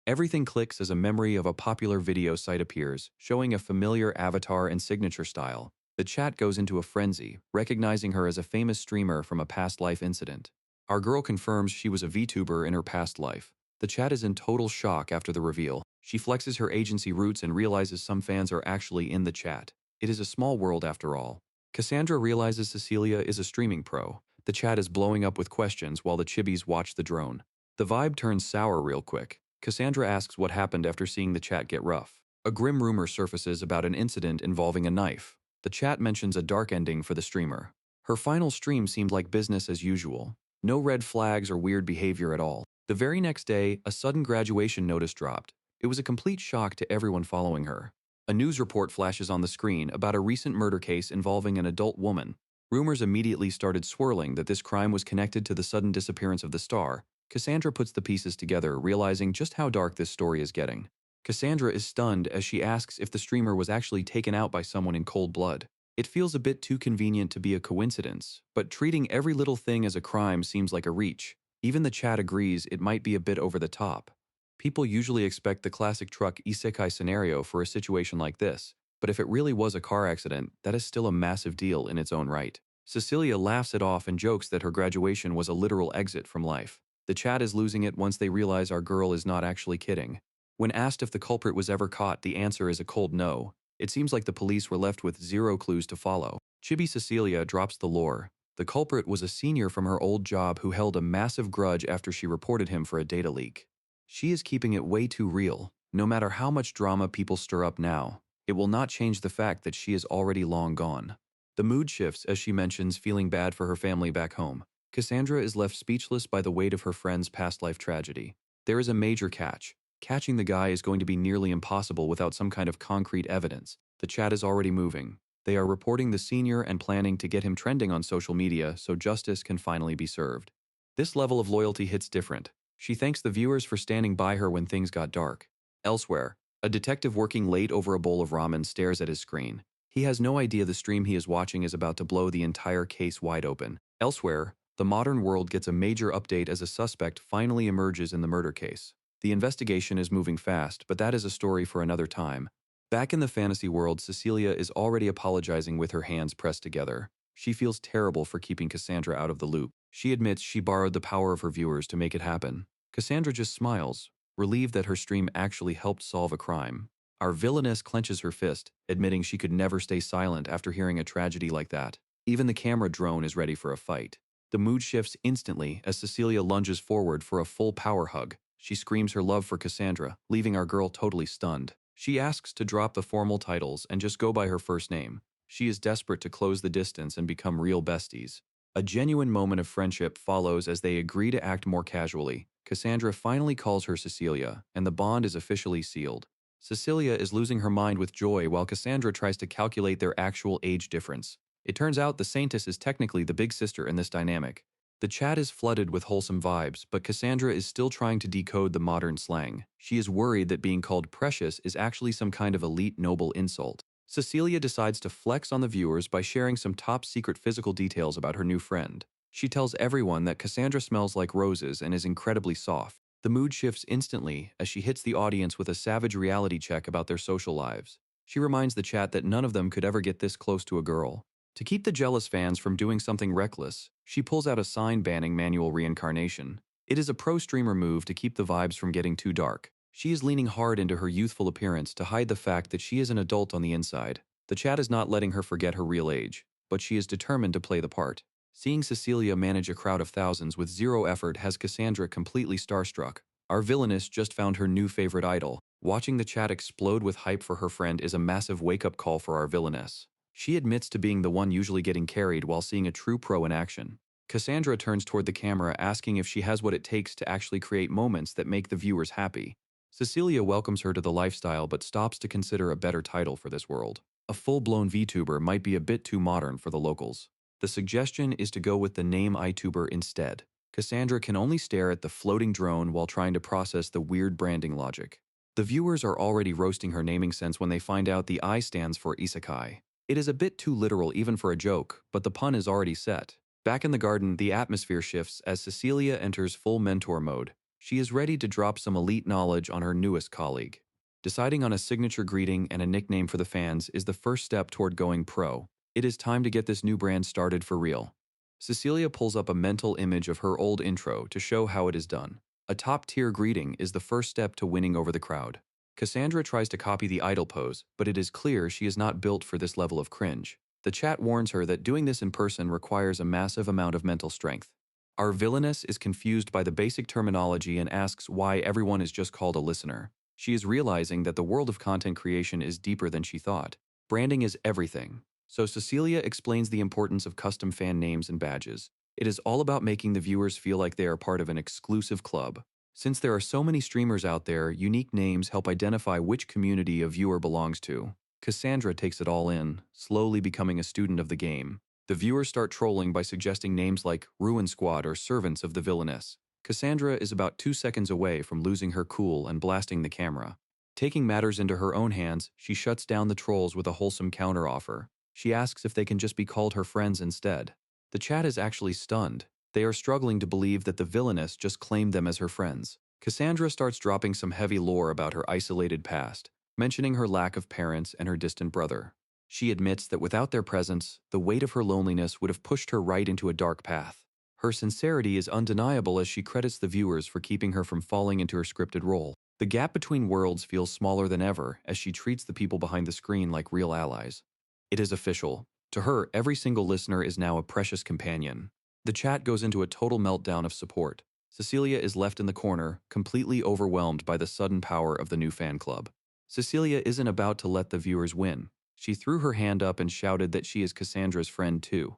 Speaker 1: Everything clicks as a memory of a popular video site appears, showing a familiar avatar and signature style. The chat goes into a frenzy, recognizing her as a famous streamer from a past life incident. Our girl confirms she was a VTuber in her past life. The chat is in total shock after the reveal. She flexes her agency roots and realizes some fans are actually in the chat. It is a small world after all. Cassandra realizes Cecilia is a streaming pro. The chat is blowing up with questions while the chibis watch the drone. The vibe turns sour real quick. Cassandra asks what happened after seeing the chat get rough. A grim rumor surfaces about an incident involving a knife. The chat mentions a dark ending for the streamer. Her final stream seemed like business as usual. No red flags or weird behavior at all. The very next day, a sudden graduation notice dropped. It was a complete shock to everyone following her. A news report flashes on the screen about a recent murder case involving an adult woman. Rumors immediately started swirling that this crime was connected to the sudden disappearance of the star. Cassandra puts the pieces together, realizing just how dark this story is getting. Cassandra is stunned as she asks if the streamer was actually taken out by someone in cold blood. It feels a bit too convenient to be a coincidence, but treating every little thing as a crime seems like a reach. Even the chat agrees it might be a bit over the top. People usually expect the classic truck isekai scenario for a situation like this, but if it really was a car accident, that is still a massive deal in its own right. Cecilia laughs it off and jokes that her graduation was a literal exit from life. The chat is losing it once they realize our girl is not actually kidding. When asked if the culprit was ever caught, the answer is a cold no. It seems like the police were left with zero clues to follow. Chibi Cecilia drops the lore. The culprit was a senior from her old job who held a massive grudge after she reported him for a data leak. She is keeping it way too real. No matter how much drama people stir up now, it will not change the fact that she is already long gone. The mood shifts as she mentions feeling bad for her family back home. Cassandra is left speechless by the weight of her friend's past life tragedy. There is a major catch. Catching the guy is going to be nearly impossible without some kind of concrete evidence. The chat is already moving. They are reporting the senior and planning to get him trending on social media so justice can finally be served. This level of loyalty hits different. She thanks the viewers for standing by her when things got dark. Elsewhere, a detective working late over a bowl of ramen stares at his screen. He has no idea the stream he is watching is about to blow the entire case wide open. Elsewhere, the modern world gets a major update as a suspect finally emerges in the murder case. The investigation is moving fast, but that is a story for another time. Back in the fantasy world, Cecilia is already apologizing with her hands pressed together. She feels terrible for keeping Cassandra out of the loop. She admits she borrowed the power of her viewers to make it happen. Cassandra just smiles, relieved that her stream actually helped solve a crime. Our Villainess clenches her fist, admitting she could never stay silent after hearing a tragedy like that. Even the camera drone is ready for a fight. The mood shifts instantly as Cecilia lunges forward for a full power hug. She screams her love for Cassandra, leaving our girl totally stunned. She asks to drop the formal titles and just go by her first name. She is desperate to close the distance and become real besties. A genuine moment of friendship follows as they agree to act more casually. Cassandra finally calls her Cecilia, and the bond is officially sealed. Cecilia is losing her mind with joy while Cassandra tries to calculate their actual age difference. It turns out the Saintess is technically the big sister in this dynamic. The chat is flooded with wholesome vibes, but Cassandra is still trying to decode the modern slang. She is worried that being called precious is actually some kind of elite noble insult. Cecilia decides to flex on the viewers by sharing some top-secret physical details about her new friend. She tells everyone that Cassandra smells like roses and is incredibly soft. The mood shifts instantly as she hits the audience with a savage reality check about their social lives. She reminds the chat that none of them could ever get this close to a girl. To keep the jealous fans from doing something reckless, she pulls out a sign banning manual reincarnation. It is a pro-streamer move to keep the vibes from getting too dark. She is leaning hard into her youthful appearance to hide the fact that she is an adult on the inside. The chat is not letting her forget her real age, but she is determined to play the part. Seeing Cecilia manage a crowd of thousands with zero effort has Cassandra completely starstruck. Our Villainess just found her new favorite idol. Watching the chat explode with hype for her friend is a massive wake-up call for our Villainess. She admits to being the one usually getting carried while seeing a true pro in action. Cassandra turns toward the camera asking if she has what it takes to actually create moments that make the viewers happy. Cecilia welcomes her to the lifestyle but stops to consider a better title for this world. A full-blown VTuber might be a bit too modern for the locals. The suggestion is to go with the name iTuber instead. Cassandra can only stare at the floating drone while trying to process the weird branding logic. The viewers are already roasting her naming sense when they find out the I stands for Isekai. It is a bit too literal even for a joke, but the pun is already set. Back in the garden, the atmosphere shifts as Cecilia enters full mentor mode. She is ready to drop some elite knowledge on her newest colleague. Deciding on a signature greeting and a nickname for the fans is the first step toward going pro. It is time to get this new brand started for real. Cecilia pulls up a mental image of her old intro to show how it is done. A top-tier greeting is the first step to winning over the crowd. Cassandra tries to copy the idol pose, but it is clear she is not built for this level of cringe. The chat warns her that doing this in person requires a massive amount of mental strength. Our Villainess is confused by the basic terminology and asks why everyone is just called a listener. She is realizing that the world of content creation is deeper than she thought. Branding is everything. So Cecilia explains the importance of custom fan names and badges. It is all about making the viewers feel like they are part of an exclusive club. Since there are so many streamers out there, unique names help identify which community a viewer belongs to. Cassandra takes it all in, slowly becoming a student of the game. The viewers start trolling by suggesting names like Ruin Squad or Servants of the Villainess. Cassandra is about 2 seconds away from losing her cool and blasting the camera. Taking matters into her own hands, she shuts down the trolls with a wholesome counteroffer. She asks if they can just be called her friends instead. The chat is actually stunned. They are struggling to believe that the Villainess just claimed them as her friends. Cassandra starts dropping some heavy lore about her isolated past, mentioning her lack of parents and her distant brother. She admits that without their presence, the weight of her loneliness would have pushed her right into a dark path. Her sincerity is undeniable as she credits the viewers for keeping her from falling into her scripted role. The gap between worlds feels smaller than ever as she treats the people behind the screen like real allies. It is official. To her, every single listener is now a precious companion. The chat goes into a total meltdown of support. Cecilia is left in the corner, completely overwhelmed by the sudden power of the new fan club. Cecilia isn't about to let the viewers win. She threw her hand up and shouted that she is Cassandra's friend too.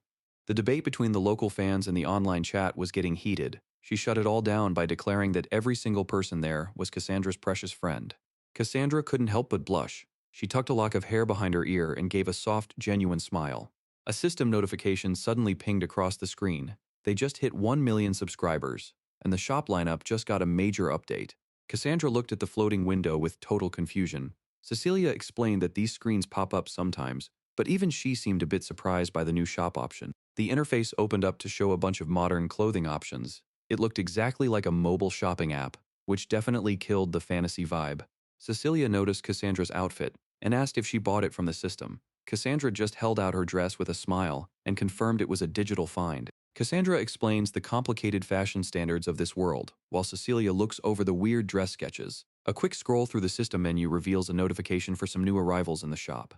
Speaker 1: The debate between the local fans and the online chat was getting heated. She shut it all down by declaring that every single person there was Cassandra's precious friend. Cassandra couldn't help but blush. She tucked a lock of hair behind her ear and gave a soft, genuine smile. A system notification suddenly pinged across the screen. They just hit 1 million subscribers, and the shop lineup just got a major update. Cassandra looked at the floating window with total confusion. Cecilia explained that these screens pop up sometimes, but even she seemed a bit surprised by the new shop option. The interface opened up to show a bunch of modern clothing options. It looked exactly like a mobile shopping app, which definitely killed the fantasy vibe. Cecilia noticed Cassandra's outfit and asked if she bought it from the system. Cassandra just held out her dress with a smile and confirmed it was a digital find. Cassandra explains the complicated fashion standards of this world, while Cecilia looks over the weird dress sketches. A quick scroll through the system menu reveals a notification for some new arrivals in the shop.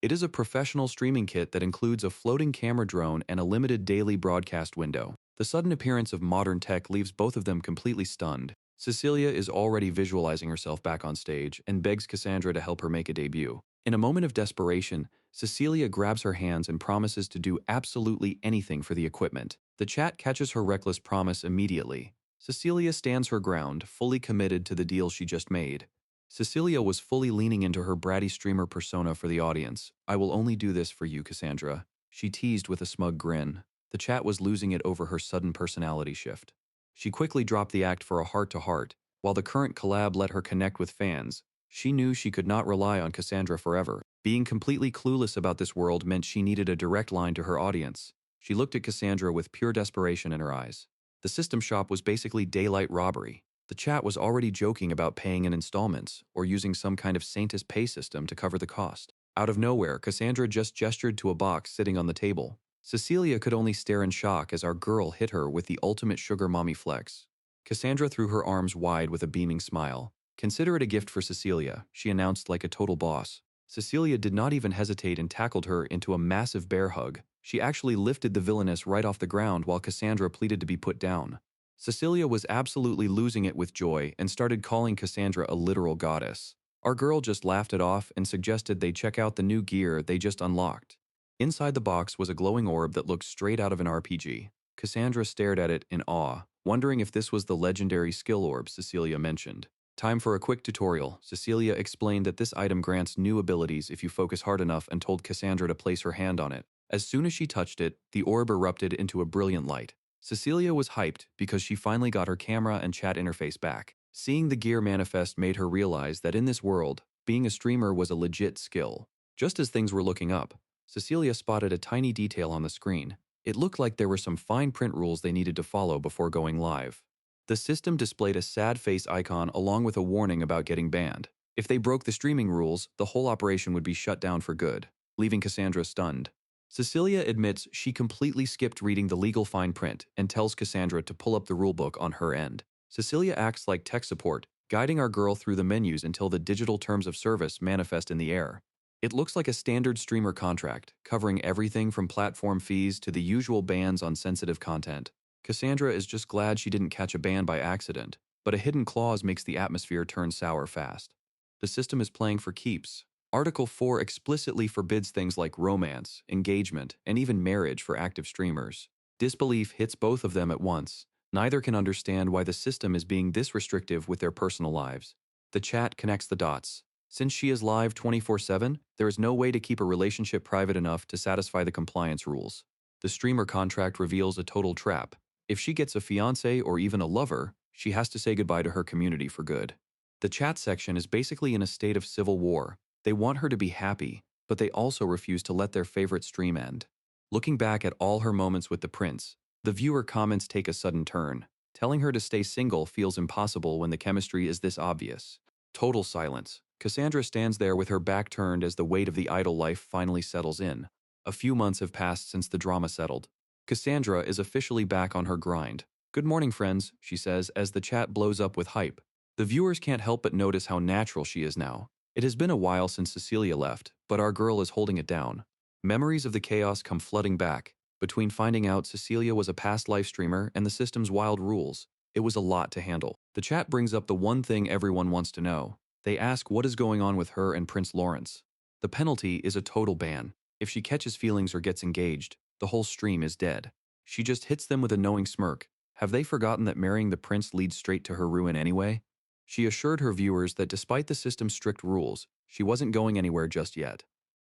Speaker 1: It is a professional streaming kit that includes a floating camera drone and a limited daily broadcast window. The sudden appearance of modern tech leaves both of them completely stunned. Cecilia is already visualizing herself back on stage and begs Cassandra to help her make a debut. In a moment of desperation, Cecilia grabs her hands and promises to do absolutely anything for the equipment. The chat catches her reckless promise immediately. Cecilia stands her ground, fully committed to the deal she just made. Cecilia was fully leaning into her bratty streamer persona for the audience. "I will only do this for you, Cassandra," she teased with a smug grin. The chat was losing it over her sudden personality shift. She quickly dropped the act for a heart-to-heart. While the current collab let her connect with fans, she knew she could not rely on Cassandra forever. Being completely clueless about this world meant she needed a direct line to her audience. She looked at Cassandra with pure desperation in her eyes. The system shop was basically daylight robbery. The chat was already joking about paying in installments or using some kind of Saintus pay system to cover the cost. Out of nowhere, Cassandra just gestured to a box sitting on the table. Cecilia could only stare in shock as our girl hit her with the ultimate sugar mommy flex. Cassandra threw her arms wide with a beaming smile. "Consider it a gift for Cecilia," she announced like a total boss. Cecilia did not even hesitate and tackled her into a massive bear hug. She actually lifted the Villainess right off the ground while Cassandra pleaded to be put down. Cecilia was absolutely losing it with joy and started calling Cassandra a literal goddess. Our girl just laughed it off and suggested they check out the new gear they just unlocked. Inside the box was a glowing orb that looked straight out of an RPG. Cassandra stared at it in awe, wondering if this was the legendary skill orb Cecilia mentioned. Time for a quick tutorial. Cecilia explained that this item grants new abilities if you focus hard enough and told Cassandra to place her hand on it. As soon as she touched it, the orb erupted into a brilliant light. Cecilia was hyped because she finally got her camera and chat interface back. Seeing the gear manifest made her realize that in this world, being a streamer was a legit skill. Just as things were looking up, Cecilia spotted a tiny detail on the screen. It looked like there were some fine print rules they needed to follow before going live. The system displayed a sad face icon along with a warning about getting banned. If they broke the streaming rules, the whole operation would be shut down for good, leaving Cassandra stunned. Cecilia admits she completely skipped reading the legal fine print and tells Cassandra to pull up the rulebook on her end. Cecilia acts like tech support, guiding our girl through the menus until the digital terms of service manifest in the air. It looks like a standard streamer contract, covering everything from platform fees to the usual bans on sensitive content. Cassandra is just glad she didn't catch a ban by accident, but a hidden clause makes the atmosphere turn sour fast. The system is playing for keeps. Article 4 explicitly forbids things like romance, engagement, and even marriage for active streamers. Disbelief hits both of them at once. Neither can understand why the system is being this restrictive with their personal lives. The chat connects the dots. Since she is live 24/7, there is no way to keep a relationship private enough to satisfy the compliance rules. The streamer contract reveals a total trap. If she gets a fiancé or even a lover, she has to say goodbye to her community for good. The chat section is basically in a state of civil war. They want her to be happy, but they also refuse to let their favorite stream end. Looking back at all her moments with the prince, the viewer comments take a sudden turn. Telling her to stay single feels impossible when the chemistry is this obvious. Total silence. Cassandra stands there with her back turned as the weight of the idol life finally settles in. A few months have passed since the drama settled. Cassandra is officially back on her grind. "Good morning, friends," she says as the chat blows up with hype. The viewers can't help but notice how natural she is now. It has been a while since Cecilia left, but our girl is holding it down. Memories of the chaos come flooding back. Between finding out Cecilia was a past live streamer and the system's wild rules, it was a lot to handle. The chat brings up the one thing everyone wants to know. They ask what is going on with her and Prince Lawrence. The penalty is a total ban. If she catches feelings or gets engaged, the whole stream is dead. She just hits them with a knowing smirk. Have they forgotten that marrying the prince leads straight to her ruin anyway? She assured her viewers that despite the system's strict rules, she wasn't going anywhere just yet.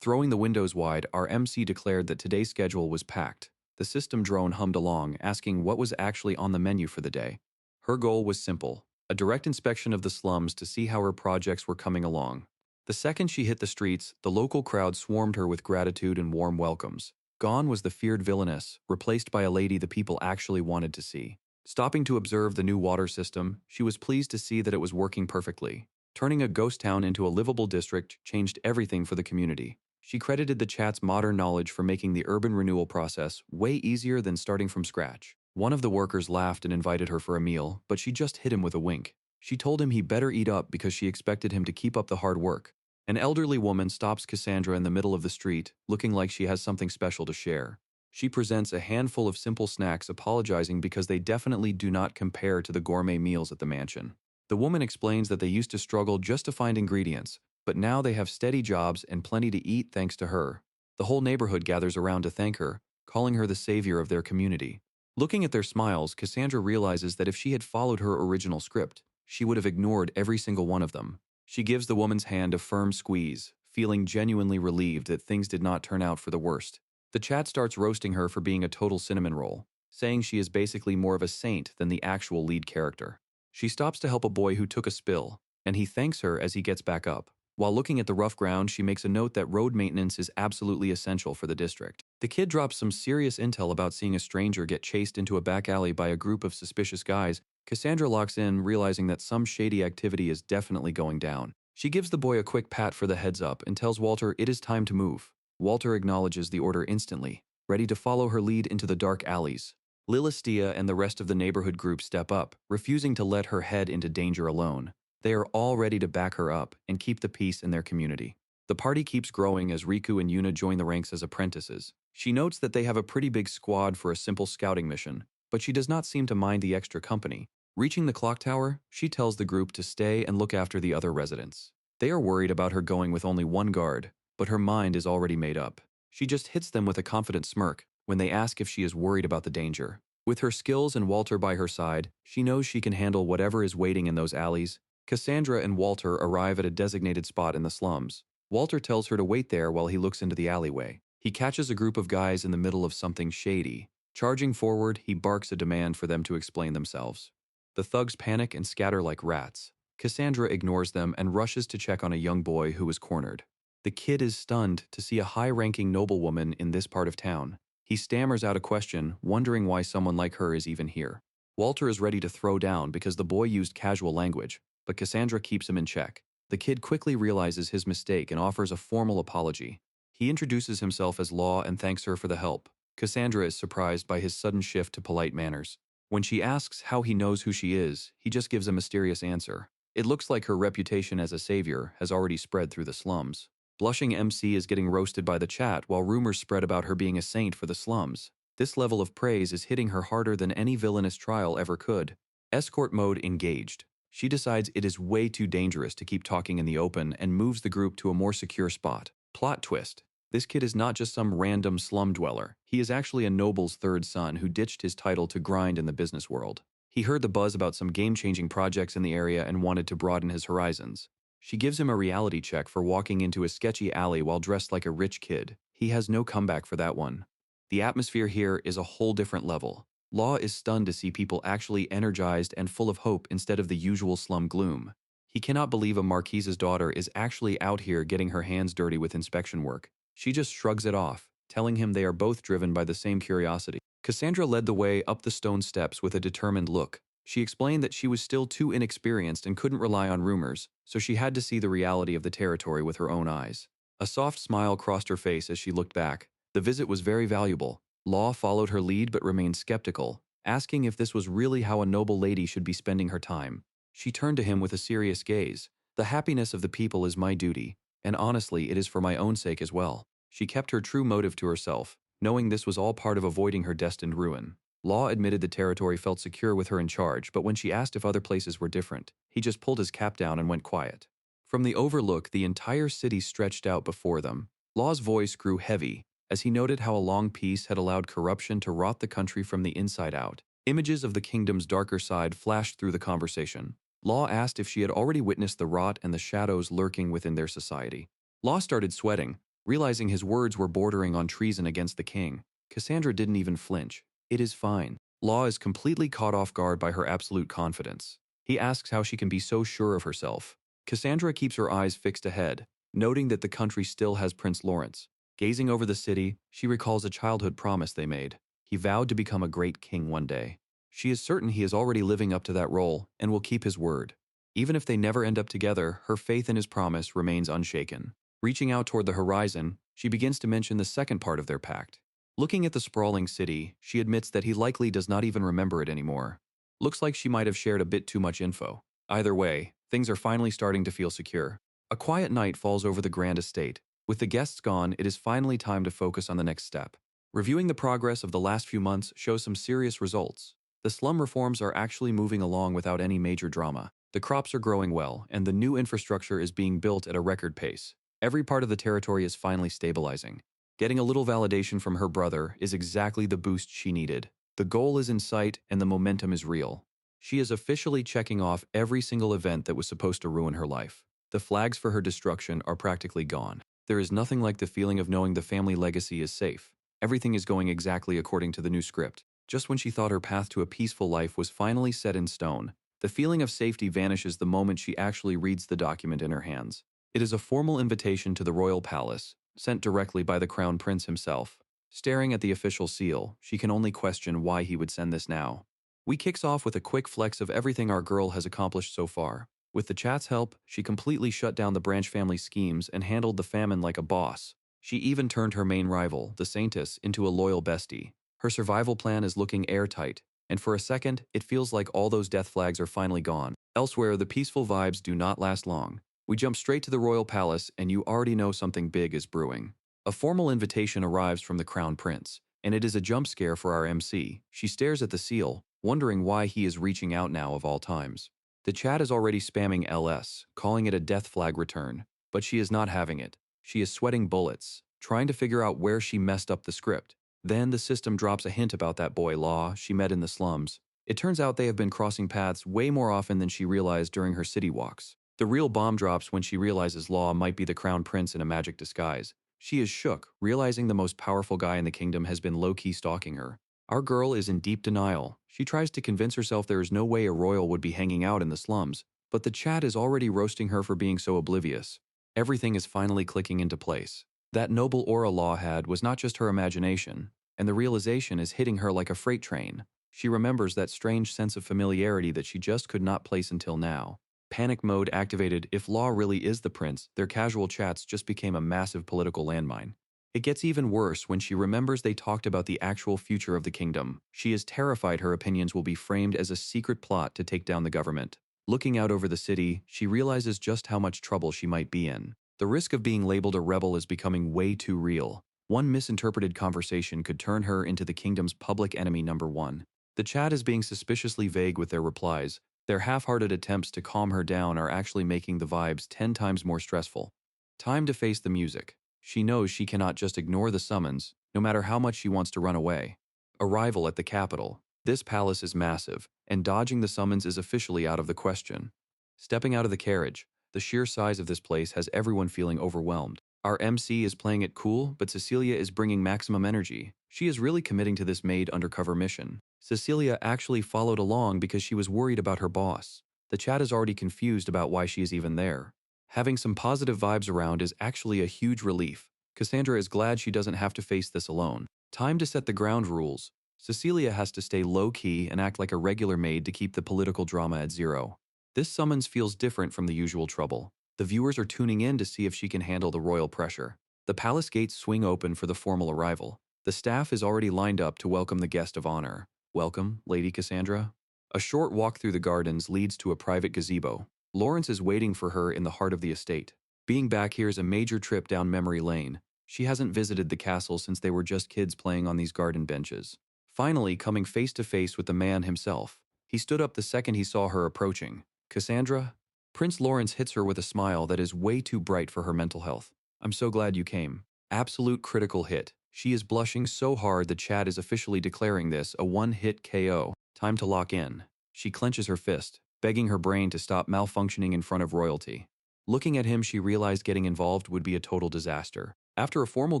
Speaker 1: Throwing the windows wide, our MC declared that today's schedule was packed. The system drone hummed along, asking what was actually on the menu for the day. Her goal was simple: a direct inspection of the slums to see how her projects were coming along. The second she hit the streets, the local crowd swarmed her with gratitude and warm welcomes. Gone was the feared villainess, replaced by a lady the people actually wanted to see. Stopping to observe the new water system, she was pleased to see that it was working perfectly. Turning a ghost town into a livable district changed everything for the community. She credited the chat's modern knowledge for making the urban renewal process way easier than starting from scratch. One of the workers laughed and invited her for a meal, but she just hit him with a wink. She told him he better eat up because she expected him to keep up the hard work. An elderly woman stops Cassandra in the middle of the street, looking like she has something special to share. She presents a handful of simple snacks, apologizing because they definitely do not compare to the gourmet meals at the mansion. The woman explains that they used to struggle just to find ingredients, but now they have steady jobs and plenty to eat thanks to her. The whole neighborhood gathers around to thank her, calling her the savior of their community. Looking at their smiles, Cassandra realizes that if she had followed her original script, she would have ignored every single one of them. She gives the woman's hand a firm squeeze, feeling genuinely relieved that things did not turn out for the worst. The chat starts roasting her for being a total cinnamon roll, saying she is basically more of a saint than the actual lead character. She stops to help a boy who took a spill, and he thanks her as he gets back up. While looking at the rough ground, she makes a note that road maintenance is absolutely essential for the district. The kid drops some serious intel about seeing a stranger get chased into a back alley by a group of suspicious guys. Cassandra locks in, realizing that some shady activity is definitely going down. She gives the boy a quick pat for the heads up and tells Walter it is time to move. Walter acknowledges the order instantly, ready to follow her lead into the dark alleys. Lilistia and the rest of the neighborhood group step up, refusing to let her head into danger alone. They are all ready to back her up and keep the peace in their community. The party keeps growing as Riku and Yuna join the ranks as apprentices. She notes that they have a pretty big squad for a simple scouting mission, but she does not seem to mind the extra company. Reaching the clock tower, she tells the group to stay and look after the other residents. They are worried about her going with only one guard, but her mind is already made up. She just hits them with a confident smirk when they ask if she is worried about the danger. With her skills and Walter by her side, she knows she can handle whatever is waiting in those alleys. Cassandra and Walter arrive at a designated spot in the slums. Walter tells her to wait there while he looks into the alleyway. He catches a group of guys in the middle of something shady. Charging forward, he barks a demand for them to explain themselves. The thugs panic and scatter like rats. Cassandra ignores them and rushes to check on a young boy who is cornered. The kid is stunned to see a high-ranking noblewoman in this part of town. He stammers out a question, wondering why someone like her is even here. Walter is ready to throw down because the boy used casual language, but Cassandra keeps him in check. The kid quickly realizes his mistake and offers a formal apology. He introduces himself as Law and thanks her for the help. Cassandra is surprised by his sudden shift to polite manners. When she asks how he knows who she is, he just gives a mysterious answer. It looks like her reputation as a savior has already spread through the slums. Blushing MC is getting roasted by the chat while rumors spread about her being a saint for the slums. This level of praise is hitting her harder than any villainous trial ever could. Escort mode engaged. She decides it is way too dangerous to keep talking in the open and moves the group to a more secure spot. Plot twist. This kid is not just some random slum dweller. He is actually a noble's third son who ditched his title to grind in the business world. He heard the buzz about some game-changing projects in the area and wanted to broaden his horizons. She gives him a reality check for walking into a sketchy alley while dressed like a rich kid. He has no comeback for that one. The atmosphere here is a whole different level. Law is stunned to see people actually energized and full of hope instead of the usual slum gloom. He cannot believe a marquise's daughter is actually out here getting her hands dirty with inspection work. She just shrugs it off, telling him they are both driven by the same curiosity. Cassandra led the way up the stone steps with a determined look. She explained that she was still too inexperienced and couldn't rely on rumors, so she had to see the reality of the territory with her own eyes. A soft smile crossed her face as she looked back. The visit was very valuable. Law followed her lead but remained skeptical, asking if this was really how a noble lady should be spending her time. She turned to him with a serious gaze. The happiness of the people is my duty, and honestly, it is for my own sake as well. She kept her true motive to herself, knowing this was all part of avoiding her destined ruin. Law admitted the territory felt secure with her in charge, but when she asked if other places were different, he just pulled his cap down and went quiet. From the overlook, the entire city stretched out before them. Law's voice grew heavy as he noted how a long peace had allowed corruption to rot the country from the inside out. Images of the kingdom's darker side flashed through the conversation. Law asked if she had already witnessed the rot and the shadows lurking within their society. Law started sweating, realizing his words were bordering on treason against the king. Cassandra didn't even flinch. It is fine. Law is completely caught off guard by her absolute confidence. He asks how she can be so sure of herself. Cassandra keeps her eyes fixed ahead, noting that the country still has Prince Lawrence. Gazing over the city, she recalls a childhood promise they made. He vowed to become a great king one day. She is certain he is already living up to that role and will keep his word. Even if they never end up together, her faith in his promise remains unshaken. Reaching out toward the horizon, she begins to mention the second part of their pact. Looking at the sprawling city, she admits that he likely does not even remember it anymore. Looks like she might have shared a bit too much info. Either way, things are finally starting to feel secure. A quiet night falls over the grand estate. With the guests gone, it is finally time to focus on the next step. Reviewing the progress of the last few months shows some serious results. The slum reforms are actually moving along without any major drama. The crops are growing well, and the new infrastructure is being built at a record pace. Every part of the territory is finally stabilizing. Getting a little validation from her brother is exactly the boost she needed. The goal is in sight, and the momentum is real. She is officially checking off every single event that was supposed to ruin her life. The flags for her destruction are practically gone. There is nothing like the feeling of knowing the family legacy is safe. Everything is going exactly according to the new script. Just when she thought her path to a peaceful life was finally set in stone, the feeling of safety vanishes the moment she actually reads the document in her hands. It is a formal invitation to the royal palace, sent directly by the crown prince himself. Staring at the official seal, she can only question why he would send this now. We kicks off with a quick flex of everything our girl has accomplished so far. With the chat's help, she completely shut down the Branch family schemes and handled the famine like a boss. She even turned her main rival, the Saintess, into a loyal bestie. Her survival plan is looking airtight, and for a second, it feels like all those death flags are finally gone. Elsewhere, the peaceful vibes do not last long. We jump straight to the royal palace, and you already know something big is brewing. A formal invitation arrives from the crown prince, and it is a jump scare for our MC. She stares at the seal, wondering why he is reaching out now of all times. The chat is already spamming LS, calling it a death flag return, but she is not having it. She is sweating bullets, trying to figure out where she messed up the script. Then the system drops a hint about that boy Law she met in the slums. It turns out they have been crossing paths way more often than she realized during her city walks. The real bomb drops when she realizes Law might be the crown prince in a magic disguise. She is shook, realizing the most powerful guy in the kingdom has been low-key stalking her. Our girl is in deep denial. She tries to convince herself there is no way a royal would be hanging out in the slums, but the chat is already roasting her for being so oblivious. Everything is finally clicking into place. That noble aura Law had was not just her imagination, and the realization is hitting her like a freight train. She remembers that strange sense of familiarity that she just could not place until now. Panic mode activated. If Law really is the prince, their casual chats just became a massive political landmine. It gets even worse when she remembers they talked about the actual future of the kingdom. She is terrified her opinions will be framed as a secret plot to take down the government. Looking out over the city, she realizes just how much trouble she might be in. The risk of being labeled a rebel is becoming way too real. One misinterpreted conversation could turn her into the kingdom's public enemy #1. The chat is being suspiciously vague with their replies. Their half-hearted attempts to calm her down are actually making the vibes 10 times more stressful. Time to face the music. She knows she cannot just ignore the summons, no matter how much she wants to run away. Arrival at the capital. This palace is massive, and dodging the summons is officially out of the question. Stepping out of the carriage, the sheer size of this place has everyone feeling overwhelmed. Our MC is playing it cool, but Cecilia is bringing maximum energy. She is really committing to this maid undercover mission. Cecilia actually followed along because she was worried about her boss. The chat is already confused about why she is even there. Having some positive vibes around is actually a huge relief. Cassandra is glad she doesn't have to face this alone. Time to set the ground rules. Cecilia has to stay low-key and act like a regular maid to keep the political drama at zero. This summons feels different from the usual trouble. The viewers are tuning in to see if she can handle the royal pressure. The palace gates swing open for the formal arrival. The staff is already lined up to welcome the guest of honor. Welcome, Lady Cassandra. A short walk through the gardens leads to a private gazebo. Lawrence is waiting for her in the heart of the estate. Being back here is a major trip down memory lane. She hasn't visited the castle since they were just kids playing on these garden benches. Finally, coming face to face with the man himself, he stood up the second he saw her approaching. Cassandra? Prince Lawrence hits her with a smile that is way too bright for her mental health. I'm so glad you came. Absolute critical hit. She is blushing so hard the chat is officially declaring this a one-hit KO. Time to lock in. She clenches her fist, begging her brain to stop malfunctioning in front of royalty. Looking at him, she realized getting involved would be a total disaster. After a formal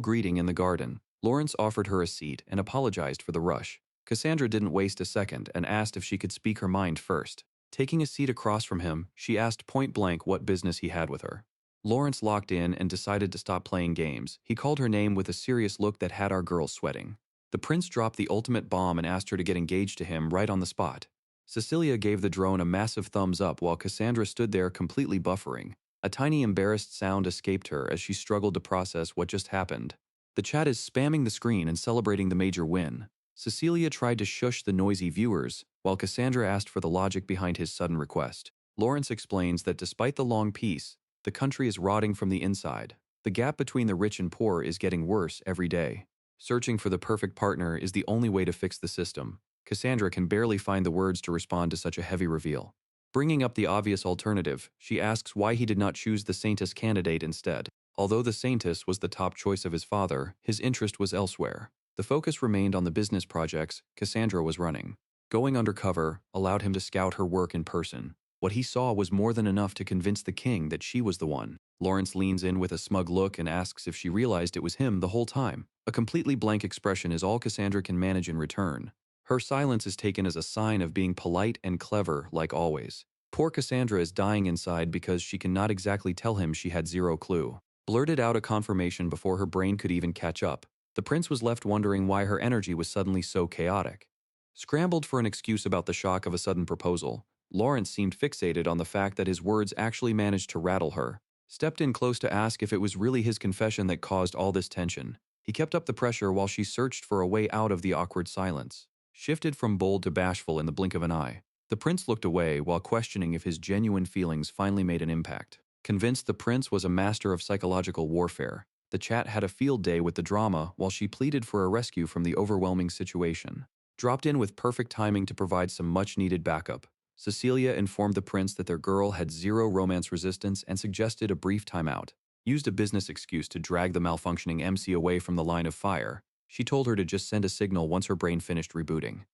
Speaker 1: greeting in the garden, Lawrence offered her a seat and apologized for the rush. Cassandra didn't waste a second and asked if she could speak her mind first. Taking a seat across from him, she asked point-blank what business he had with her. Lawrence locked in and decided to stop playing games. He called her name with a serious look that had our girls sweating. The prince dropped the ultimate bomb and asked her to get engaged to him right on the spot. Cecilia gave the drone a massive thumbs up while Cassandra stood there completely buffering. A tiny embarrassed sound escaped her as she struggled to process what just happened. The chat is spamming the screen and celebrating the major win. Cecilia tried to shush the noisy viewers, while Cassandra asked for the logic behind his sudden request. Lawrence explains that despite the long peace, the country is rotting from the inside. The gap between the rich and poor is getting worse every day. Searching for the perfect partner is the only way to fix the system. Cassandra can barely find the words to respond to such a heavy reveal. Bringing up the obvious alternative, she asks why he did not choose the Saintess candidate instead. Although the Saintess was the top choice of his father, his interest was elsewhere. The focus remained on the business projects Cassandra was running. Going undercover allowed him to scout her work in person. What he saw was more than enough to convince the king that she was the one. Lawrence leans in with a smug look and asks if she realized it was him the whole time. A completely blank expression is all Cassandra can manage in return. Her silence is taken as a sign of being polite and clever, like always. Poor Cassandra is dying inside because she cannot exactly tell him she had zero clue. Blurted out a confirmation before her brain could even catch up. The prince was left wondering why her energy was suddenly so chaotic. Scrambled for an excuse about the shock of a sudden proposal, Lawrence seemed fixated on the fact that his words actually managed to rattle her. Stepped in close to ask if it was really his confession that caused all this tension. He kept up the pressure while she searched for a way out of the awkward silence. Shifted from bold to bashful in the blink of an eye. The prince looked away while questioning if his genuine feelings finally made an impact. Convinced the prince was a master of psychological warfare, the chat had a field day with the drama while she pleaded for a rescue from the overwhelming situation. Dropped in with perfect timing to provide some much-needed backup. Cecilia informed the prince that their girl had zero romance resistance and suggested a brief timeout. Used a business excuse to drag the malfunctioning MC away from the line of fire. She told her to just send a signal once her brain finished rebooting.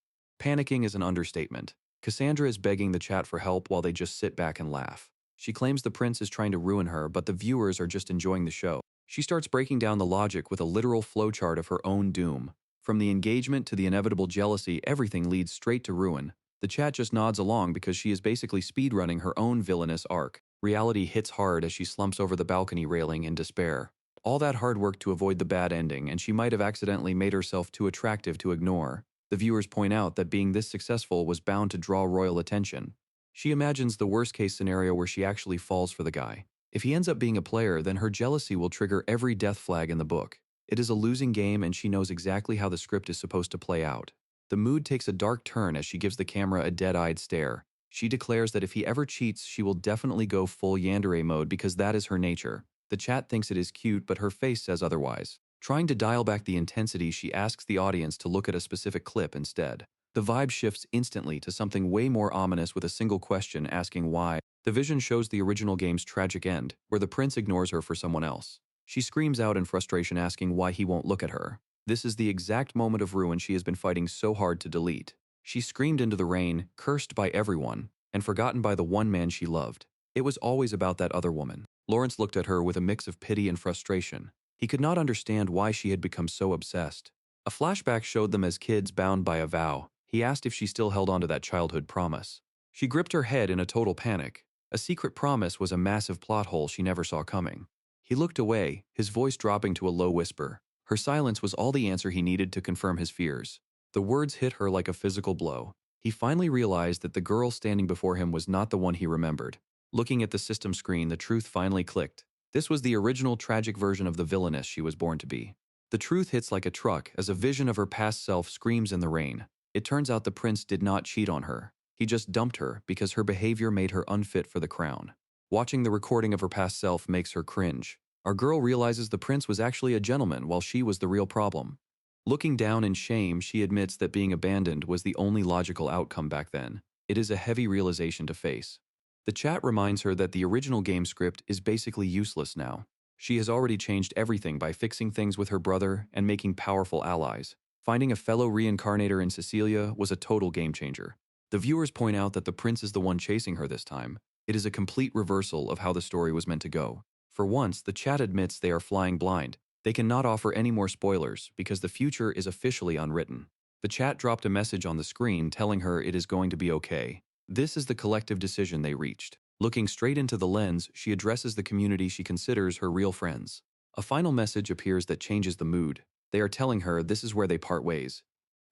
Speaker 1: Panicking is an understatement. Cassandra is begging the chat for help while they just sit back and laugh. She claims the prince is trying to ruin her, but the viewers are just enjoying the show. She starts breaking down the logic with a literal flowchart of her own doom. From the engagement to the inevitable jealousy, everything leads straight to ruin. The chat just nods along because she is basically speedrunning her own villainous arc. Reality hits hard as she slumps over the balcony railing in despair. All that hard work to avoid the bad ending, and she might have accidentally made herself too attractive to ignore. The viewers point out that being this successful was bound to draw royal attention. She imagines the worst-case scenario where she actually falls for the guy. If he ends up being a player, then her jealousy will trigger every death flag in the book. It is a losing game and she knows exactly how the script is supposed to play out. The mood takes a dark turn as she gives the camera a dead-eyed stare. She declares that if he ever cheats, she will definitely go full yandere mode because that is her nature. The chat thinks it is cute, but her face says otherwise. Trying to dial back the intensity, she asks the audience to look at a specific clip instead. The vibe shifts instantly to something way more ominous with a single question asking why. The vision shows the original game's tragic end, where the prince ignores her for someone else. She screams out in frustration asking why he won't look at her. This is the exact moment of ruin she has been fighting so hard to delete. She screamed into the rain, cursed by everyone, and forgotten by the one man she loved. It was always about that other woman. Lawrence looked at her with a mix of pity and frustration. He could not understand why she had become so obsessed. A flashback showed them as kids bound by a vow. He asked if she still held on to that childhood promise. She gripped her head in a total panic. A secret promise was a massive plot hole she never saw coming. He looked away, his voice dropping to a low whisper. Her silence was all the answer he needed to confirm his fears. The words hit her like a physical blow. He finally realized that the girl standing before him was not the one he remembered. Looking at the system screen, the truth finally clicked. This was the original tragic version of the villainess she was born to be. The truth hits like a truck as a vision of her past self screams in the rain. It turns out the prince did not cheat on her. He just dumped her because her behavior made her unfit for the crown. Watching the recording of her past self makes her cringe. Our girl realizes the prince was actually a gentleman while she was the real problem. Looking down in shame, she admits that being abandoned was the only logical outcome back then. It is a heavy realization to face. The chat reminds her that the original game script is basically useless now. She has already changed everything by fixing things with her brother and making powerful allies. Finding a fellow reincarnator in Cecilia was a total game changer. The viewers point out that the prince is the one chasing her this time. It is a complete reversal of how the story was meant to go. For once, the chat admits they are flying blind. They cannot offer any more spoilers because the future is officially unwritten. The chat dropped a message on the screen telling her it is going to be okay. This is the collective decision they reached. Looking straight into the lens, she addresses the community she considers her real friends. A final message appears that changes the mood. They are telling her this is where they part ways.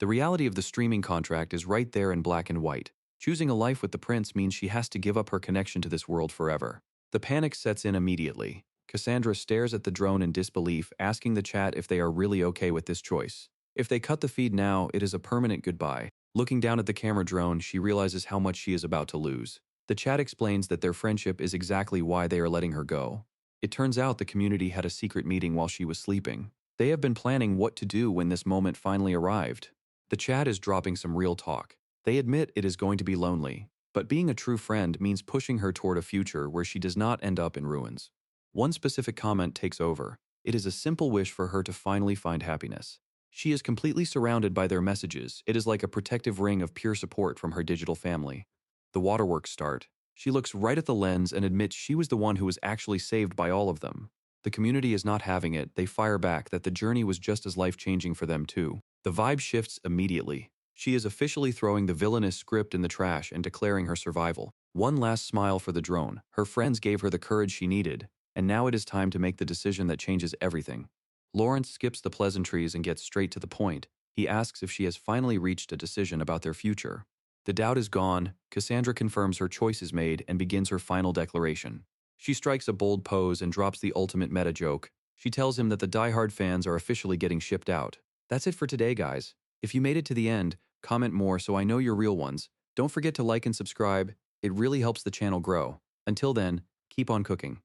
Speaker 1: The reality of the streaming contract is right there in black and white. Choosing a life with the prince means she has to give up her connection to this world forever. The panic sets in immediately. Cassandra stares at the drone in disbelief, asking the chat if they are really okay with this choice. If they cut the feed now, it is a permanent goodbye. Looking down at the camera drone, she realizes how much she is about to lose. The chat explains that their friendship is exactly why they are letting her go. It turns out the community had a secret meeting while she was sleeping. They have been planning what to do when this moment finally arrived. The chat is dropping some real talk. They admit it is going to be lonely, but being a true friend means pushing her toward a future where she does not end up in ruins. One specific comment takes over. It is a simple wish for her to finally find happiness. She is completely surrounded by their messages. It is like a protective ring of pure support from her digital family. The waterworks start. She looks right at the lens and admits she was the one who was actually saved by all of them. The community is not having it. They fire back that the journey was just as life-changing for them too. The vibe shifts immediately. She is officially throwing the villainous script in the trash and declaring her survival. One last smile for the drone. Her friends gave her the courage she needed, and now it is time to make the decision that changes everything. Lawrence skips the pleasantries and gets straight to the point. He asks if she has finally reached a decision about their future. The doubt is gone. Cassandra confirms her choice is made and begins her final declaration. She strikes a bold pose and drops the ultimate meta joke. She tells him that the diehard fans are officially getting shipped out. That's it for today, guys. If you made it to the end, comment more so I know you're real ones. Don't forget to like and subscribe. It really helps the channel grow. Until then, keep on cooking.